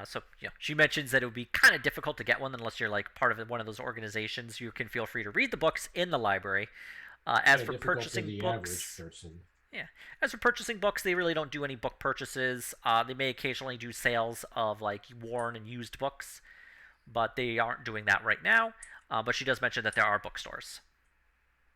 A: So she mentions that it would be kind of difficult to get one unless you're like part of one of those organizations. You can feel free to read the books in the library. As for purchasing books, as for purchasing books, they really don't do any book purchases. They may occasionally do sales of like worn and used books, but they aren't doing that right now. But she does mention that there are bookstores.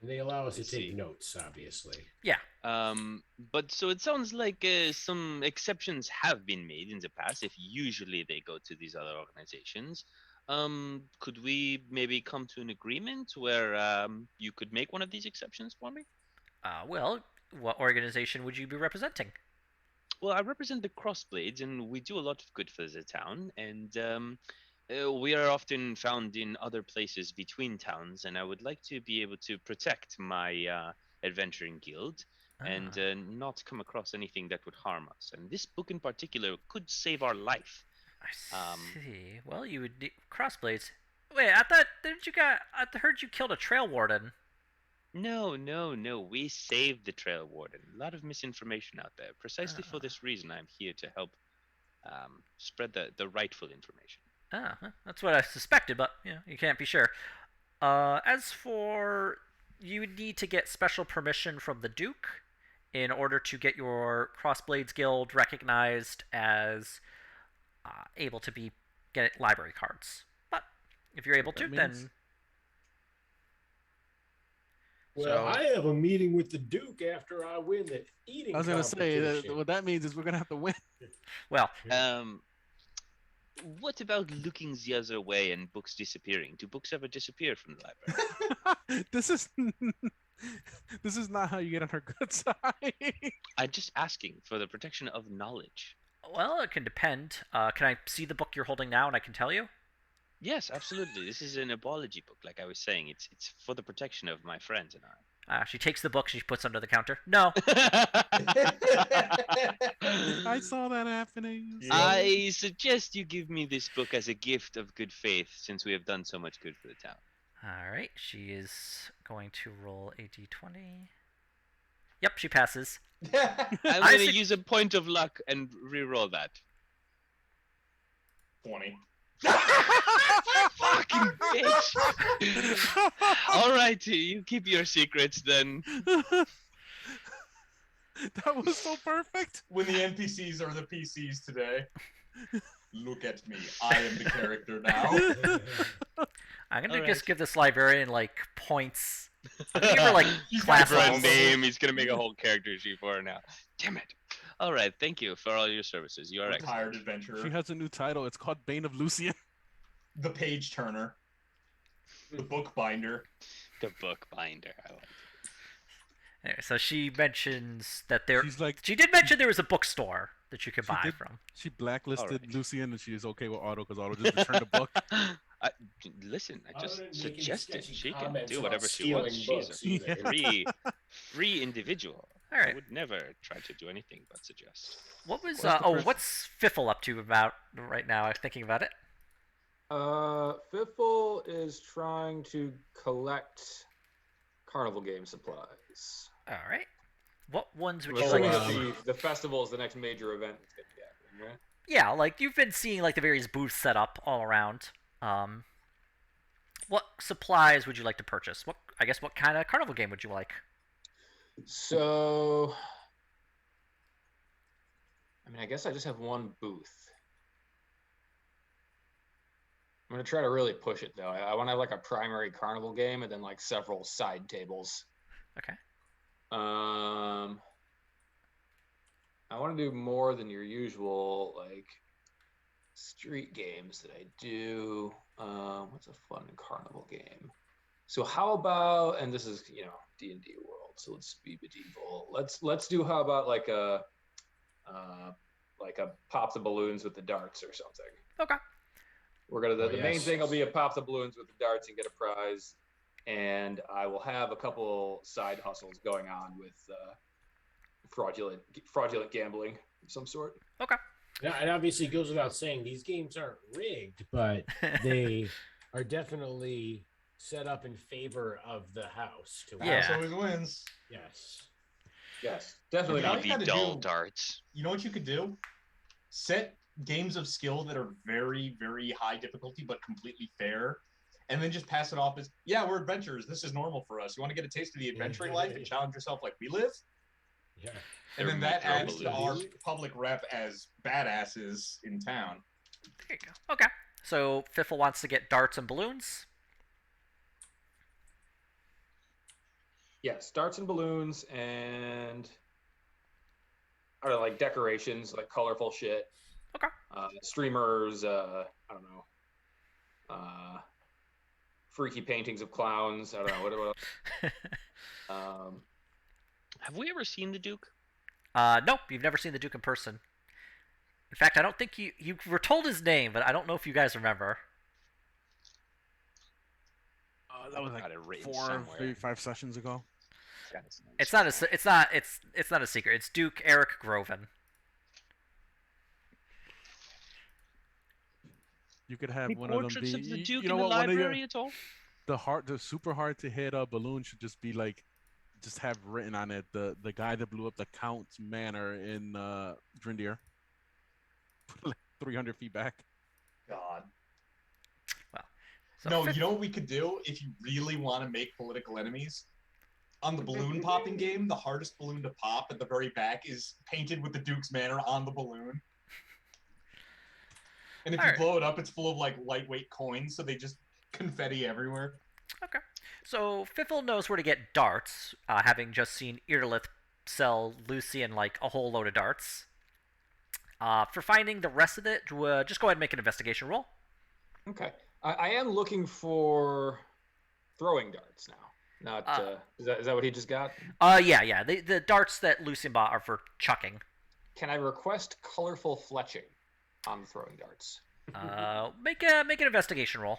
B: And they allow us to
D: I see.
B: take notes, obviously.
A: Yeah.
D: But so it sounds like some exceptions have been made in the past. If usually they go to these other organizations, could we maybe come to an agreement where you could make one of these exceptions for me?
A: Well, what organization would you be representing?
D: Well, I represent the Crossblades, and we do a lot of good for the town, and we are often found in other places between towns, and I would like to be able to protect my adventuring guild and not come across anything that would harm us. And this book in particular could save our life.
A: I see. Well, you would need crossblades. Wait, I heard you killed a trail warden.
D: No. We saved the trail warden. A lot of misinformation out there. Precisely for this reason, I'm here to help spread the rightful information.
A: That's what I suspected, but you can't be sure. As for, you would need to get special permission from the Duke in order to get your Crossblades Guild recognized as able to get library cards. But if you're able to, then.
B: Well, I have a meeting with the Duke after I win the eating.
C: I was gonna say
B: competition.
C: what that means is we're gonna have to win.
A: Well,
D: what about looking the other way and books disappearing? Do books ever disappear from the library?
C: This is not how you get on her good side.
D: I'm just asking for the protection of knowledge.
A: Well, it can depend. Can I see the book you're holding now, and I can tell you?
D: Yes, absolutely. This is an apology book, like I was saying. It's for the protection of my friends and
A: She takes the book. She puts under the counter. No.
C: I saw that happening.
D: I suggest you give me this book as a gift of good faith, since we have done so much good for the town.
A: All right. She is going to roll a d20. Yep, she passes.
D: I'm
A: I
D: gonna
A: sug-
D: use a point of luck and re-roll that.
F: 20.
D: Fucking bitch! All right, you keep your secrets then.
C: That was so perfect.
F: When the NPCs are the PCs today. Look at me. I am the character now.
A: I'm gonna
D: All
A: just
D: right.
A: give this librarian like points. I'm gonna give her like
D: He's
A: class
D: for a
A: levels.
D: name. He's gonna make a whole character sheet for her now. Damn it! All right, thank you for all your services. You are excellent.
F: Retired adventurer.
C: She has a new title. It's called Bane of Lucian.
F: The page turner. The bookbinder.
D: The book binder. I like it.
A: Anyway, so she mentions that there.
C: She's like,
A: She did mention there was a bookstore that you could
C: She
A: buy
C: did-
A: from.
C: she blacklisted
D: Alright.
C: Lucian, and she is okay with Otto because Otto just returned the book.
D: Listen, I just
B: Other than making
D: suggested
B: sketchy
D: she can
B: comments
D: do
B: about
D: whatever she wants.
B: stealing
D: She's
B: books
D: a
B: either.
D: free individual.
A: All
D: I
A: right.
D: would never try to do anything but suggest.
A: What was?
C: What's the first-
A: What's Fiffle up to about right now? I'm thinking about it.
E: Fiffle is trying to collect carnival game supplies.
A: All right. What ones would
E: We're
A: you
E: assuming
A: like?
E: that the festival is the next major event that's going to be happening, right?
A: Yeah, like you've been seeing like the various booths set up all around. What supplies would you like to purchase? What kind of carnival game would you like?
E: So, I guess I just have one booth. I'm gonna try to really push it though. I want to have like a primary carnival game and then like several side tables.
A: Okay.
E: I want to do more than your usual like street games that I do. What's a fun carnival game? So how about, and this is D&D world, so let's be medieval. Let's do how about like a pop the balloons with the darts or something.
A: Okay.
E: We're gonna the
B: Oh,
E: main
B: yes.
E: thing will be a pop the balloons with the darts and get a prize, and I will have a couple side hustles going on with fraudulent gambling of some sort.
A: Okay.
B: Now, it obviously goes without saying these games aren't rigged, but they are definitely set up in favor of the house. To win.
A: Yeah.
F: House always wins.
B: Yes.
E: Yes, definitely
F: Now
E: not.
F: you gotta
D: dull
F: do-
D: darts.
F: You know what you could do? Set games of skill that are very, very high difficulty but completely fair, and then just pass it off as, yeah, we're adventurers. This is normal for us. You want to get a taste of the adventuring life and challenge yourself like we live?
B: Yeah.
F: And
D: They're
F: then that adds to our
B: micro-balloons.
F: public rep as badasses in town.
A: There you go. Okay. So Fiffle wants to get darts and balloons.
E: Yes, darts and balloons and I don't know, like decorations, like colorful shit.
A: Okay.
E: Streamers, I don't know. Freaky paintings of clowns. I don't know. What
D: Have we ever seen the Duke?
A: Nope, you've never seen the Duke in person. In fact, I don't think you were told his name, but I don't know if you guys remember.
C: That was like
D: Got it written
C: 4,
D: somewhere.
C: maybe 5 sessions ago.
D: Got his name
A: It's not a
D: somewhere.
A: it's not a secret. It's Duke Eric Groven.
C: You could have
D: Any
C: one of them
D: portraits
C: be.
D: of the
C: you-
D: Duke
C: you know
D: in the
C: what? One of your-
D: library at all?
C: the super hard to hit balloon should just be like, just have written on it the guy that blew up the Count's manor in Drindir. Like 300 feet back.
F: God.
A: So
F: No,
A: Fiff-
F: you know what we could do if you really want to make political enemies? On the balloon popping game, the hardest balloon to pop at the very back is painted with the Duke's Manor on the balloon. And if
A: Alright.
F: you blow it up, it's full of like lightweight coins, so they just confetti everywhere.
A: Okay. So Fiffle knows where to get darts, having just seen Earlith sell Lucian like a whole load of darts. For finding the rest of it, just go ahead and make an investigation roll.
E: Okay. I am looking for throwing darts now. Not is that what he just got?
A: Yeah. The darts that Lucian bought are for chucking.
E: Can I request colorful fletching on the throwing darts?
A: Make an investigation roll,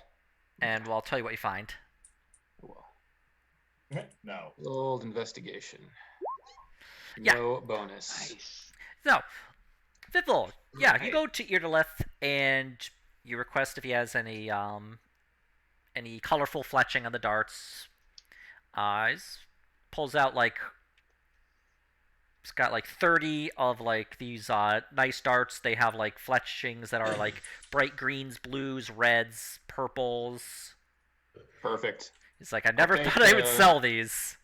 A: and I'll tell you what you find.
E: Well,
F: No.
E: Old investigation.
A: Yeah.
E: No bonus.
D: Nice.
A: So, fifth level. Yeah, you
E: Right.
A: go to Earlith and you request if he has any colorful fletching on the darts. He pulls out like it's got like 30 of like these nice darts. They have like fletchings that are like bright greens, blues, reds, purples.
E: Perfect.
A: He's like, I never
E: take,
A: thought I would sell these.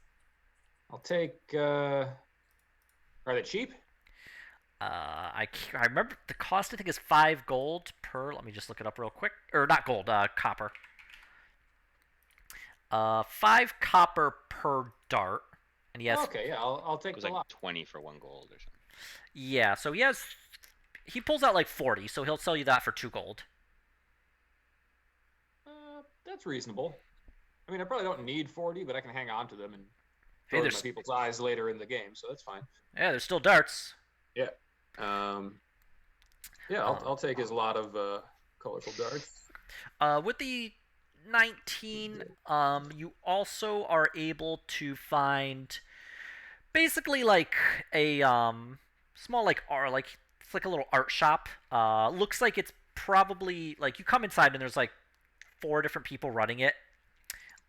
E: I'll take. Are they cheap?
A: I remember the cost. I think is 5 gold per. Let me just look it up real quick. Or not gold, copper. 5 copper per dart, and he has.
E: Okay, yeah, I'll
D: It
E: take
D: was
E: the
D: like
E: lot.
D: 20 for 1 gold or something.
A: Yeah, so he has. He pulls out like 40, so he'll sell you that for 2 gold.
E: That's reasonable. I mean, I probably don't need 40, but I can hang on to them and
A: Hey,
E: throw them in
A: there's
E: my people's eyes later in the game, so that's fine.
A: yeah, there's still darts.
E: Yeah. Yeah, I'll take his lot of colorful darts.
A: With the 19, you also are able to find basically like a small like art, like it's like a little art shop. Looks like it's probably like you come inside and there's like 4 different people running it.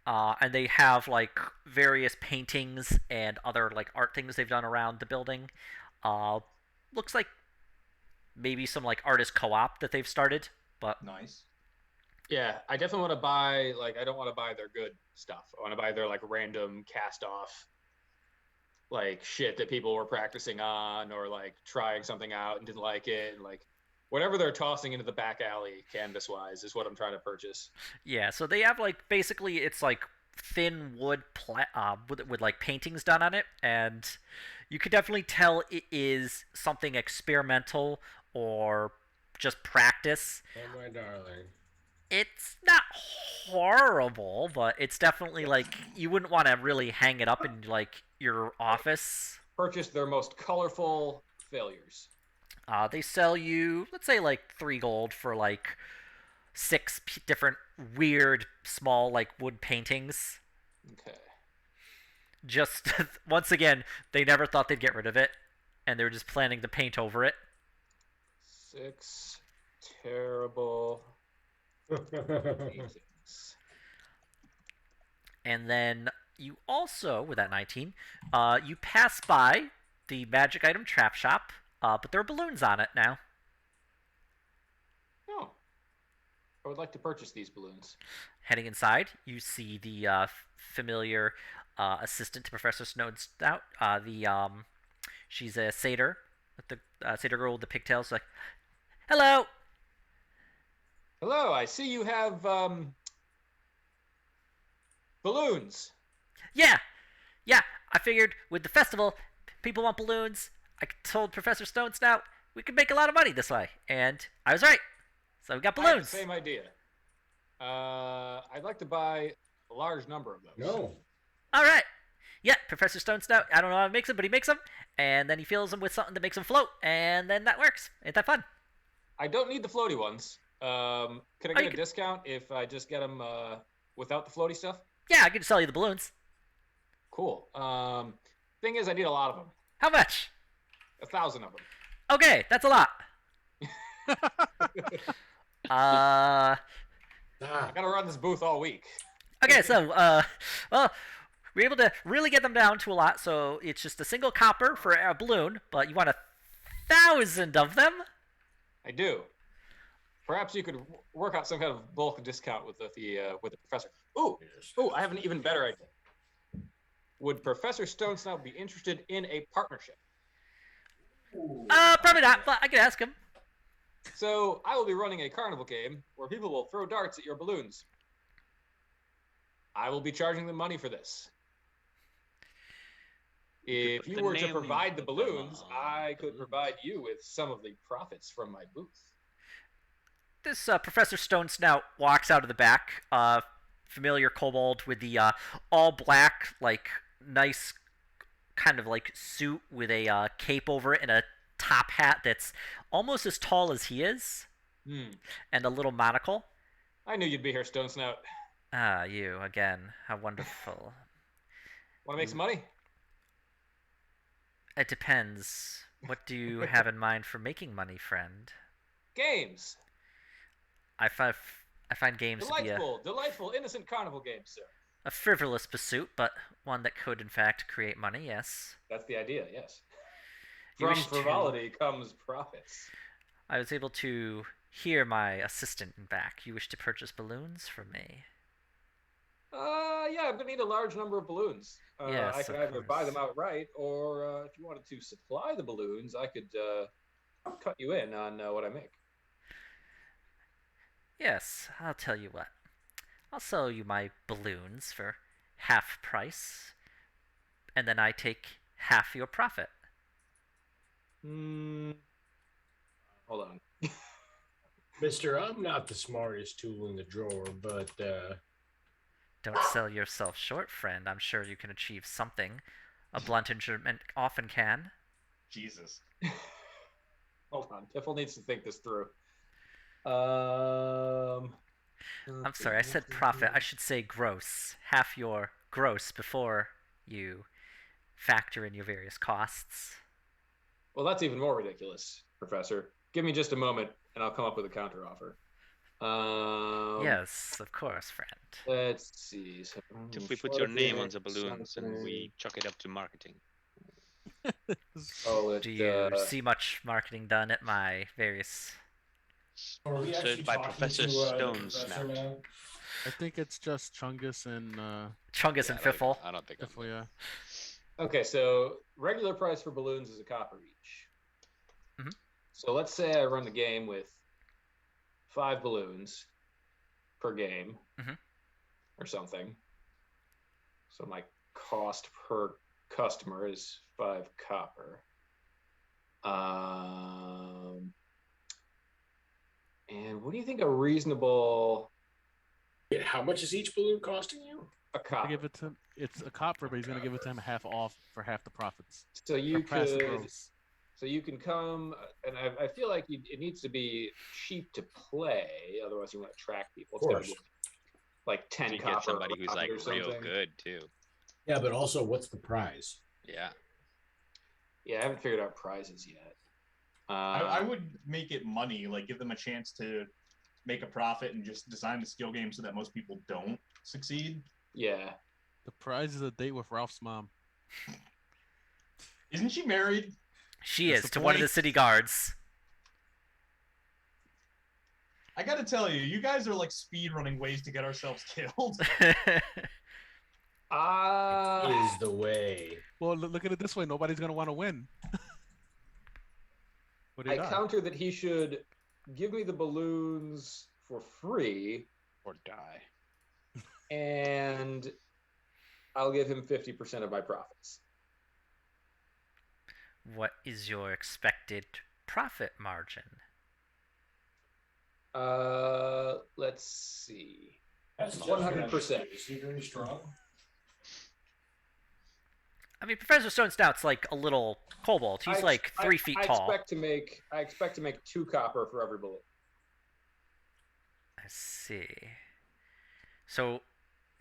A: And they have like various paintings and other like art things they've done around the building. Looks like maybe some like artist co-op that they've started, but
F: Nice.
E: Yeah, I definitely want to buy, like, I don't want to buy their good stuff. I want to buy their, like, random cast off, like, shit that people were practicing on or, like, trying something out and didn't like it. And, like, whatever they're tossing into the back alley, canvas wise, is what I'm trying to purchase.
A: yeah, so they have like basically it's like thin wood with like paintings done on it, and you could definitely tell it is something experimental or just practice.
B: Oh my darling.
A: It's not horrible, but it's definitely like you wouldn't want to really hang it up in like your office.
E: Purchase their most colorful failures.
A: They sell you, let's say, like 3 gold for like 6 different weird small like wood paintings.
E: Okay.
A: Just once again, they never thought they'd get rid of it, and they were just planning to paint over it.
E: 6 terrible paintings.
A: And then you also, with that 19, you pass by the magic item trap shop, but there are balloons on it now.
E: Oh. I would like to purchase these balloons.
A: Heading inside, you see the familiar assistant to Professor Snowden Stout. She's a satyr, the satyr girl with the pigtails. Like, hello.
E: Hello, I see you have balloons.
A: Yeah. I figured with the festival, people want balloons. I told Professor Stone Snout we could make a lot of money this way, and I was right. So we got
E: I have
A: balloons.
E: the same idea. I'd like to buy a large number of those.
B: No.
A: All right. Yeah, Professor Stone Snout. I don't know how he makes them, but he makes them, and then he fills them with something that makes them float, and then that works. Ain't that fun?
E: I don't need the floaty ones. Could I
A: you
E: get a
A: could-
E: discount if I just get them without the floaty stuff?
A: Yeah, I can sell you the balloons.
E: Cool. Thing is, I need a lot of them.
A: How much?
E: 1,000 of them.
A: Okay, that's a lot.
B: Ah.
E: I gotta run this booth all week.
A: Okay, so well, we're able to really get them down to a lot. So it's just a single copper for a balloon, but you want 1,000 of them.
E: I do. Perhaps you could work out some kind of bulk discount with the professor. Ooh, I have an even better idea. Would Professor Stone Snout be interested in a partnership?
A: Probably not, but I could ask him.
E: So I will be running a carnival game where people will throw darts at your balloons. I will be charging them money for this. If
D: put
E: you
D: the
E: were to
D: name
E: provide the
D: of them
E: balloons,
D: on
E: I could
D: balloons.
E: provide you with some of the profits from my booth.
A: This Professor Stone Snout walks out of the back. Familiar kobold with the all black, like nice kind of like suit with a cape over it and a top hat that's almost as tall as he is, and a little monocle.
E: I knew you'd be here, Stone Snout.
A: Ah, you again. How wonderful.
E: Want to make some money?
A: It depends. What do you have in mind for making money, friend?
E: Games.
A: I find games to be
E: Delightful, innocent carnival games, sir.
A: a frivolous pursuit, but one that could, in fact, create money, yes.
E: That's the idea, yes.
A: You
E: From
A: wish to-
E: frivolity comes profits.
A: I was able to hear my assistant in back. You wish to purchase balloons from me?
E: Yeah, I'm gonna need a large number of balloons.
A: Yes,
E: I could
A: of
E: either buy
A: course.
E: them outright, or if you wanted to supply the balloons, I could cut you in on what I make.
A: Yes, I'll tell you what. I'll sell you my balloons for half price, and then I take half your profit.
E: Hold on.
B: Mister, I'm not the smartest tool in the drawer, but
A: Don't sell yourself short, friend. I'm sure you can achieve something. A blunt instrument often can.
F: Jesus.
E: Hold on. Tiffle needs to think this through.
A: I'm sorry, I said profit. I should say gross. Half your gross before you factor in your various costs.
E: Well, that's even more ridiculous, Professor. Give me just a moment, and I'll come up with a counteroffer.
A: Yes, of course, friend.
E: Let's see. So,
D: If we put your name on the balloons and we chuck it up to marketing.
A: Do you see much marketing done at my various...
B: are we
D: Sponsored
B: actually
D: by
B: talking
D: Professor
B: to,
D: Stone
B: Professor
D: Snout.
B: now?
C: I think it's just Chungus and
A: Chungus and Fiffle?
D: I don't think
C: Piffle, yeah.
E: Okay, so regular price for balloons is a copper each.
A: Mhm.
E: So let's say I run the game with 5 balloons per game,
A: Mhm.
E: or something. So my cost per customer is 5 copper. And what do you think a reasonable
B: Yeah, how much is each balloon costing you?
E: a
C: To
E: copper?
C: give it to it's a copper, but he's gonna give it to him half off for half the profits.
E: So you
C: Or pass the
E: could.
C: gross.
E: So you can come, and I feel like it needs to be cheap to play, otherwise you want to attract people. It's
B: Of
E: gotta
B: course.
E: be like 10
D: You
E: copper
D: get somebody
E: or
D: who's
E: copy
D: like
E: or
D: real
E: something.
D: good too.
B: Yeah, but also, what's the prize?
D: Yeah.
E: Yeah, I haven't figured out prizes yet.
F: I would make it money, like give them a chance to make a profit and just design the skill game so that most people don't succeed.
E: Yeah.
C: The prize is a date with Ralph's mom.
F: Isn't she married?
A: She
C: That's
A: is,
C: the
A: to one of the
C: point.
A: city guards.
F: I gotta tell you, you guys are like speed running ways to get ourselves killed.
B: Is the way.
C: Well, look at it this way: nobody's gonna want to win. What do
E: I
C: you got?
E: counter that he should give me the balloons for free,
D: Or die.
E: and I'll give him 50% of my profits.
A: What is your expected profit margin?
E: Let's see.
B: That's
E: 100%.
B: Is he very strong?
A: I mean, Professor Stone Snout's like a little kobold. He's like 3 feet tall.
E: I expect to make 2 copper for every balloon.
A: I see. So,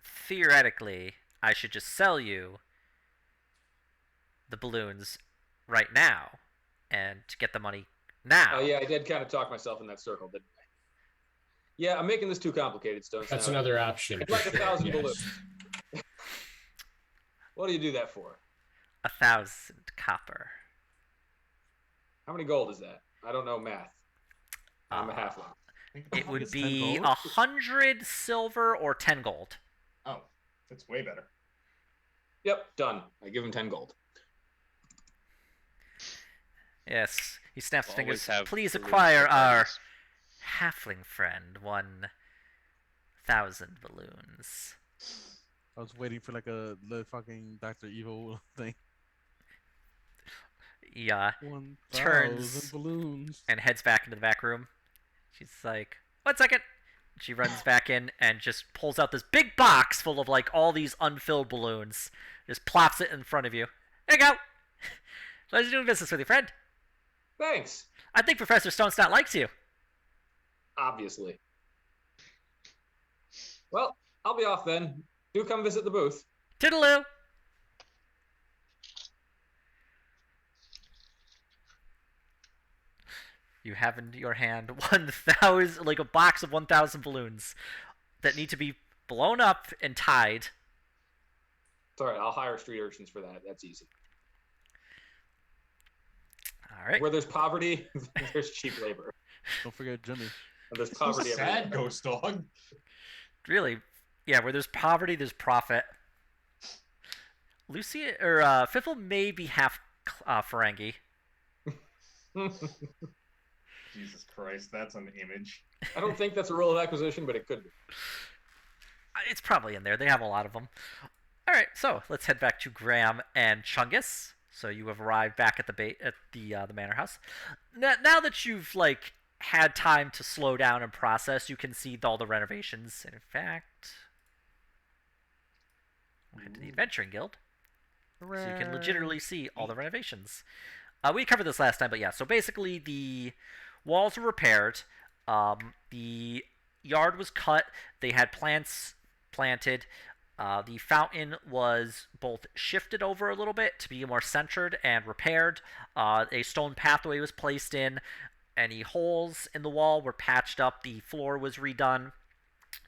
A: theoretically, I should just sell you the balloons right now and to get the money now.
E: Oh yeah, I did kind of talk myself in that circle, didn't I? Yeah, I'm making this too complicated, Stone.
B: That's
E: Snout.
B: another option.
E: It's like
B: for
E: 1,000
B: sure,
E: balloons. What do you do that for?
A: 1,000 copper.
E: How many gold is that? I don't know math. I'm a halfling.
A: It would
C: It's 10
A: be
C: gold?
A: 100 silver or 10 gold.
F: Oh, that's way better.
E: Yep, done. I give him 10 gold.
A: Yes, he snaps his
D: Always
A: fingers.
D: have
A: Please
D: balloons
A: acquire
D: for
A: our
D: parties.
A: halfling friend 1,000 balloons.
C: I was waiting for like the fucking Dr. Evil thing.
A: Yeah,
C: 1,000
A: Turns.
C: balloons.
A: and heads back into the back room. She's like, 1 second. She runs back in and just pulls out this big box full of like all these unfilled balloons. Just plops it in front of you. There you go. Pleasure doing business with you, friend.
E: Thanks.
A: I think Professor Stonesnot likes you.
E: Obviously. Well, I'll be off then. Do come visit the booth.
A: Toodaloo. You have in your hand 1,000, like a box of 1,000 balloons that need to be blown up and tied.
E: It's all right. I'll hire street urchins for that. That's easy.
A: All right.
E: Where there's poverty, there's cheap labor.
C: Don't forget Jimmy.
E: And there's
F: So
E: poverty
F: sad,
E: everywhere.
F: ghost dog.
A: Really, yeah. Where there's poverty, there's profit. Lucy or Fiffle may be half Ferengi.
F: Jesus Christ, that's an image.
E: I don't think that's a rule of acquisition, but it could be.
A: It's probably in there. They have a lot of them. All right, so let's head back to Graham and Chungus. So you have arrived back at the manor house. Now that you've like had time to slow down and process, you can see all the renovations. And in fact, we'll head to the Adventuring Guild, so you can legitimately see all the renovations. We covered this last time, but yeah. So basically, the walls were repaired. The yard was cut. They had plants planted. The fountain was both shifted over a little bit to be more centered and repaired. A stone pathway was placed in. Any holes in the wall were patched up. The floor was redone.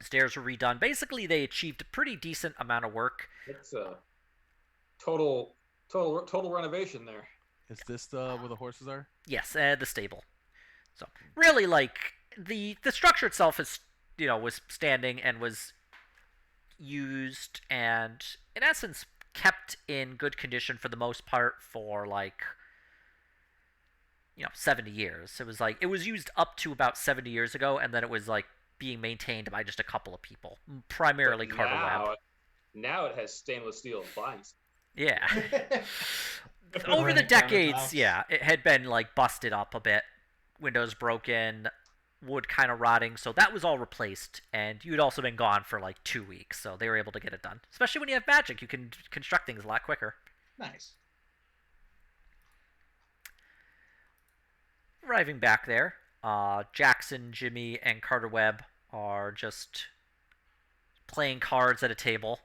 A: Stairs were redone. Basically, they achieved a pretty decent amount of work.
E: It's a total renovation there.
C: Is this the where the horses are?
A: Yes, the stable. So really, like the structure itself is, was standing and was used and in essence kept in good condition for the most part for like 70 years. It was used up to about 70 years ago, and then it was like being maintained by just a couple of people, primarily
E: But
A: Carter Webb.
E: now it has stainless steel appliances.
A: Yeah. Over the
F: Right,
A: decades,
F: countertops.
A: yeah, it had been like busted up a bit, windows broken, wood kind of rotting, so that was all replaced. And you'd also been gone for like 2 weeks, so they were able to get it done. Especially when you have magic, you can construct things a lot quicker.
F: Nice.
A: Arriving back there, Jackson, Jimmy, and Carter Webb are just playing cards at a table.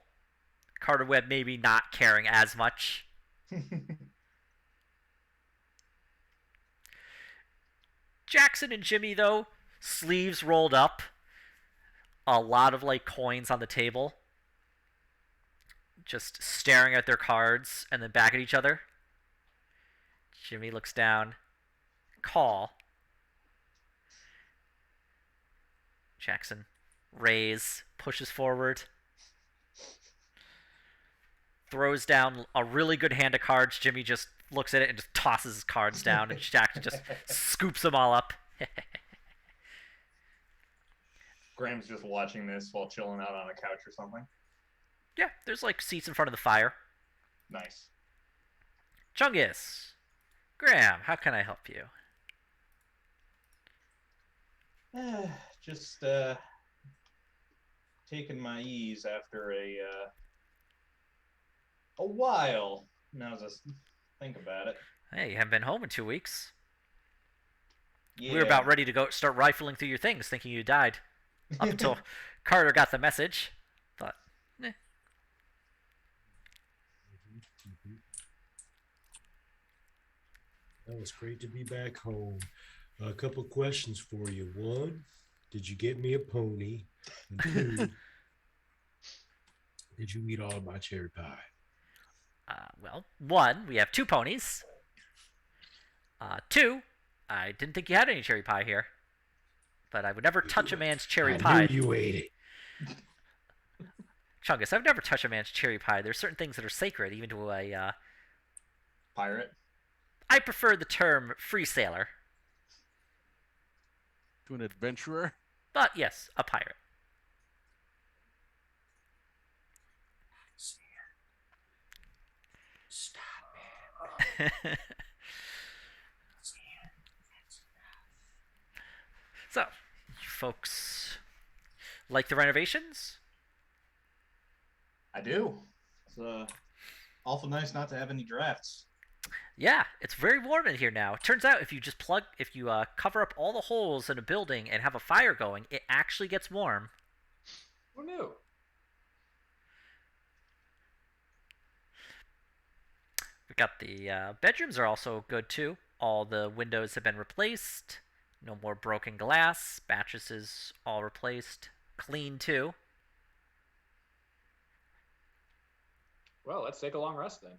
A: Carter Webb maybe not caring as much. Jackson and Jimmy, though, sleeves rolled up, a lot of like coins on the table, just staring at their cards and then back at each other. Jimmy looks down. Call. Jackson. Raise. Pushes forward. Throws down a really good hand of cards. Jimmy just looks at it and just tosses his cards down, and Jackson just scoops them all up.
F: Graham's just watching this while chilling out on a couch or something.
A: Yeah, there's like seats in front of the fire.
F: Nice.
A: Chungus. Graham, how can I help you?
F: Just taking my ease after a while. Now just think about it.
A: Hey, you haven't been home in 2 weeks.
F: Yeah.
A: We were about ready to go start rifling through your things, thinking you died. Up until Carter got the message. Thought,
I: Well, it's great to be back home. A couple questions for you. One, did you get me a pony? And two, did you eat all of my cherry pie?
A: well, one, we have 2 ponies. 2, I didn't think you had any cherry pie here. But I would never touch a man's cherry
I: I
A: pie.
I: knew you ate it.
A: Chungus, I've never touched a man's cherry pie. There's certain things that are sacred, even to a.
F: Pirate.
A: I prefer the term free sailor,
C: To an adventurer?
A: but yes, a pirate.
I: Stop
A: So, you folks like the renovations?
F: I do. It's awful nice not to have any drafts.
A: Yeah, it's very warm in here now. It turns out if you cover up all the holes in a building and have a fire going, it actually gets warm.
E: Who knew?
A: We got the bedrooms are also good too. All the windows have been replaced. No more broken glass. Batches is all replaced. Clean too.
E: Well, let's take a long rest then.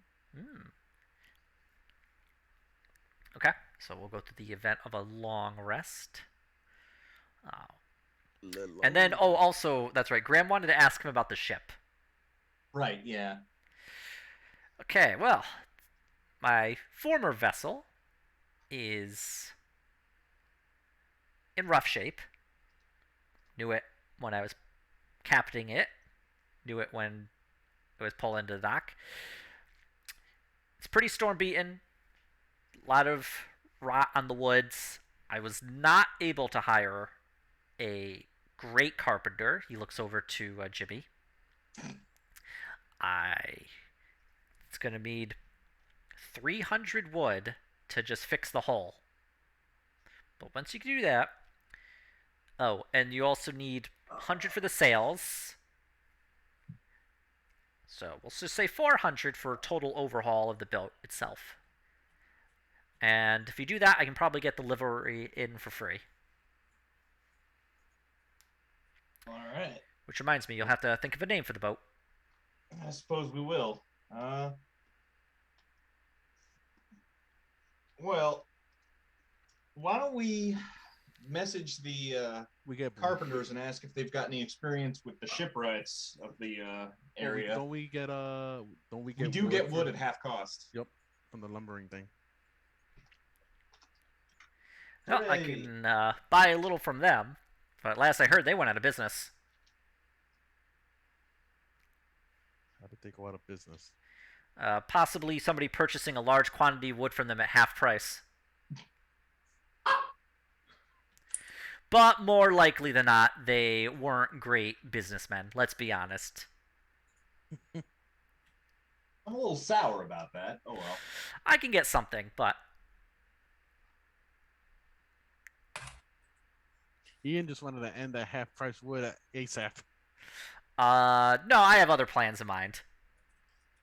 A: Okay, so we'll go through the event of a long rest. And then, also, that's right. Graham wanted to ask him about the ship.
F: Right, yeah.
A: Okay, well, my former vessel is in rough shape. Knew it when I was captaining it. Knew it when it was pulled into the dock. It's pretty storm beaten. A lot of rot on the woods. I was not able to hire a great carpenter. He looks over to Jimmy. It's going to need 300 wood to just fix the hull. But once you do that, oh, and you also need 100 for the sails. So we'll just say 400 for a total overhaul of the boat itself. And if you do that, I can probably get the livery in for free.
F: All right.
A: Which reminds me, you'll have to think of a name for the boat.
F: I suppose we will. Well, why don't we message the
C: We get
F: carpenters and ask if they've got any experience with the shipwrights of the area.
C: Don't we get
F: We do get wood
C: from-
F: at half cost.
C: Yep, from the lumbering thing.
A: Well, I
F: Hooray.
A: can buy a little from them. But last I heard, they went out of business.
C: How did they go out of business?
A: Possibly somebody purchasing a large quantity of wood from them at half price. But more likely than not, they weren't great businessmen. Let's be honest.
F: I'm a little sour about that. Oh well.
A: I can get something, but
C: Ian just wanted to end that half-price wood at ASAP.
A: no, I have other plans in mind.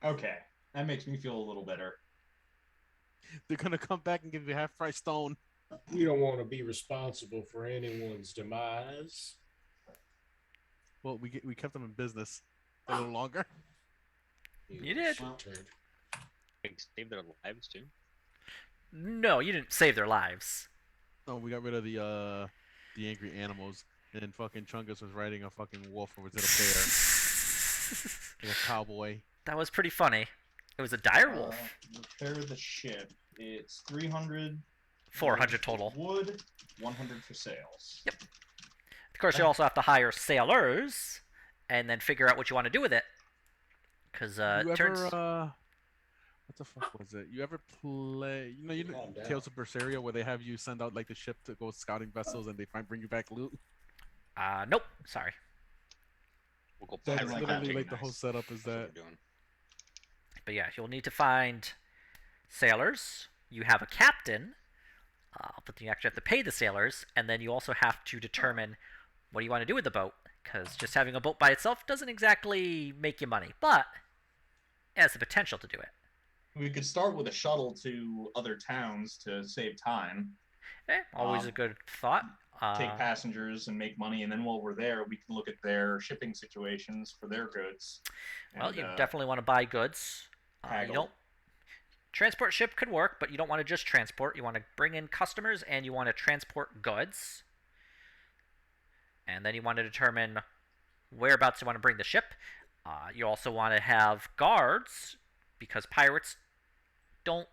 F: Okay, that makes me feel a little better.
C: They're gonna come back and give you half-price stone.
I: You don't want to be responsible for anyone's demise.
C: Well, we kept them in business a little longer.
A: You did.
I: Shit turd.
D: Save their lives too.
A: No, you didn't save their lives.
C: No, we got rid of the angry animals, and then fucking Chungus was riding a fucking wolf, or was it a bear? Like a cowboy.
A: That was pretty funny. It was a dire wolf.
F: Repair the ship. It's 300.
A: 400 total.
F: Wood, 100 for sales.
A: Yep. Of course, you also have to hire sailors, and then figure out what you want to do with it. Because
C: You
A: it
C: ever
A: turns.
C: what the fuck was it? You ever play? You know,
I: Calm down.
C: Tales of Berseria, where they have you send out like the ship to go scouting vessels, and they bring you back loot.
A: Nope. Sorry.
D: We'll go
C: That's
D: pirate
C: literally
D: hunting
C: like the whole
D: next.
C: setup is
D: That's what
C: that.
D: we're doing.
A: But yeah, you'll need to find sailors. You have a captain, but you actually have to pay the sailors, and then you also have to determine what do you want to do with the boat. Because just having a boat by itself doesn't exactly make you money, but it has the potential to do it.
F: We could start with a shuttle to other towns to save time,
A: Always a good thought.
F: take passengers and make money, and then while we're there, we can look at their shipping situations for their goods.
A: Well,
F: and,
A: you definitely want to buy goods. You
F: haggle.
A: don't. Transport ship could work, but you don't want to just transport. You want to bring in customers, and you want to transport goods. And then you want to determine whereabouts you want to bring the ship. You also want to have guards, because pirates don't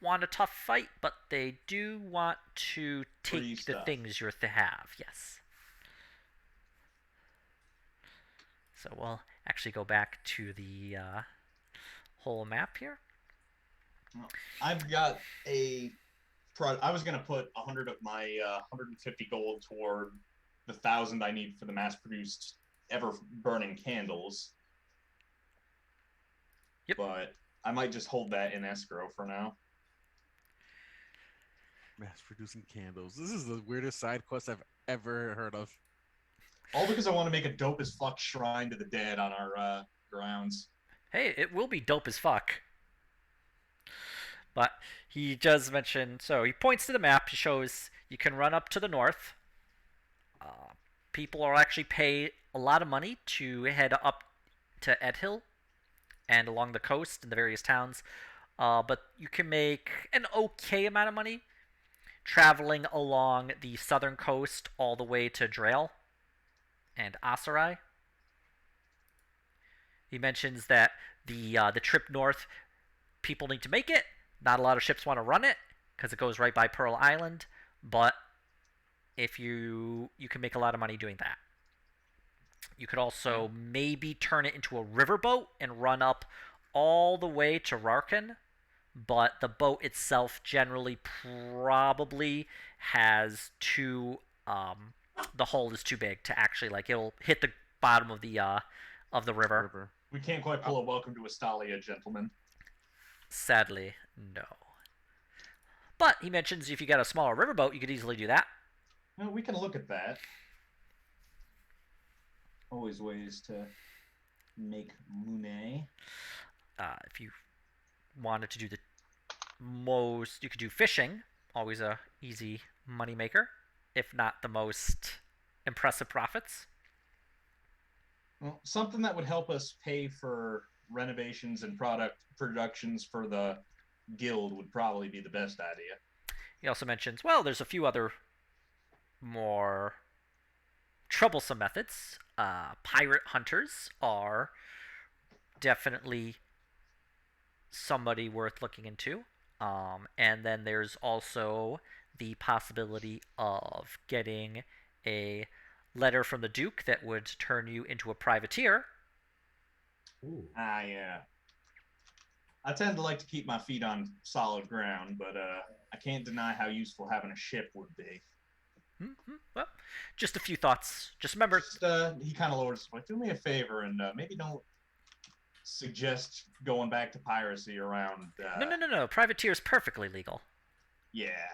A: want a tough fight, but they do want to
F: Free
A: take the
F: stuff.
A: things you have. Yes. So we'll actually go back to the whole map here.
F: I've got I was gonna put 100 of my 150 gold toward the 1,000 I need for the mass-produced ever-burning candles.
A: Yep.
F: But I might just hold that in escrow for now.
C: Mass producing candles. This is the weirdest side quest I've ever heard of.
F: All because I want to make a dope as fuck shrine to the dead on our grounds.
A: Hey, it will be dope as fuck. But he does mention, so he points to the map, he shows You can run up to the north. People are actually pay a lot of money to head up to Edhill and along the coast in the various towns. But you can make an okay amount of money traveling along the southern coast all the way to Drael and Asarai. He mentions that the trip north, people need to make it. Not a lot of ships want to run it because it goes right by Pearl Island, but if you can make a lot of money doing that. You could also maybe turn it into a riverboat and run up all the way to Rarkin, but the boat itself generally probably has the hull is too big to actually it'll hit the bottom of the river.
F: We can't quite pull a welcome to Astalia, gentlemen.
A: Sadly, no. But he mentions if you got a smaller riverboat, you could easily do that.
F: No, we can look at that. Always ways to make money.
A: If you wanted to do you could do fishing, always a easy money maker, if not the most impressive profits.
F: Well, something that would help us pay for renovations and productions for the guild would probably be the best idea.
A: He also mentions, well, there's a few other more troublesome methods. Pirate hunters are definitely somebody worth looking into. And then there's also the possibility of getting a letter from the Duke that would turn you into a privateer.
I: Ooh.
F: Yeah. I tend to like to keep my feet on solid ground, but I can't deny how useful having a ship would be.
A: Mm-hmm. Well, just a few thoughts. Just remember...
F: he kind of lowers his voice. Do me a favor and maybe don't suggest going back to piracy around...
A: No. Privateer is perfectly legal.
F: Yeah.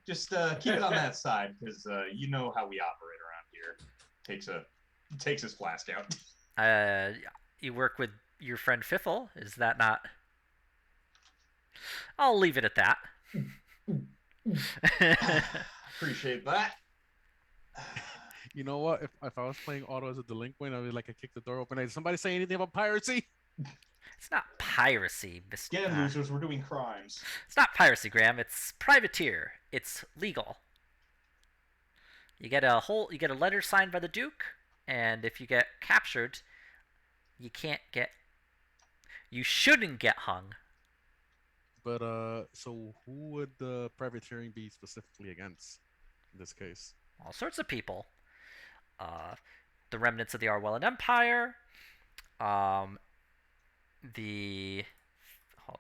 F: Just keep it on that side, because you know how we operate around here. Takes his flask out.
A: You work with your friend Fiffle. Is that not... I'll leave it at that.
F: Appreciate that.
C: You know what? If I was playing Auto as a delinquent, I would I kick the door open. Did somebody say anything about piracy?
A: It's not piracy, Mr.
F: Again, losers, we're doing crimes.
A: It's not piracy, Graham. It's privateer. It's legal. You get a letter signed by the Duke, and if you get captured, you shouldn't get hung.
C: But so who would the privateering be specifically against in this case?
A: All sorts of people. The remnants of the Arwellan Empire. Hold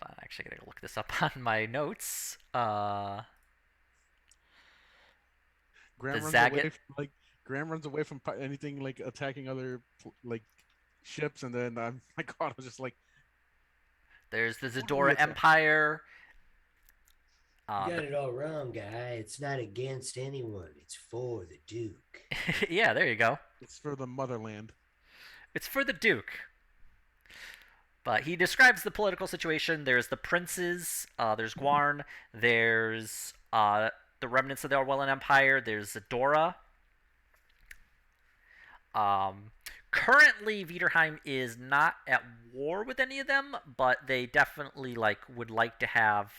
A: on, actually, I gotta look this up on my notes.
C: Graham runs
A: Zagat.
C: Graham runs away from anything attacking other ships, and then my God, I was just like.
A: There's the Zadora Empire.
I: You got it all wrong, guy. It's not against anyone. It's for the Duke.
A: Yeah, there you go.
C: It's for the motherland.
A: It's for the Duke. But he describes the political situation. There's the princes. There's Guarn. There's the remnants of the Arwellan Empire. There's Zadora. Currently, Viderheim is not at war with any of them, but they definitely would like to have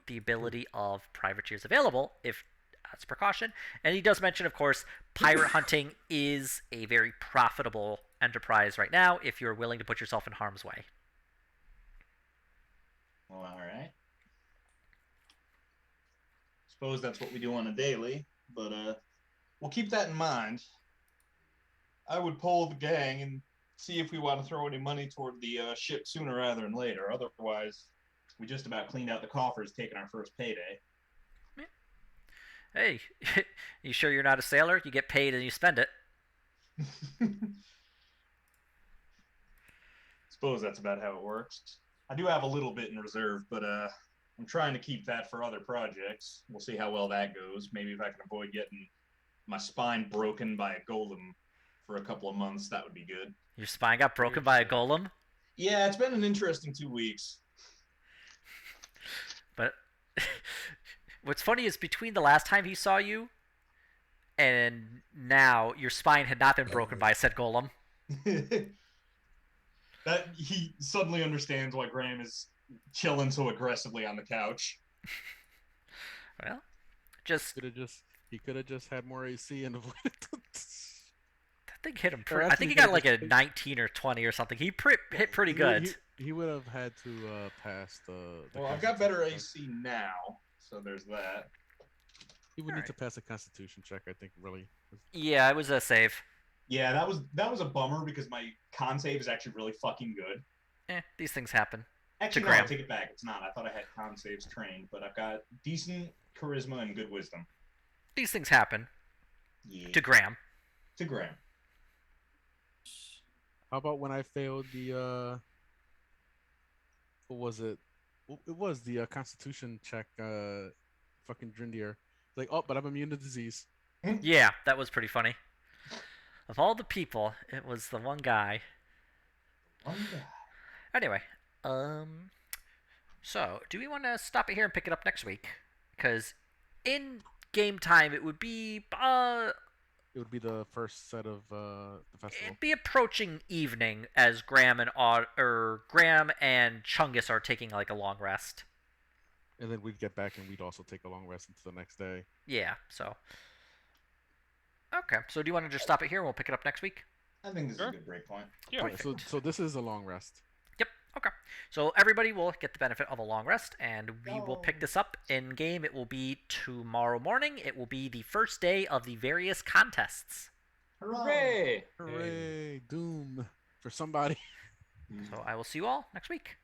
A: the ability of privateers available if as precaution. And he does mention, of course, pirate hunting is a very profitable enterprise right now if you're willing to put yourself in harm's way.
F: Well, all right. Suppose that's what we do on a daily, but we'll keep that in mind. I would poll the gang and see if we want to throw any money toward the ship sooner rather than later. Otherwise, we just about cleaned out the coffers taking our first payday.
A: Hey, you sure you're not a sailor? You get paid and you spend it.
F: Suppose that's about how it works. I do have a little bit in reserve, but I'm trying to keep that for other projects. We'll see how well that goes. Maybe if I can avoid getting my spine broken by a golem for a couple of months, that would be good.
A: Your spine got broken by a golem?
F: Yeah, it's been an interesting 2 weeks.
A: But What's funny is between the last time he saw you and now, your spine had not been broken by said golem.
F: That he suddenly understands why Graham is chilling so aggressively on the couch.
A: Well, just
C: He could have just had more AC and avoided.
A: I think hit him.
C: Or
A: I
C: actually,
A: think he
C: he
A: got
C: could've
A: like a
C: just-
A: 19 or 20 or something. He hit pretty good.
C: He would have had to pass the.
F: Well, I've got better AC now, so there's that.
C: He would need
A: Alright.
C: to pass a Constitution check, I think. Really.
A: Yeah, it was a save.
F: Yeah, that was a bummer because my con save is actually really fucking good.
A: These things happen.
F: Actually, no,
A: Graham.
F: I take it back. It's not. I thought I had con saves trained, but I've got decent charisma and good wisdom.
A: These things happen
F: Yeah.
A: to Graham.
F: To Graham.
C: How about when I failed the what was it? It was the Constitution check. Fucking Drindier. Like, oh, but I'm immune to disease.
A: Yeah, that was pretty funny. Of all the people, it was the one guy.
F: One guy.
A: Anyway, so do we want to stop it here and pick it up next week? Because in game time, it would be
C: It would be the first set of the festival.
A: it'd be approaching evening as Graham and Graham and Chungus are taking like a long rest.
C: And then we'd get back and we'd also take a long rest until the next day.
A: Yeah, so. Okay, so do you want to just stop it here and we'll pick it up next week?
F: I think this
D: Sure.
F: is a good break point.
D: Yeah.
C: Alright, so this is a long rest.
A: Yep, okay. So everybody will get the benefit of a long rest, and we will pick this up in game. It will be tomorrow morning. It will be the first day of the various contests.
H: Hooray!
C: Hooray! Doom for somebody.
A: So I will see you all next week.